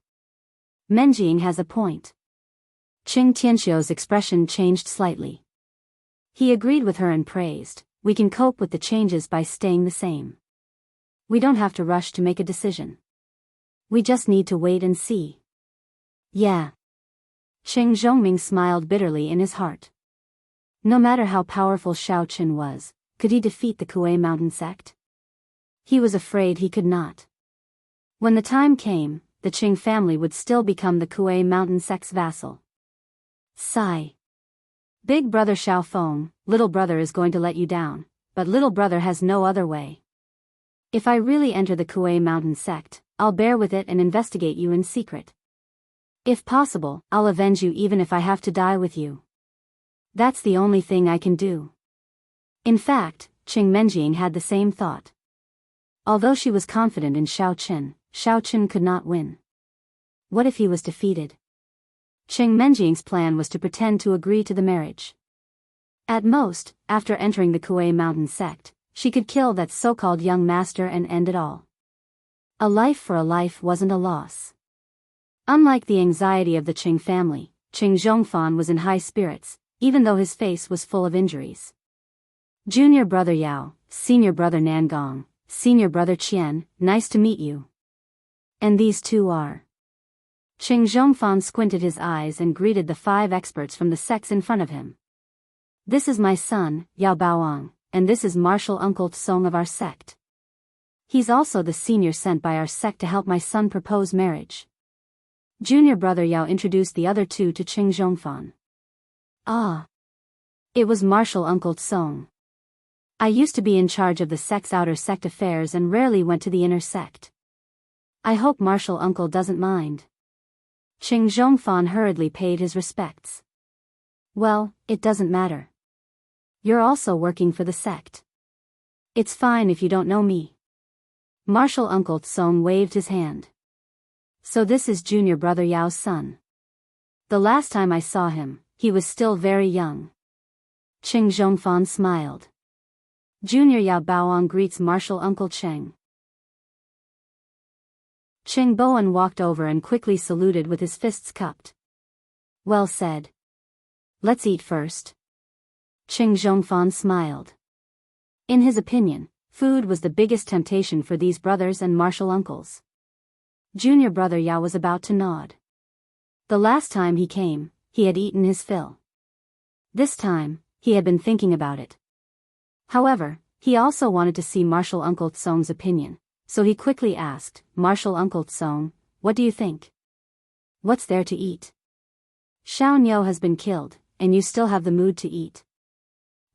Menjing has a point. Qing Tianxiu's expression changed slightly. He agreed with her and praised, we can cope with the changes by staying the same. We don't have to rush to make a decision. We just need to wait and see. Yeah. Qing Zhongming smiled bitterly in his heart. No matter how powerful Shao Chen was, could he defeat the Kuei Mountain sect? He was afraid he could not. When the time came, the Qing family would still become the Kuei Mountain sect's vassal. Sigh. Big brother Shao Feng, little brother is going to let you down, but little brother has no other way. If I really enter the Kuei Mountain sect, I'll bear with it and investigate you in secret. If possible, I'll avenge you even if I have to die with you. That's the only thing I can do. In fact, Qing Menjing had the same thought. Although she was confident in Shao Chen could not win. What if he was defeated? Qing Menjing's plan was to pretend to agree to the marriage. At most, after entering the Kuei Mountain sect, she could kill that so-called young master and end it all. A life for a life wasn't a loss. Unlike the anxiety of the Qing family, Qing Zhongfan was in high spirits, even though his face was full of injuries. Junior brother Yao, senior brother Nangong, senior brother Qian, nice to meet you. And these two are. Qing Zhongfan squinted his eyes and greeted the 5 experts from the sects in front of him. This is my son, Yao Baoang, and this is Martial Uncle Tsong of our sect. He's also the senior sent by our sect to help my son propose marriage. Junior brother Yao introduced the other 2 to Qing Zhongfan. Ah. It was Martial Uncle Tsong. I used to be in charge of the sect's outer sect affairs and rarely went to the inner sect. I hope Martial Uncle doesn't mind. Qing Zhongfan hurriedly paid his respects. Well, it doesn't matter. You're also working for the sect. It's fine if you don't know me. Martial Uncle Tsong waved his hand. So this is junior brother Yao's son. The last time I saw him, he was still very young. Qing Zhongfan smiled. Junior Yao Baoang greets Martial Uncle Cheng. Qing Boan walked over and quickly saluted with his fists cupped. Well said. Let's eat first. Qing Zhongfan smiled. In his opinion, food was the biggest temptation for these brothers and martial uncles. Junior brother Yao was about to nod. The last time he came, he had eaten his fill. This time, he had been thinking about it. However, he also wanted to see Martial Uncle Tsong's opinion, so he quickly asked, Martial Uncle Tsong, what do you think? What's there to eat? Xiao Niu has been killed, and you still have the mood to eat.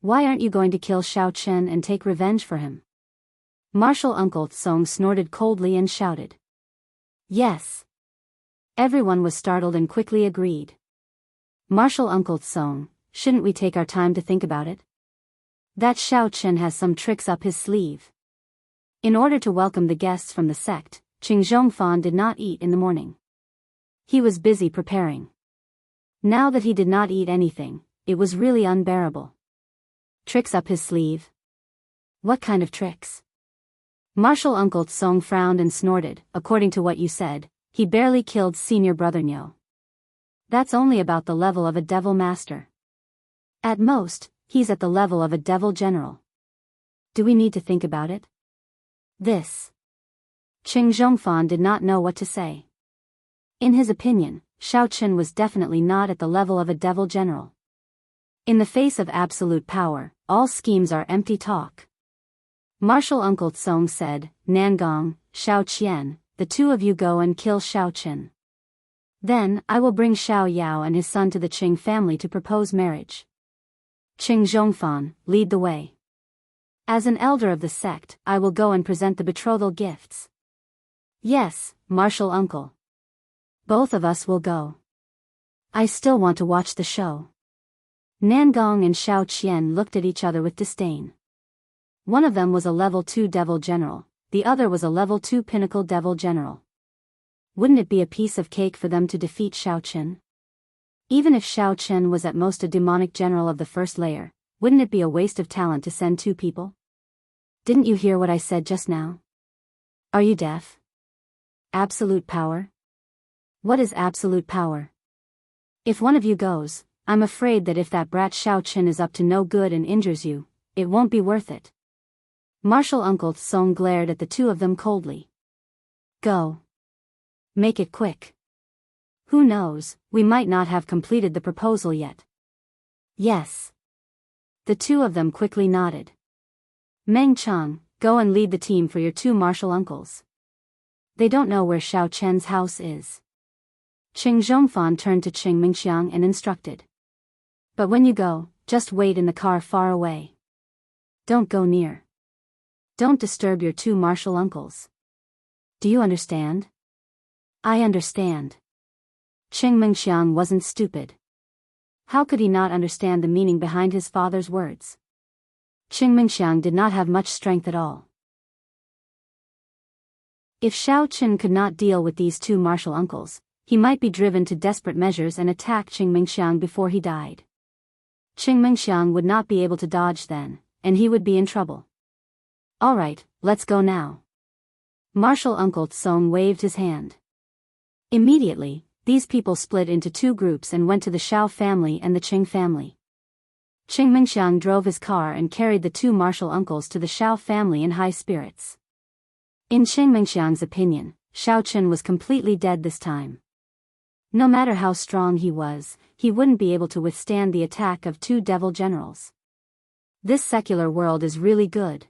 Why aren't you going to kill Xiao Chen and take revenge for him? Martial Uncle Tsong snorted coldly and shouted. Yes. Everyone was startled and quickly agreed. Martial Uncle Tsong, shouldn't we take our time to think about it? That Xiao Chen has some tricks up his sleeve. In order to welcome the guests from the sect, Qing Zhongfan did not eat in the morning. He was busy preparing. Now that he did not eat anything, it was really unbearable. Tricks up his sleeve? What kind of tricks? Martial Uncle Tsong frowned and snorted. According to what you said, he barely killed senior brother Niu. That's only about the level of a devil master. At most, he's at the level of a devil general. Do we need to think about it? This. Qing Zhongfan did not know what to say. In his opinion, Xiao Chen was definitely not at the level of a devil general. In the face of absolute power, all schemes are empty talk. Martial Uncle Tsong said, Nangong, Xiao Qian, the 2 of you go and kill Xiao Chen. Then, I will bring Xiao Yao and his son to the Qing family to propose marriage. Qing Zhongfan, lead the way. As an elder of the sect, I will go and present the betrothal gifts. Yes, Martial Uncle. Both of us will go. I still want to watch the show. Nangong and Xiao Qian looked at each other with disdain. One of them was a level 2 devil general, the other was a level 2 pinnacle devil general. Wouldn't it be a piece of cake for them to defeat Xiao Chen? Even if Xiao Chen was at most a demonic general of the first layer, wouldn't it be a waste of talent to send 2 people? Didn't you hear what I said just now? Are you deaf? Absolute power? What is absolute power? If one of you goes, I'm afraid that if that brat Xiao Chen is up to no good and injures you, it won't be worth it. Martial Uncle Tsong glared at the 2 of them coldly. Go. Make it quick. Who knows, we might not have completed the proposal yet. Yes. The 2 of them quickly nodded. Meng Chang, go and lead the team for your 2 martial uncles. They don't know where Xiao Chen's house is. Qing Zhongfan turned to Qing Mingxiang and instructed. But when you go, just wait in the car far away. Don't go near. Don't disturb your 2 martial uncles. Do you understand? I understand. Qing Mingxiang wasn't stupid. How could he not understand the meaning behind his father's words? Qing Mingxiang did not have much strength at all. If Xiao Chen could not deal with these 2 martial uncles, he might be driven to desperate measures and attack Qing Mingxiang before he died. Qing Mingxiang would not be able to dodge then, and he would be in trouble. All right, let's go now. Martial Uncle Tsong waved his hand. Immediately, these people split into two groups and went to the Shao family and the Qing family. Qing Mingxiang drove his car and carried the two martial uncles to the Shao family in high spirits. In Qing Mingxiang's opinion, Shao Chen was completely dead this time. No matter how strong he was, he wouldn't be able to withstand the attack of two devil generals. This secular world is really good.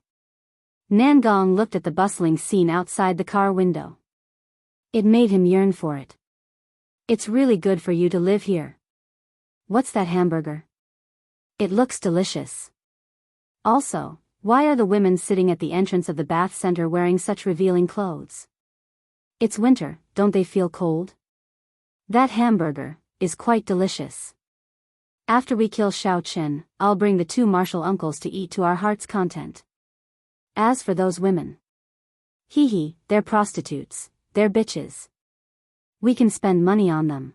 Nangong looked at the bustling scene outside the car window. It made him yearn for it. It's really good for you to live here. What's that hamburger? It looks delicious. Also, why are the women sitting at the entrance of the bath center wearing such revealing clothes? It's winter, don't they feel cold? That hamburger is quite delicious. After we kill Shao Chen, I'll bring the two martial uncles to eat to our heart's content. As for those women. Hee, they're prostitutes, they're bitches. We can spend money on them.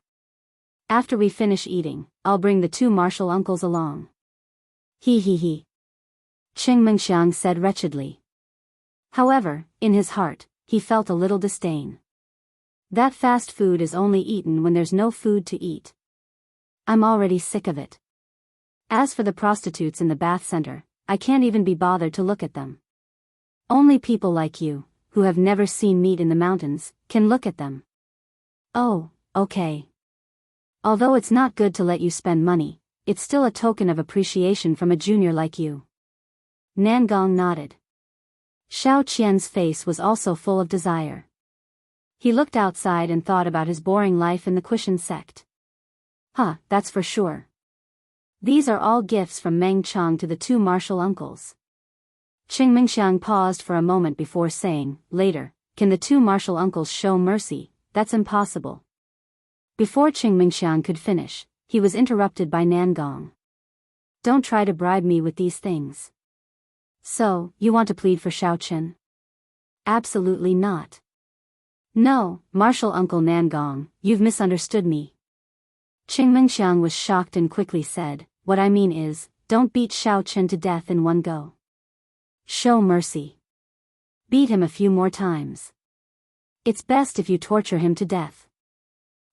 After we finish eating, I'll bring the two martial uncles along. Hee. Qing Mingxiang said wretchedly. However, in his heart, he felt a little disdain. That fast food is only eaten when there's no food to eat. I'm already sick of it. As for the prostitutes in the bath center, I can't even be bothered to look at them. Only people like you, who have never seen meat in the mountains, can look at them. Oh, okay. Although it's not good to let you spend money, it's still a token of appreciation from a junior like you. Nangong nodded. Shao Qian's face was also full of desire. He looked outside and thought about his boring life in the Quishan sect. That's for sure. These are all gifts from Meng Chang to the two martial uncles. Qing Mingxiang paused for a moment before saying, later, can the two martial uncles show mercy? That's impossible. Before Qing Mingxiang could finish, he was interrupted by Nangong. Don't try to bribe me with these things. So, you want to plead for Shao Chen? Absolutely not. No, Martial Uncle Nangong, you've misunderstood me. Qing Mingxiang was shocked and quickly said, what I mean is, don't beat Shao Chen to death in one go. Show mercy. Beat him a few more times. It's best if you torture him to death.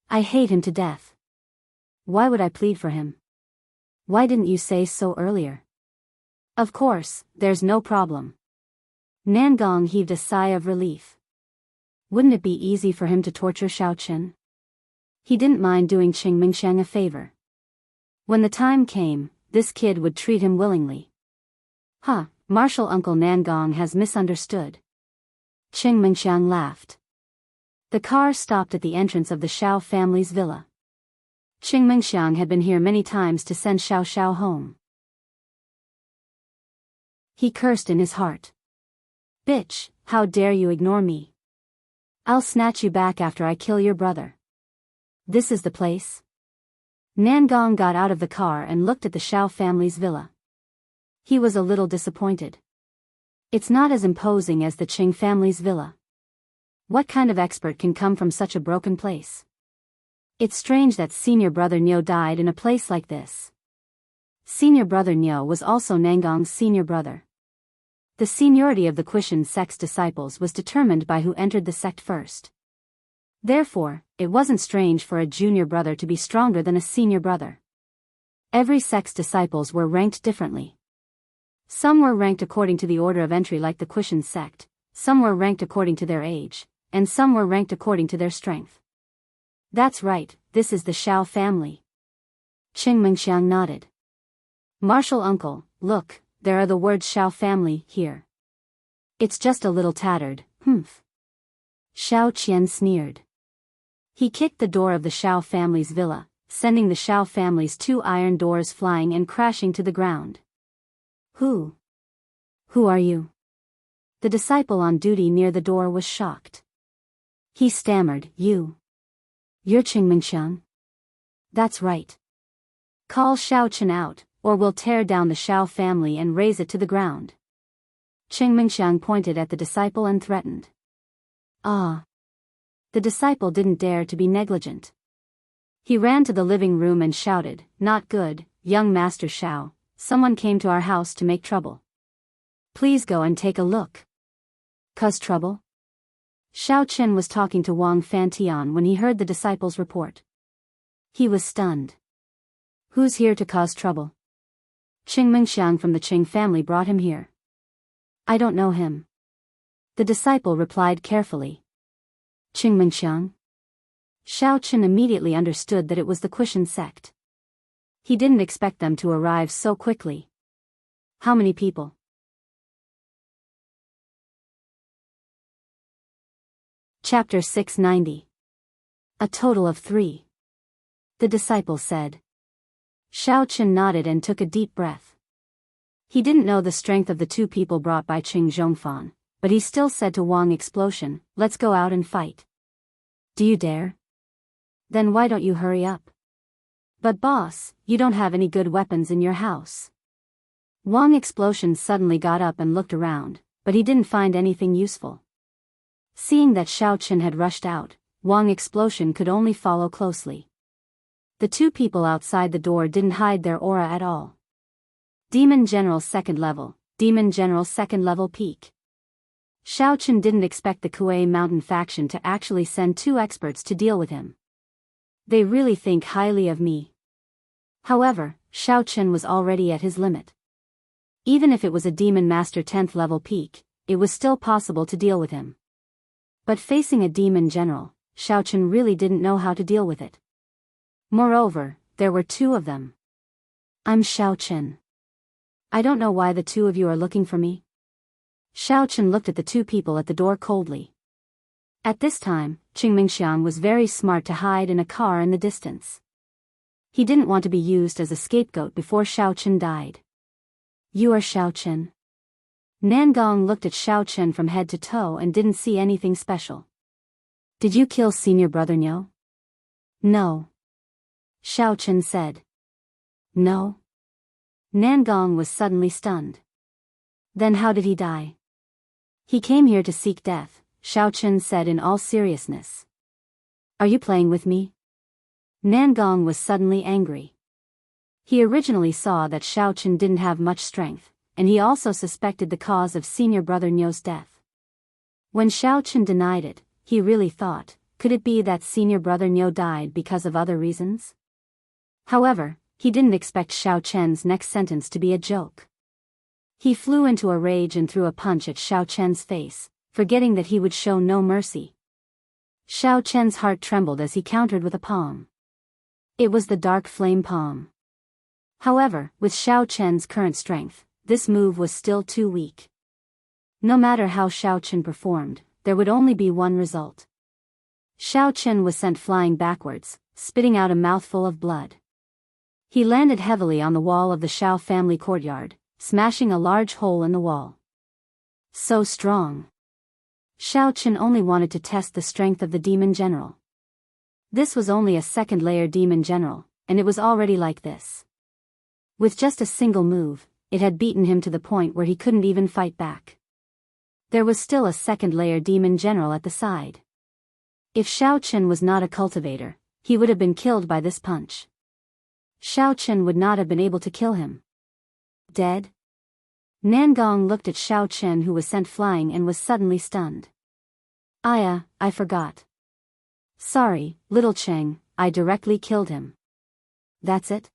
I hate him to death. Why would I plead for him? Why didn't you say so earlier? Of course, there's no problem. Nangong heaved a sigh of relief. Wouldn't it be easy for him to torture Shao Chen? He didn't mind doing Qing Mingxiang a favor. When the time came, this kid would treat him willingly. Martial Uncle Nangong has misunderstood. Qing Mingxiang laughed. The car stopped at the entrance of the Shao family's villa. Qing Mingxiang had been here many times to send Shao home. He cursed in his heart. Bitch, how dare you ignore me? I'll snatch you back after I kill your brother. This is the place? Nangong got out of the car and looked at the Shao family's villa. He was a little disappointed. It's not as imposing as the Qing family's villa. What kind of expert can come from such a broken place? It's strange that senior brother Niu died in a place like this. Senior brother Niu was also Nangong's senior brother. The seniority of the Quishan sect's disciples was determined by who entered the sect first. Therefore, it wasn't strange for a junior brother to be stronger than a senior brother. Every sect's disciples were ranked differently. Some were ranked according to the order of entry like the Quishan sect, some were ranked according to their age, and some were ranked according to their strength. That's right, this is the Shao family. Qing Mingxiang nodded. Martial Uncle, look, there are the words Shao family here. It's just a little tattered, Shao Qian sneered. He kicked the door of the Shao family's villa, sending the Shao family's two iron doors flying and crashing to the ground. Who are you? The disciple on duty near the door was shocked. He stammered, You're Qing Mingxiang? That's right. Call Shao Chen out, or we'll tear down the Shao family and raze it to the ground. Qing Mingxiang pointed at the disciple and threatened. The disciple didn't dare to be negligent. He ran to the living room and shouted, Not good, young Master Shao, someone came to our house to make trouble. Please go and take a look. Cause trouble? Xiao Chen was talking to Wang Fantian when he heard the disciples' report. He was stunned. Who's here to cause trouble? Qing Mingxiang from the Qing family brought him here. I don't know him. The disciple replied carefully. Qing Mingxiang? Xiao Chen immediately understood that it was the Quishan sect. He didn't expect them to arrive so quickly. How many people? Chapter 690. A total of 3. The disciple said. Xiao Chen nodded and took a deep breath. He didn't know the strength of the 2 people brought by Qing Zhongfan, but he still said to Wang Explosion, let's go out and fight. Do you dare? Then why don't you hurry up? But boss, you don't have any good weapons in your house. Wang Explosion suddenly got up and looked around, but he didn't find anything useful. Seeing that Xiao Chen had rushed out, Wang Explosion could only follow closely. The 2 people outside the door didn't hide their aura at all. Demon General 2nd level, Demon General 2nd level peak. Xiao Chen didn't expect the Kuei Mountain faction to actually send 2 experts to deal with him. They really think highly of me. However, Xiao Chen was already at his limit. Even if it was a Demon Master 10th level peak, it was still possible to deal with him. But facing a Demon General, Xiao Chen really didn't know how to deal with it. Moreover, there were 2 of them. I'm Xiao Chen. I don't know why the 2 of you are looking for me. Xiao Chen looked at the 2 people at the door coldly. At this time, Qing Mingxiang was very smart to hide in a car in the distance. He didn't want to be used as a scapegoat before Xiao Chen died. You are Xiao Chen? Nangong looked at Xiao Chen from head to toe and didn't see anything special. Did you kill senior brother Niu? No. Xiao Chen said. No? Nangong was suddenly stunned. Then how did he die? He came here to seek death, Xiao Chen said in all seriousness. Are you playing with me? Nangong was suddenly angry. He originally saw that Xiao Chen didn't have much strength, and he also suspected the cause of senior brother Niu's death. When Xiao Chen denied it, he really thought, could it be that senior brother Niu died because of other reasons? However, he didn't expect Xiao Chen's next sentence to be a joke. He flew into a rage and threw a punch at Xiao Chen's face, forgetting that he would show no mercy. Xiao Chen's heart trembled as he countered with a palm. It was the dark flame palm. However, with Xiao Chen's current strength, this move was still too weak. No matter how Xiao Chen performed, there would only be one result. Xiao Chen was sent flying backwards, spitting out a mouthful of blood. He landed heavily on the wall of the Xiao family courtyard, smashing a large hole in the wall. So strong. Xiao Chen only wanted to test the strength of the Demon General. This was only a 2nd layer Demon General, and it was already like this. With just a single move, it had beaten him to the point where he couldn't even fight back. There was still a 2nd layer Demon General at the side. If Xiao Chen was not a cultivator, he would have been killed by this punch. Xiao Chen would not have been able to kill him. Dead? Nangong looked at Xiao Chen, who was sent flying, and was suddenly stunned. I forgot. Sorry, little Cheng, I directly killed him. That's it?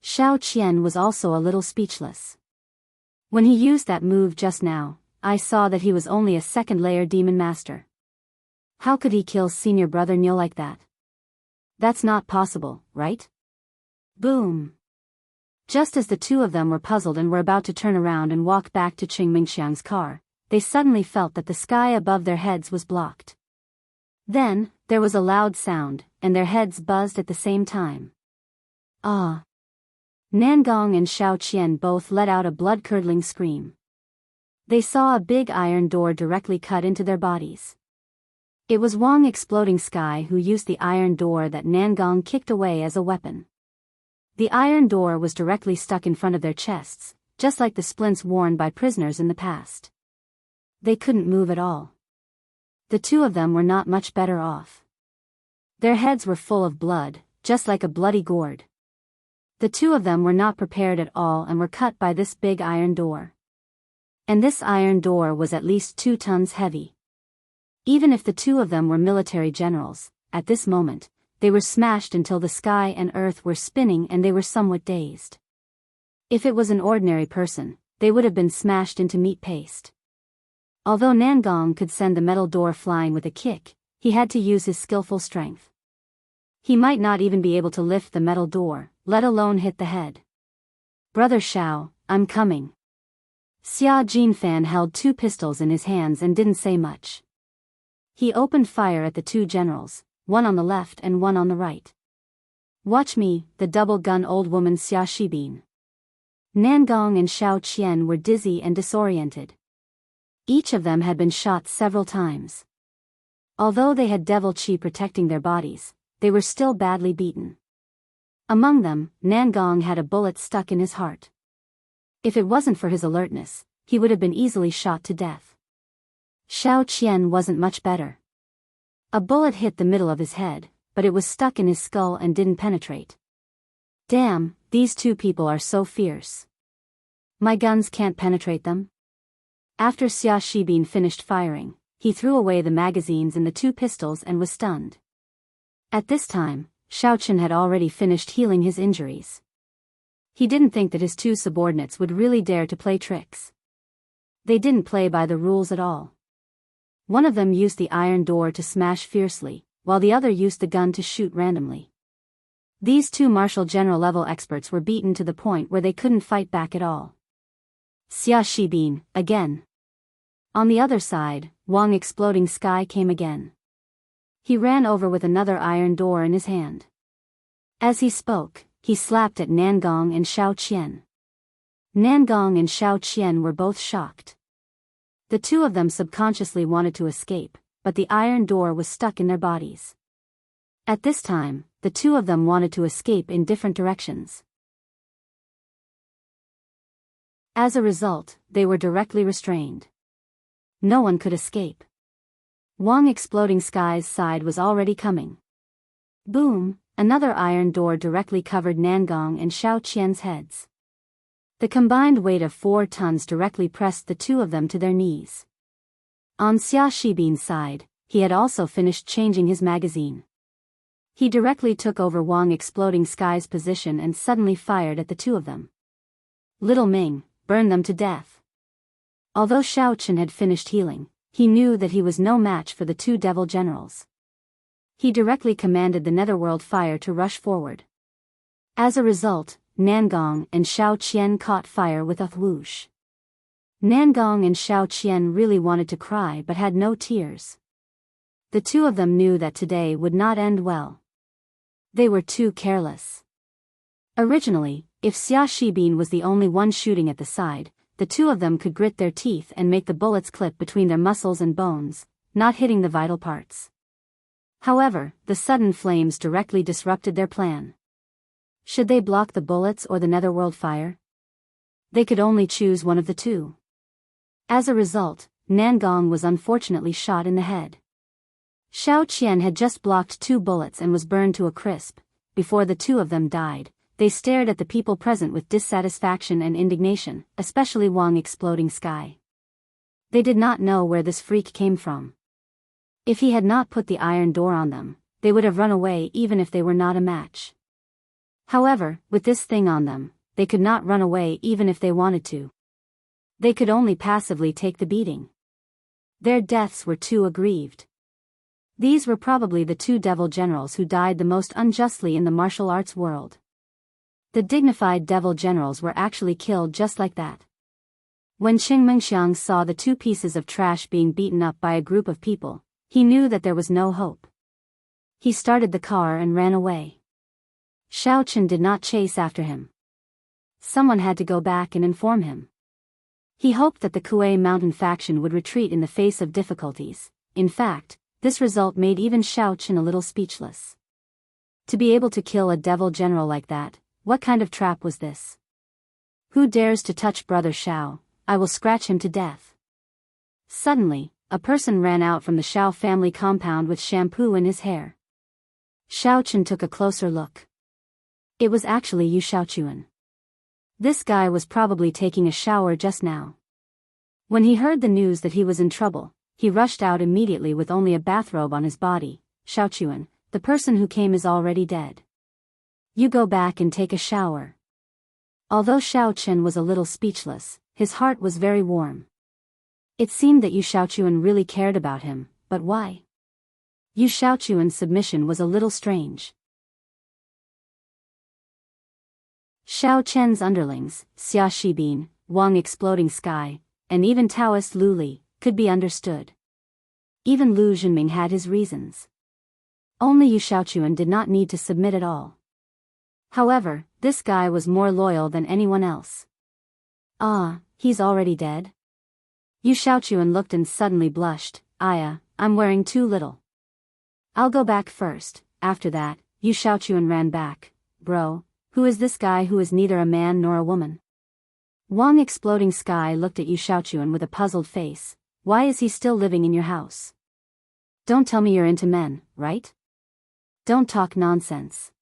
Xiao Qian was also a little speechless. When he used that move just now, I saw that he was only a 2nd layer Demon Master. How could he kill senior brother Niu like that? That's not possible, right? Boom. Just as the 2 of them were puzzled and were about to turn around and walk back to Qing Mingxiang's car, they suddenly felt that the sky above their heads was blocked. Then, there was a loud sound, and their heads buzzed at the same time. Ah! Nangong and Xiao Qian both let out a blood-curdling scream. They saw a big iron door directly cut into their bodies. It was Wang Exploding Sky who used the iron door that Nangong kicked away as a weapon. The iron door was directly stuck in front of their chests, just like the splints worn by prisoners in the past. They couldn't move at all. The 2 of them were not much better off. Their heads were full of blood, just like a bloody gourd. The two of them were not prepared at all and were cut by this big iron door. And this iron door was at least 2 tons heavy. Even if the two of them were military generals, at this moment, they were smashed until the sky and earth were spinning and they were somewhat dazed. If it was an ordinary person, they would have been smashed into meat paste. Although Nangong could send the metal door flying with a kick, he had to use his skillful strength. He might not even be able to lift the metal door, let alone hit the head. "Brother Shao, I'm coming." Xia Jinfan held 2 pistols in his hands and didn't say much. He opened fire at the 2 generals, one on the left and one on the right. "Watch me," the double-gun old woman Xia Shibin. Nangong and Shao Qian were dizzy and disoriented. Each of them had been shot several times. Although they had devil chi protecting their bodies, they were still badly beaten. Among them, Nangong had a bullet stuck in his heart. If it wasn't for his alertness, he would have been easily shot to death. Shao Qian wasn't much better. A bullet hit the middle of his head, but it was stuck in his skull and didn't penetrate. "Damn, these 2 people are so fierce. My guns can't penetrate them." After Xia Shibin finished firing, he threw away the magazines in the 2 pistols and was stunned. At this time, Shaochen had already finished healing his injuries. He didn't think that his 2 subordinates would really dare to play tricks. They didn't play by the rules at all. One of them used the iron door to smash fiercely, while the other used the gun to shoot randomly. These 2 martial general level experts were beaten to the point where they couldn't fight back at all. Xia Shibin, again. On the other side, Wang Exploding Sky came again. He ran over with another iron door in his hand. As he spoke, he slapped at Nangong and Shao Qian. Nangong and Shao Qian were both shocked. The 2 of them subconsciously wanted to escape, but the iron door was stuck in their bodies. At this time, the 2 of them wanted to escape in different directions. As a result, they were directly restrained. No one could escape. Wang Exploding Sky's side was already coming. Boom, another iron door directly covered Nangong and Shao Qian's heads. The combined weight of 4 tons directly pressed the 2 of them to their knees. On Xia Shibin's side, he had also finished changing his magazine. He directly took over Wang Exploding Sky's position and suddenly fired at the 2 of them. "Little Ming, burn them to death." Although Shao Chen had finished healing, he knew that he was no match for the 2 devil generals. He directly commanded the Netherworld Fire to rush forward. As a result, Nangong and Shao Qian caught fire with a whoosh. Nangong and Shao Qian really wanted to cry but had no tears. The 2 of them knew that today would not end well. They were too careless. Originally, if Xia Shibin was the only one shooting at the side, the 2 of them could grit their teeth and make the bullets clip between their muscles and bones, not hitting the vital parts. However, the sudden flames directly disrupted their plan. Should they block the bullets or the Netherworld Fire? They could only choose one of the 2. As a result, Nangong was unfortunately shot in the head. Shao Qian had just blocked 2 bullets and was burned to a crisp. Before the 2 of them died, they stared at the people present with dissatisfaction and indignation, especially Wang Exploding Sky. They did not know where this freak came from. If he had not put the iron door on them, they would have run away even if they were not a match. However, with this thing on them, they could not run away even if they wanted to. They could only passively take the beating. Their deaths were too aggrieved. These were probably the 2 devil generals who died the most unjustly in the martial arts world. The dignified devil generals were actually killed just like that. When Qing Mengxiang saw the 2 pieces of trash being beaten up by a group of people, he knew that there was no hope. He started the car and ran away. Shao Chen did not chase after him. Someone had to go back and inform him. He hoped that the Kuei Mountain faction would retreat in the face of difficulties. In fact, this result made even Shao Chen a little speechless. To be able to kill a devil general like that, what kind of trap was this? Who dares to touch Brother Shao? I will scratch him to death. Suddenly, a person ran out from the Shao family compound with shampoo in his hair. Shao Chen took a closer look. It was actually Yu Xiaochuan. This guy was probably taking a shower just now. When he heard the news that he was in trouble, he rushed out immediately with only a bathrobe on his body. Xiaochuan, the person who came is already dead. You go back and take a shower. Although Xiao Chen was a little speechless, his heart was very warm. It seemed that Yu Xiaochuan really cared about him, but why? Yu Xiaochuan's submission was a little strange. Xiao Chen's underlings, Xia Shibin, Wang Exploding Sky, and even Taoist Lu Li, could be understood. Even Lu Zhenming had his reasons. Only Yu Xiaochuan did not need to submit at all. However, this guy was more loyal than anyone else. Ah, he's already dead? Yu Xiaochuan looked and suddenly blushed. I'm wearing too little. I'll go back first. After that, Yu Xiaochuan ran back. Bro, who is this guy who is neither a man nor a woman? Wang Exploding Sky looked at Yu Xiaochuan with a puzzled face. Why is he still living in your house? Don't tell me you're into men, right? Don't talk nonsense.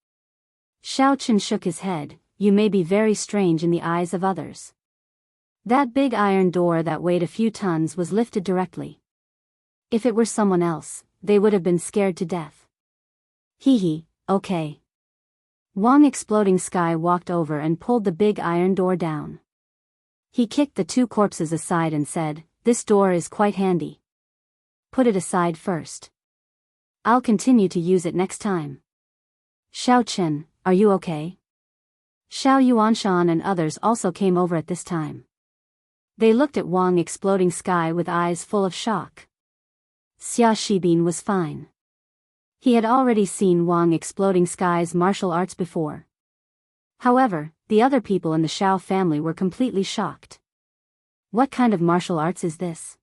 Xiao Chen shook his head. You may be very strange in the eyes of others. That big iron door that weighed a few tons was lifted directly. If it were someone else, they would have been scared to death. Hee, okay. Wang Exploding Sky walked over and pulled the big iron door down. He kicked the two corpses aside and said, This door is quite handy. Put it aside first. I'll continue to use it next time. Xiao Chen, are you okay? Xiao Yuanshan and others also came over at this time. They looked at Wang Exploding Sky with eyes full of shock. Xia Shibin was fine. He had already seen Wang Exploding Sky's martial arts before. However, the other people in the Xiao family were completely shocked. What kind of martial arts is this?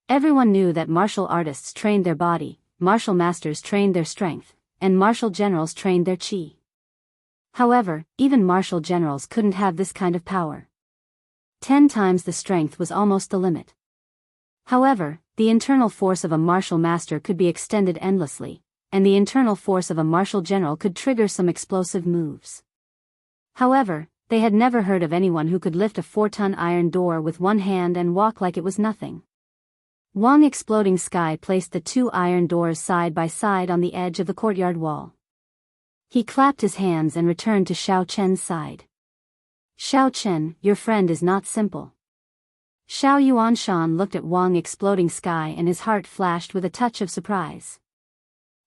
Everyone knew that martial artists trained their body, martial masters trained their strength, and martial generals trained their qi. However, even martial generals couldn't have this kind of power. 10 times the strength was almost the limit. However, the internal force of a martial master could be extended endlessly, and the internal force of a martial general could trigger some explosive moves. However, they had never heard of anyone who could lift a 4-ton iron door with one hand and walk like it was nothing. Wang Exploding Sky placed the 2 iron doors side by side on the edge of the courtyard wall. He clapped his hands and returned to Xiao Chen's side. Xiao Chen, your friend is not simple. Xiao Yuanshan looked at Wang Exploding Sky and his heart flashed with a touch of surprise.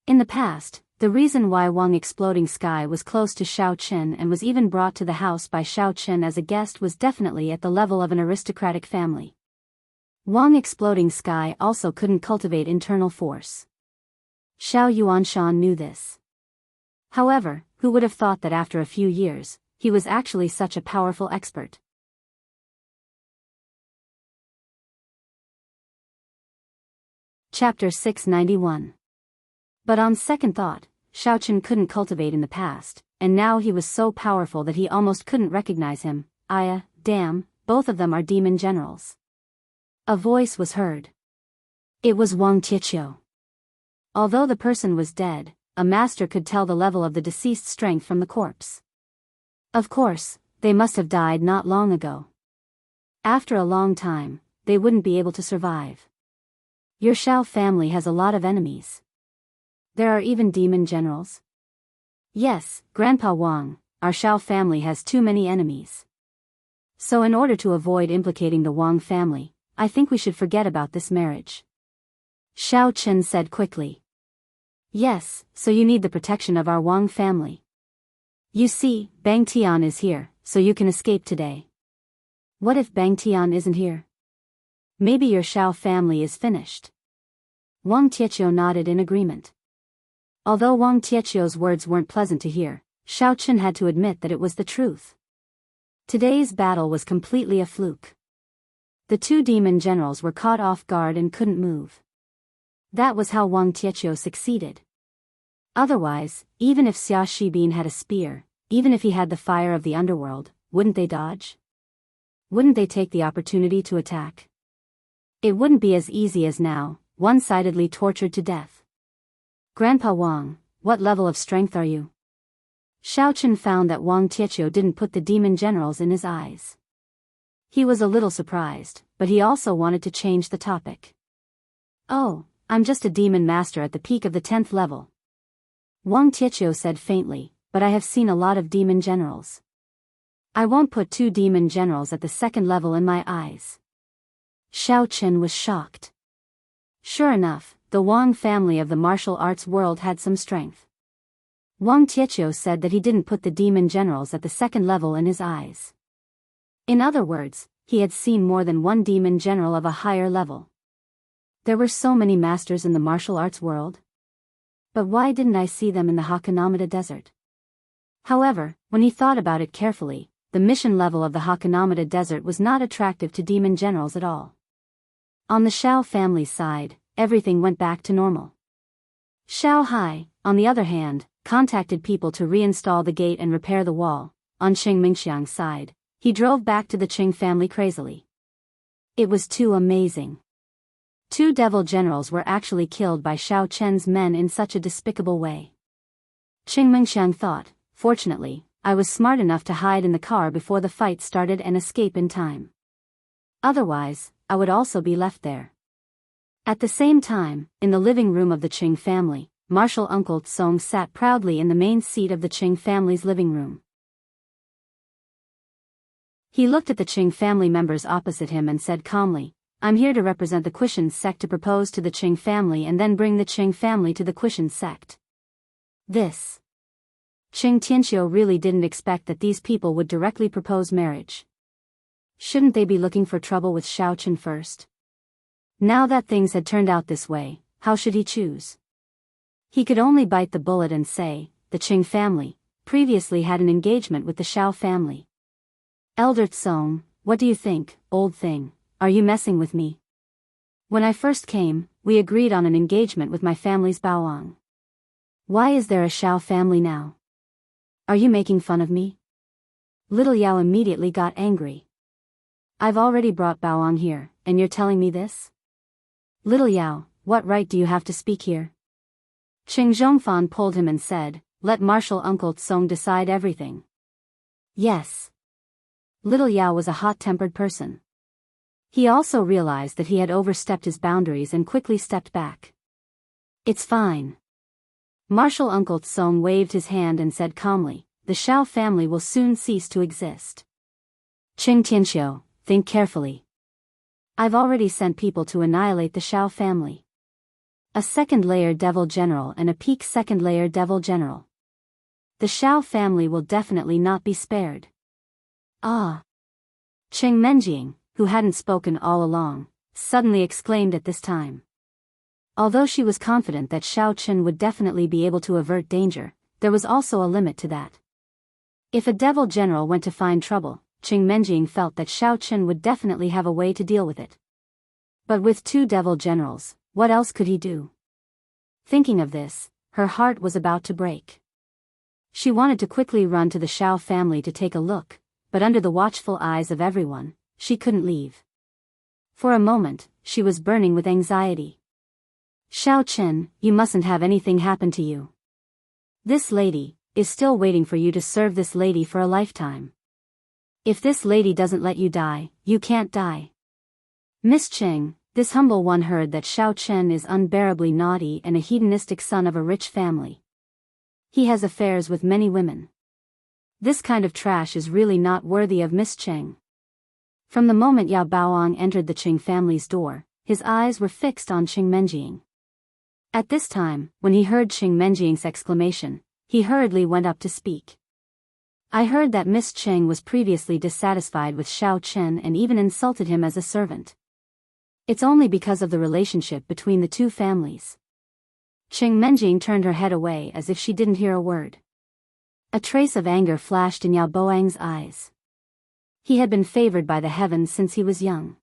In the past, the reason why Wang Exploding Sky was close to Xiao Chen and was even brought to the house by Xiao Chen as a guest was definitely at the level of an aristocratic family. Wang Exploding Sky also couldn't cultivate internal force. Xiao Yuanshan knew this. However, who would have thought that after a few years, he was actually such a powerful expert? Chapter 691. But on second thought, Xiao Chen couldn't cultivate in the past, and now he was so powerful that he almost couldn't recognize him. Damn, both of them are demon generals. A voice was heard. It was Wang Tietio. Although the person was dead, a master could tell the level of the deceased's strength from the corpse. Of course, they must have died not long ago. After a long time, they wouldn't be able to survive. Your Xiao family has a lot of enemies. There are even demon generals? Yes, Grandpa Wang, our Xiao family has too many enemies. So in order to avoid implicating the Wang family, I think we should forget about this marriage. Xiao Chen said quickly. Yes, so you need the protection of our Wang family. You see, Bang Tian is here, so you can escape today. What if Bang Tian isn't here? Maybe your Xiao family is finished. Wang Tietio nodded in agreement. Although Wang Tietio's words weren't pleasant to hear, Xiao Chen had to admit that it was the truth. Today's battle was completely a fluke. The 2 demon generals were caught off guard and couldn't move. That was how Wang Tietio succeeded. Otherwise, even if Xia Shibin had a spear, even if he had the fire of the underworld, wouldn't they dodge? Wouldn't they take the opportunity to attack? It wouldn't be as easy as now, one-sidedly tortured to death. Grandpa Wang, what level of strength are you? Xiao Chen found that Wang Tietio didn't put the demon generals in his eyes. He was a little surprised, but he also wanted to change the topic. "Oh, I'm just a demon master at the peak of the 10th level." Wang Tietio said faintly, "But I have seen a lot of demon generals. I won't put 2 demon generals at the 2nd level in my eyes." Xiao Chen was shocked. Sure enough, the Wang family of the martial arts world had some strength. Wang Tietio said that he didn't put the demon generals at the 2nd level in his eyes. In other words, he had seen more than one demon general of a higher level. There were so many masters in the martial arts world. But why didn't I see them in the Hakanamada Desert? However, when he thought about it carefully, the mission level of the Hakanamada Desert was not attractive to demon generals at all. On the Shao family's side, everything went back to normal. Shao Hai, on the other hand, contacted people to reinstall the gate and repair the wall. On Qing Mingxiang's side, he drove back to the Qing family crazily. It was too amazing. 2 devil generals were actually killed by Xiao Chen's men in such a despicable way. Qing Mingxiang thought, "Fortunately, I was smart enough to hide in the car before the fight started and escape in time. Otherwise, I would also be left there." At the same time, in the living room of the Qing family, Martial Uncle Tsong sat proudly in the main seat of the Qing family's living room. He looked at the Qing family members opposite him and said calmly, "I'm here to represent the Kushan sect to propose to the Qing family and then bring the Qing family to the Kushan sect." This. Qing Tianqiu really didn't expect that these people would directly propose marriage. Shouldn't they be looking for trouble with Xiao Chen first? Now that things had turned out this way, how should he choose? He could only bite the bullet and say, "The Qing family previously had an engagement with the Shao family. Elder Tsong, what do you think, old thing? Are you messing with me? When I first came, we agreed on an engagement with my family's Baoang. Why is there a Shao family now? Are you making fun of me?" Little Yao immediately got angry. "I've already brought Baoang here, and you're telling me this? Little Yao, what right do you have to speak here?" Qing Zhongfan pulled him and said, "Let Martial Uncle Tsong decide everything." Yes. Little Yao was a hot-tempered person. He also realized that he had overstepped his boundaries and quickly stepped back. "It's fine." Martial Uncle Tsong waved his hand and said calmly, "The Shao family will soon cease to exist. Qing Tianqiu, think carefully. I've already sent people to annihilate the Shao family. A 2nd-layer devil general and a peak 2nd-layer devil general. The Shao family will definitely not be spared." "Ah!" Qing Menjing, who hadn't spoken all along, suddenly exclaimed at this time. Although she was confident that Xiao Chen would definitely be able to avert danger, there was also a limit to that. If a devil general went to find trouble, Qing Menjing felt that Xiao Chen would definitely have a way to deal with it. But with 2 devil generals, what else could he do? Thinking of this, her heart was about to break. She wanted to quickly run to the Shao family to take a look, but under the watchful eyes of everyone, she couldn't leave. For a moment, she was burning with anxiety. "Xiao Chen, you mustn't have anything happen to you. This lady is still waiting for you to serve this lady for a lifetime. If this lady doesn't let you die, you can't die." Miss Qing, this humble one, heard that Xiao Chen is unbearably naughty and a hedonistic son of a rich family. He has affairs with many women. This kind of trash is really not worthy of Miss Qing. From the moment Yao Baoang entered the Qing family's door, his eyes were fixed on Qing Menjing. At this time, when he heard Qing Menjing's exclamation, he hurriedly went up to speak. "I heard that Miss Qing was previously dissatisfied with Xiao Chen and even insulted him as a servant. It's only because of the relationship between the 2 families." Qing Menjing turned her head away as if she didn't hear a word. A trace of anger flashed in Yao Boang's eyes. He had been favored by the heavens since he was young.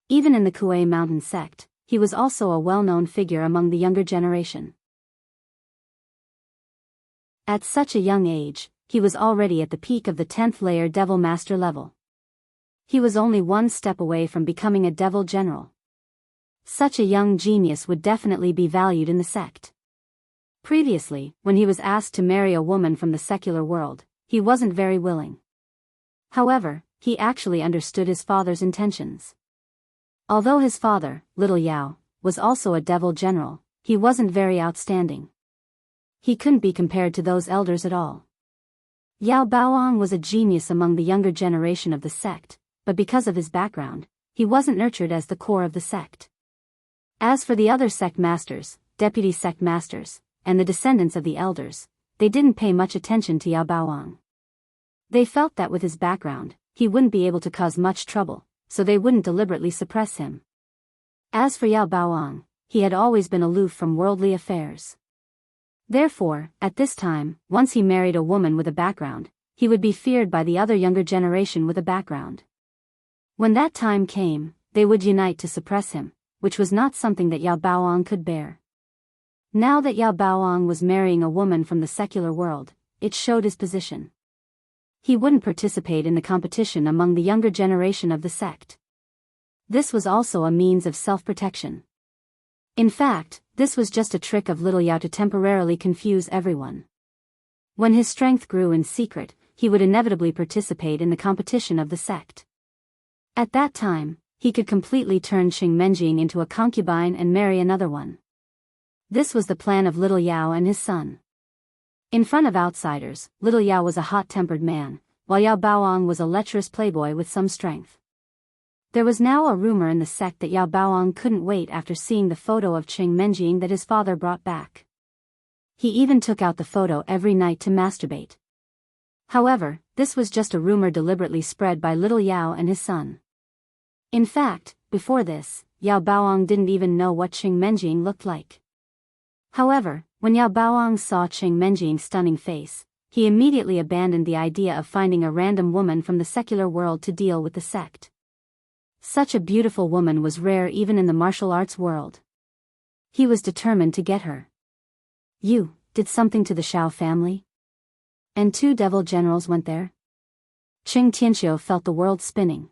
Even in the Kuei Mountain sect, he was also a well-known figure among the younger generation. At such a young age, he was already at the peak of the 10th layer Devil Master level. He was only one step away from becoming a Devil General. Such a young genius would definitely be valued in the sect. Previously, when he was asked to marry a woman from the secular world, he wasn't very willing. However, he actually understood his father's intentions. Although his father, Little Yao, was also a devil general, he wasn't very outstanding. He couldn't be compared to those elders at all. Yao Baoang was a genius among the younger generation of the sect, but because of his background, he wasn't nurtured as the core of the sect. As for the other sect masters, deputy sect masters, and the descendants of the elders, they didn't pay much attention to Yao Baoang. They felt that with his background, he wouldn't be able to cause much trouble, so they wouldn't deliberately suppress him. As for Yao Baoang, he had always been aloof from worldly affairs. Therefore, at this time, once he married a woman with a background, he would be feared by the other younger generation with a background. When that time came, they would unite to suppress him, which was not something that Yao Baoang could bear. Now that Yao Baoang was marrying a woman from the secular world, it showed his position. He wouldn't participate in the competition among the younger generation of the sect. This was also a means of self-protection. In fact, this was just a trick of Little Yao to temporarily confuse everyone. When his strength grew in secret, he would inevitably participate in the competition of the sect. At that time, he could completely turn Qing Menjing into a concubine and marry another one. This was the plan of Little Yao and his son. In front of outsiders, Little Yao was a hot-tempered man, while Yao Baoang was a lecherous playboy with some strength. There was now a rumor in the sect that Yao Baoang couldn't wait after seeing the photo of Qing Menjing that his father brought back. He even took out the photo every night to masturbate. However, this was just a rumor deliberately spread by Little Yao and his son. In fact, before this, Yao Baoang didn't even know what Qing Menjing looked like. However, when Yao Baoang saw Qing Menjing's stunning face, he immediately abandoned the idea of finding a random woman from the secular world to deal with the sect. Such a beautiful woman was rare even in the martial arts world. He was determined to get her. You did something to the Shao family? And 2 devil generals went there? Qing Tianxiu felt the world spinning.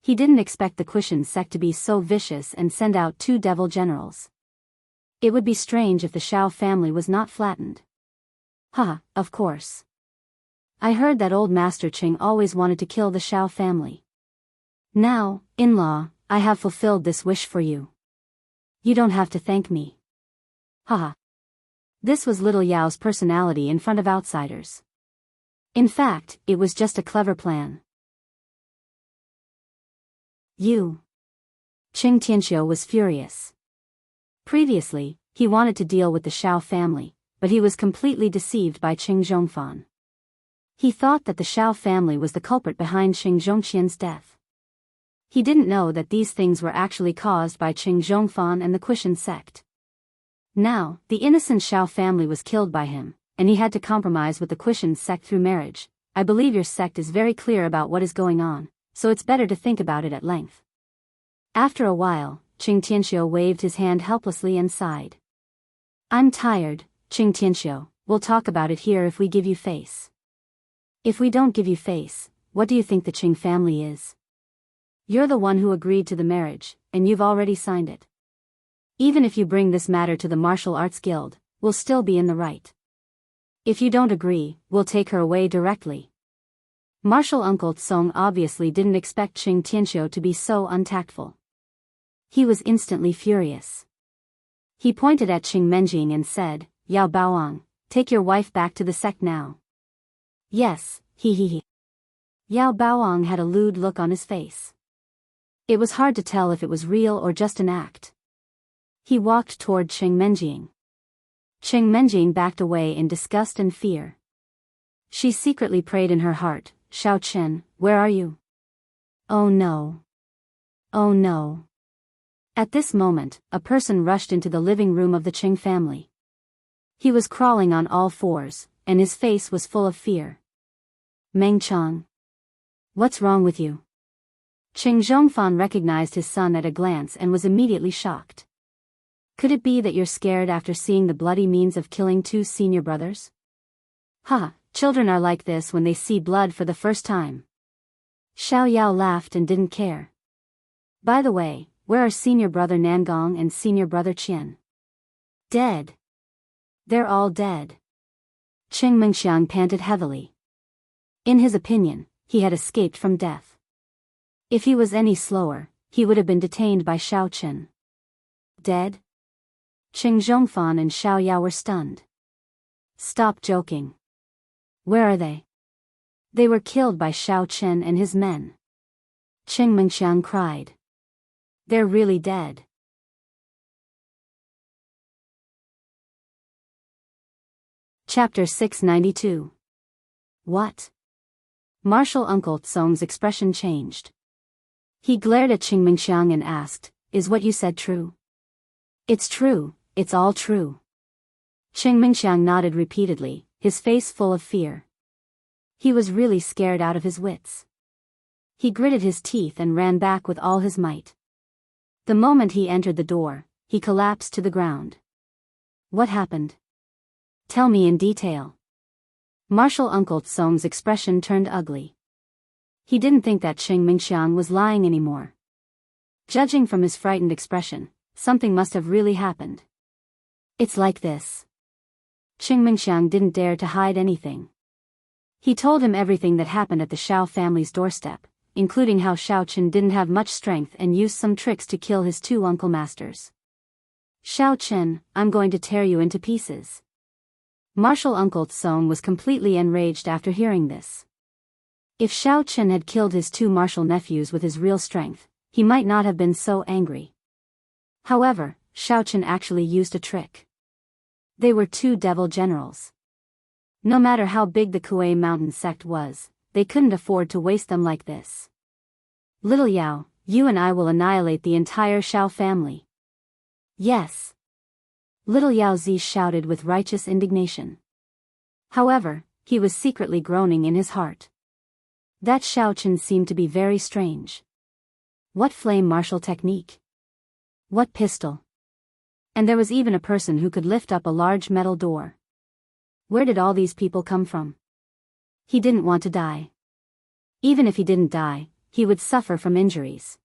He didn't expect the Quishan sect to be so vicious and send out 2 devil generals. It would be strange if the Shao family was not flattened. Haha, of course. I heard that old Master Qing always wanted to kill the Shao family. Now, in-law, I have fulfilled this wish for you. You don't have to thank me. Haha. This was Little Yao's personality in front of outsiders. In fact, it was just a clever plan. You. Qing Tianxiu was furious. Previously, he wanted to deal with the Shao family, but he was completely deceived by Qing Zhongfan. He thought that the Shao family was the culprit behind Qing Zhongqian's death. He didn't know that these things were actually caused by Qing Zhongfan and the Quishan sect. Now, the innocent Shao family was killed by him, and he had to compromise with the Quishan sect through marriage. I believe your sect is very clear about what is going on, so it's better to think about it at length. After a while, Qing Tianxiu waved his hand helplessly and sighed. I'm tired, Qing Tianxiu, we'll talk about it here if we give you face. If we don't give you face, what do you think the Qing family is? You're the one who agreed to the marriage, and you've already signed it. Even if you bring this matter to the Martial Arts Guild, we'll still be in the right. If you don't agree, we'll take her away directly. Martial Uncle Tsong obviously didn't expect Qing Tianxiu to be so untactful. He was instantly furious. He pointed at Qing Menjing and said, Yao Baoang, take your wife back to the sect now. Yes, he. Yao Baoang had a lewd look on his face. It was hard to tell if it was real or just an act. He walked toward Qing Menjing. Qing Menjing backed away in disgust and fear. She secretly prayed in her heart, Shao Chen, where are you? Oh no. Oh no. At this moment, a person rushed into the living room of the Qing family. He was crawling on all fours, and his face was full of fear. Meng Chang. What's wrong with you? Qing Zhongfan recognized his son at a glance and was immediately shocked. Could it be that you're scared after seeing the bloody means of killing 2 senior brothers? Ha, children are like this when they see blood for the first time. Xiao Yao laughed and didn't care. By the way, where are senior brother Nangong and senior brother Qian? Dead. They're all dead. Qing Mengxiang panted heavily. In his opinion, he had escaped from death. If he was any slower, he would have been detained by Xiao Chen. Dead? Qing Zhongfan and Xiao Yao were stunned. Stop joking. Where are they? They were killed by Xiao Chen and his men. Qing Mengxiang cried. They're really dead. Chapter 692. What? Martial Uncle Tsong's expression changed. He glared at Qing Mengxiang and asked, "Is what you said true?" "It's true, it's all true." Qing Mengxiang nodded repeatedly, his face full of fear. He was really scared out of his wits. He gritted his teeth and ran back with all his might. The moment he entered the door, he collapsed to the ground. What happened? Tell me in detail. Martial Uncle Tsong's expression turned ugly. He didn't think that Qing Mengxiang was lying anymore. Judging from his frightened expression, something must have really happened. It's like this. Qing Mengxiang didn't dare to hide anything. He told him everything that happened at the Xiao family's doorstep, including how Xiao Chen didn't have much strength and used some tricks to kill his two uncle masters. "Xiao Chen, I'm going to tear you into pieces." Martial Uncle Tsong was completely enraged after hearing this. If Xiao Chen had killed his two martial nephews with his real strength, he might not have been so angry. However, Xiao Chen actually used a trick. They were two devil generals. No matter how big the Kuei Mountain sect was, they couldn't afford to waste them like this. "Little Yao, you and I will annihilate the entire Xiao family." "Yes." Little Yao Zi shouted with righteous indignation. However, he was secretly groaning in his heart. That Xiao Chen seemed to be very strange. What flame martial technique? What pistol? And there was even a person who could lift up a large metal door. Where did all these people come from? He didn't want to die. Even if he didn't die, he would suffer from injuries.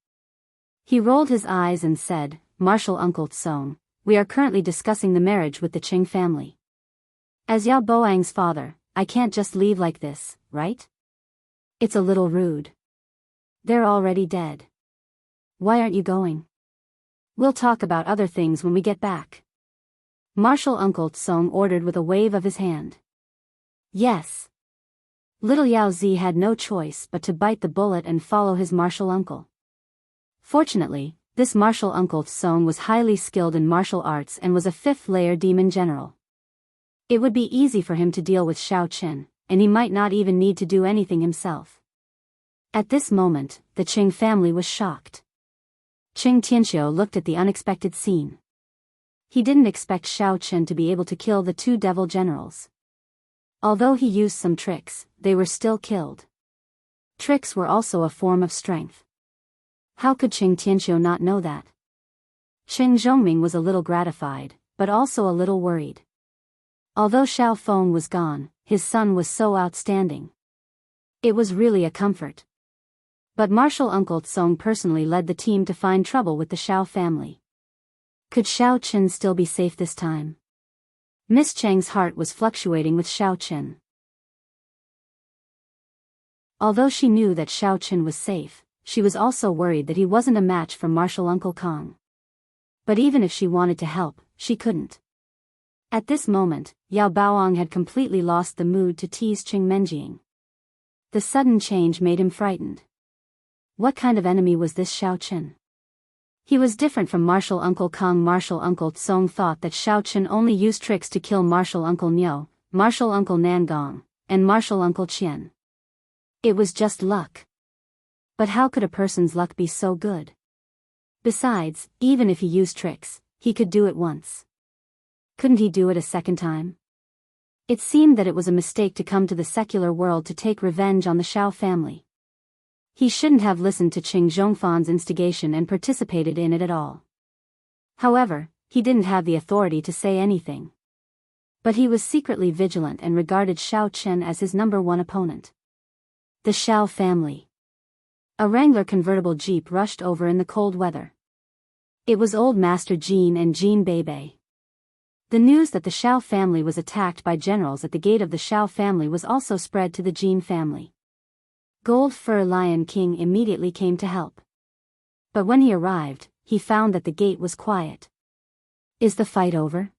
He rolled his eyes and said, "Martial Uncle Tsong, we are currently discussing the marriage with the Qing family. As Yao Boang's father, I can't just leave like this, right? It's a little rude. They're already dead. Why aren't you going? We'll talk about other things when we get back." Martial Uncle Tsong ordered with a wave of his hand. Yes. Little Yao Zi had no choice but to bite the bullet and follow his martial uncle. Fortunately, this martial Uncle Tsong was highly skilled in martial arts and was a fifth-layer demon general. It would be easy for him to deal with Xiao Chen, and he might not even need to do anything himself. At this moment, the Qing family was shocked. Qing Tianxiu looked at the unexpected scene. He didn't expect Xiao Chen to be able to kill the two devil generals. Although he used some tricks, they were still killed. Tricks were also a form of strength. How could Qing Tianxiu not know that? Qing Zhongming was a little gratified, but also a little worried. Although Xiao Feng was gone, his son was so outstanding. It was really a comfort. But Martial Uncle Tsong personally led the team to find trouble with the Xiao family. Could Xiao Chen still be safe this time? Miss Cheng's heart was fluctuating with Xiao Chen. Although she knew that Xiao Chen was safe, she was also worried that he wasn't a match for Martial Uncle Kong. But even if she wanted to help, she couldn't. At this moment, Yao Baoang had completely lost the mood to tease Qing Menjing. The sudden change made him frightened. What kind of enemy was this Xiao Chen? He was different from Martial Uncle Kong. Martial Uncle Tsong thought that Xiao Chen only used tricks to kill Martial Uncle Niu, Martial Uncle Nangong, and Martial Uncle Qian. It was just luck. But how could a person's luck be so good? Besides, even if he used tricks, he could do it once. Couldn't he do it a second time? It seemed that it was a mistake to come to the secular world to take revenge on the Xiao family. He shouldn't have listened to Qing Zhongfan's instigation and participated in it at all. However, he didn't have the authority to say anything. But he was secretly vigilant and regarded Xiao Chen as his #1 opponent. The Xiao family. A Wrangler convertible jeep rushed over in the cold weather. It was Old Master Jean and Jean Bebe. The news that the Shao family was attacked by generals at the gate of the Shao family was also spread to the Jin family. Gold Fur Lion King immediately came to help. But when he arrived, he found that the gate was quiet. Is the fight over?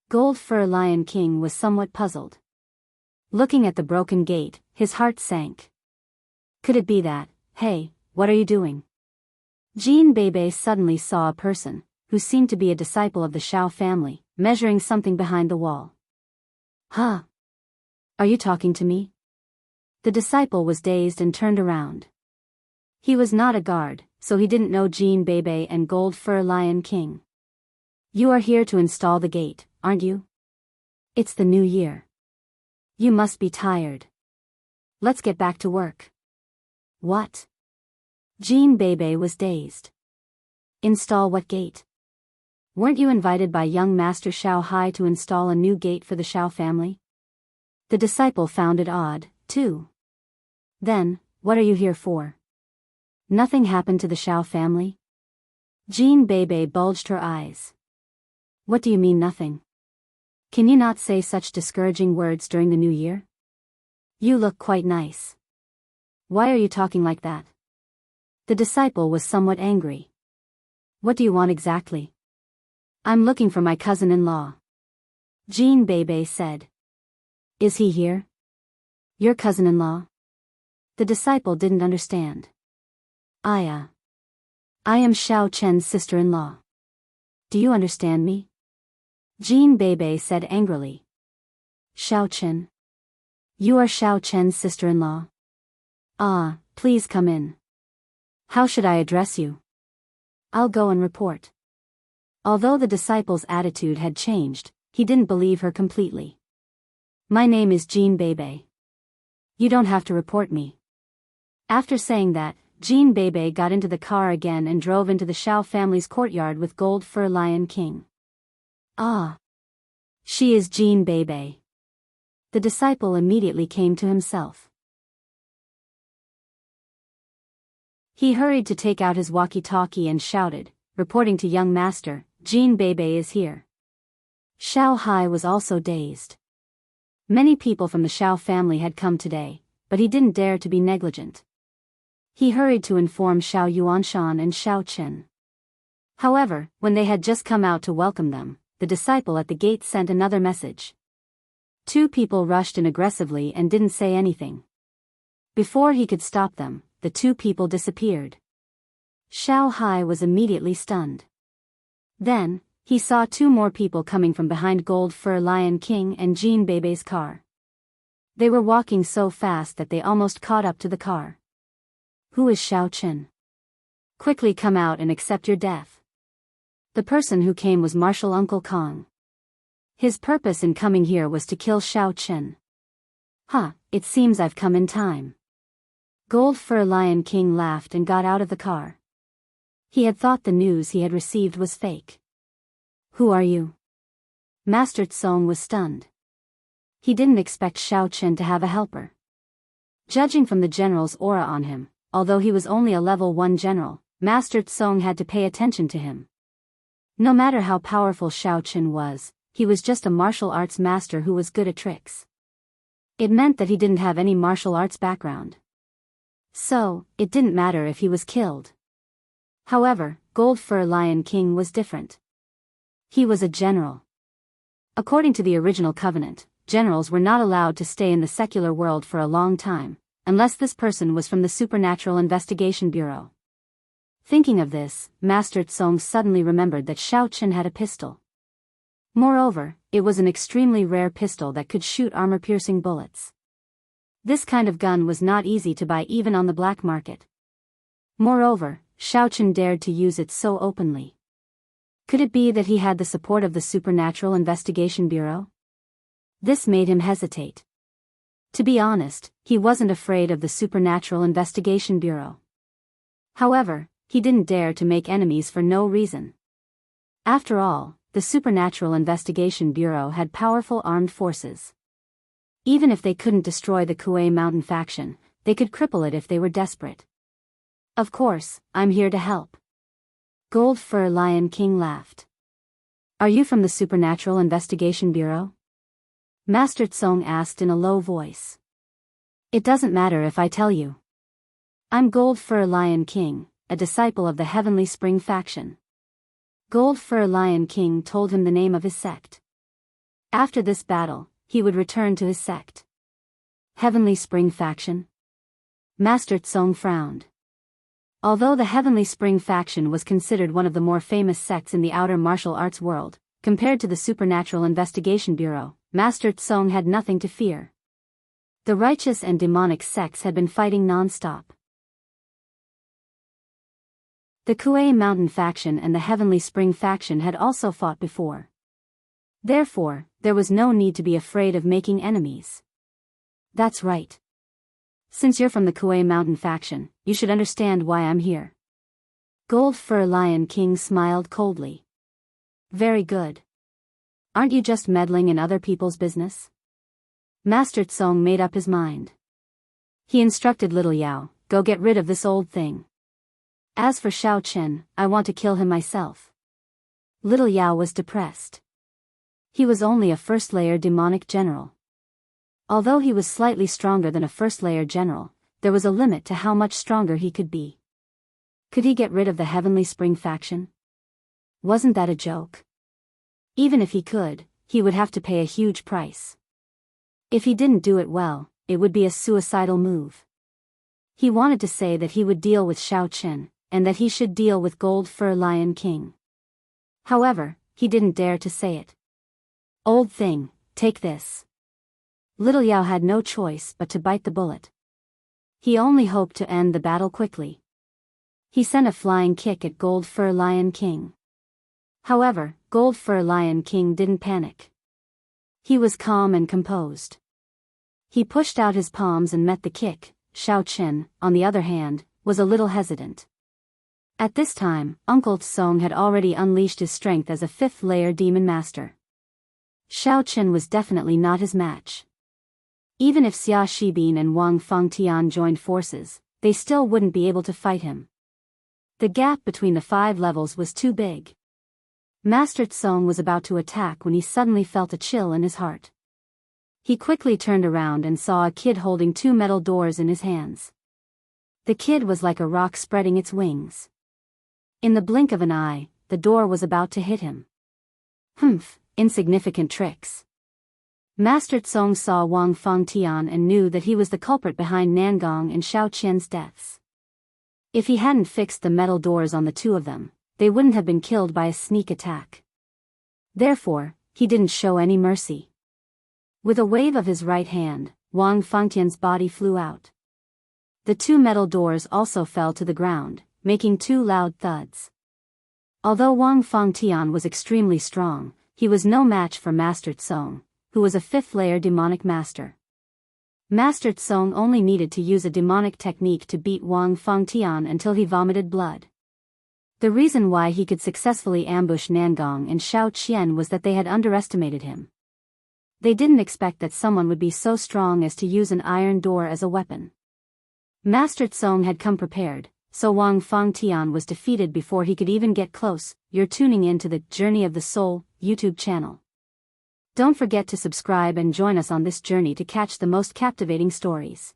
Gold Fur Lion King was somewhat puzzled. Looking at the broken gate, his heart sank. Could it be that, hey, what are you doing? Jin Bebe suddenly saw a person, who seemed to be a disciple of the Shao family, measuring something behind the wall. Huh? Are you talking to me? The disciple was dazed and turned around. He was not a guard, so he didn't know Jin Bebe and Gold Fur Lion King. You are here to install the gate, aren't you? It's the new year. You must be tired. Let's get back to work. What? Jin Bebe was dazed. Install what gate? Weren't you invited by young Master Shao Hai to install a new gate for the Shao family? The disciple found it odd, too. Then, what are you here for? Nothing happened to the Shao family? Jin Bebe bulged her eyes. What do you mean nothing? Can you not say such discouraging words during the new year? You look quite nice. Why are you talking like that? The disciple was somewhat angry. What do you want exactly? I'm looking for my cousin-in-law. Jin Bebe said. Is he here? Your cousin-in-law? The disciple didn't understand. I am Shao Chen's sister-in-law. Do you understand me? Jin Bebe said angrily. Shao Chen? You are Shao Chen's sister-in-law? Ah, please come in. How should I address you? I'll go and report. Although the disciple's attitude had changed, he didn't believe her completely. My name is Jin Bebe. You don't have to report me. After saying that, Jin Bebe got into the car again and drove into the Shao family's courtyard with Gold Fur Lion King. Ah. She is Jin Bebe. The disciple immediately came to himself. He hurried to take out his walkie-talkie and shouted, reporting to young master, Jin Bebe is here. Shao Hai was also dazed. Many people from the Shao family had come today, but he didn't dare to be negligent. He hurried to inform Shao Yuanshan and Shao Chen. However, when they had just come out to welcome them, the disciple at the gate sent another message. Two people rushed in aggressively and didn't say anything. Before he could stop them, the two people disappeared. Shao Hai was immediately stunned. Then, he saw two more people coming from behind Gold Fur Lion King and Jin Bebe's car. They were walking so fast that they almost caught up to the car. Who is Shao Chen? Quickly come out and accept your death. The person who came was Martial Uncle Kong. His purpose in coming here was to kill Shao Chen. It seems I've come in time. Gold Fur Lion King laughed and got out of the car. He had thought the news he had received was fake. Who are you? Master Tsong was stunned. He didn't expect Shao Chen to have a helper. Judging from the general's aura on him, although he was only a level 1 general, Master Tsong had to pay attention to him. No matter how powerful Shao Chen was, he was just a martial arts master who was good at tricks. It meant that he didn't have any martial arts background. So, it didn't matter if he was killed. However, Gold Fur Lion King was different. He was a general. According to the original covenant, generals were not allowed to stay in the secular world for a long time, unless this person was from the Supernatural Investigation Bureau. Thinking of this, Master Tsong suddenly remembered that Shao Chen had a pistol. Moreover, it was an extremely rare pistol that could shoot armor-piercing bullets. This kind of gun was not easy to buy even on the black market. Moreover, Shao Chen dared to use it so openly. Could it be that he had the support of the Supernatural Investigation Bureau? This made him hesitate. To be honest, he wasn't afraid of the Supernatural Investigation Bureau. However, he didn't dare to make enemies for no reason. After all, the Supernatural Investigation Bureau had powerful armed forces. Even if they couldn't destroy the Kuei Mountain faction, they could cripple it if they were desperate. Of course, I'm here to help. Gold Fur Lion King laughed. Are you from the Supernatural Investigation Bureau? Master Tsong asked in a low voice. It doesn't matter if I tell you. I'm Gold Fur Lion King, a disciple of the Heavenly Spring faction. Gold Fur Lion King told him the name of his sect. After this battle, he would return to his sect. Heavenly Spring faction? Master Tsong frowned. Although the Heavenly Spring faction was considered one of the more famous sects in the outer martial arts world, compared to the Supernatural Investigation Bureau, Master Tsong had nothing to fear. The righteous and demonic sects had been fighting non-stop. The Kuei Mountain faction and the Heavenly Spring faction had also fought before. Therefore, there was no need to be afraid of making enemies. That's right. Since you're from the Kuei Mountain faction, you should understand why I'm here. Gold Fur Lion King smiled coldly. Very good. Aren't you just meddling in other people's business? Master Tsong made up his mind. He instructed Little Yao, go get rid of this old thing. As for Shao Chen, I want to kill him myself. Little Yao was depressed. He was only a first-layer demonic general. Although he was slightly stronger than a first-layer general, there was a limit to how much stronger he could be. Could he get rid of the Heavenly Spring faction? Wasn't that a joke? Even if he could, he would have to pay a huge price. If he didn't do it well, it would be a suicidal move. He wanted to say that he would deal with Shao Chen, and that he should deal with Gold Fur Lion King. However, he didn't dare to say it. Old thing, take this. Little Yao had no choice but to bite the bullet. He only hoped to end the battle quickly. He sent a flying kick at Gold Fur Lion King. However, Gold Fur Lion King didn't panic. He was calm and composed. He pushed out his palms and met the kick. Shao Chen, on the other hand, was a little hesitant. At this time, Uncle Tsong had already unleashed his strength as a fifth-layer demon master. Shao Chen was definitely not his match. Even if Xia Shibin and Wang Fengtian joined forces, they still wouldn't be able to fight him. The gap between the 5 levels was too big. Master Tsong was about to attack when he suddenly felt a chill in his heart. He quickly turned around and saw a kid holding 2 metal doors in his hands. The kid was like a rock spreading its wings. In the blink of an eye, the door was about to hit him. Humph, insignificant tricks. Master Tsong saw Wang Fengtian and knew that he was the culprit behind Nangong and Shao Qian's deaths. If he hadn't fixed the metal doors on the 2 of them, they wouldn't have been killed by a sneak attack. Therefore, he didn't show any mercy. With a wave of his right hand, Wang Fengtian's body flew out. The 2 metal doors also fell to the ground, making 2 loud thuds. Although Wang Fengtian was extremely strong, he was no match for Master Tsong, who was a 5th-layer demonic master. Master Tsong only needed to use a demonic technique to beat Wang Fengtian until he vomited blood. The reason why he could successfully ambush Nangong and Shao Qian was that they had underestimated him. They didn't expect that someone would be so strong as to use an iron door as a weapon. Master Tsong had come prepared, so Wang Fengtian was defeated before he could even get close. You're tuning in to the Journey of the Soul YouTube channel. Don't forget to subscribe and join us on this journey to catch the most captivating stories.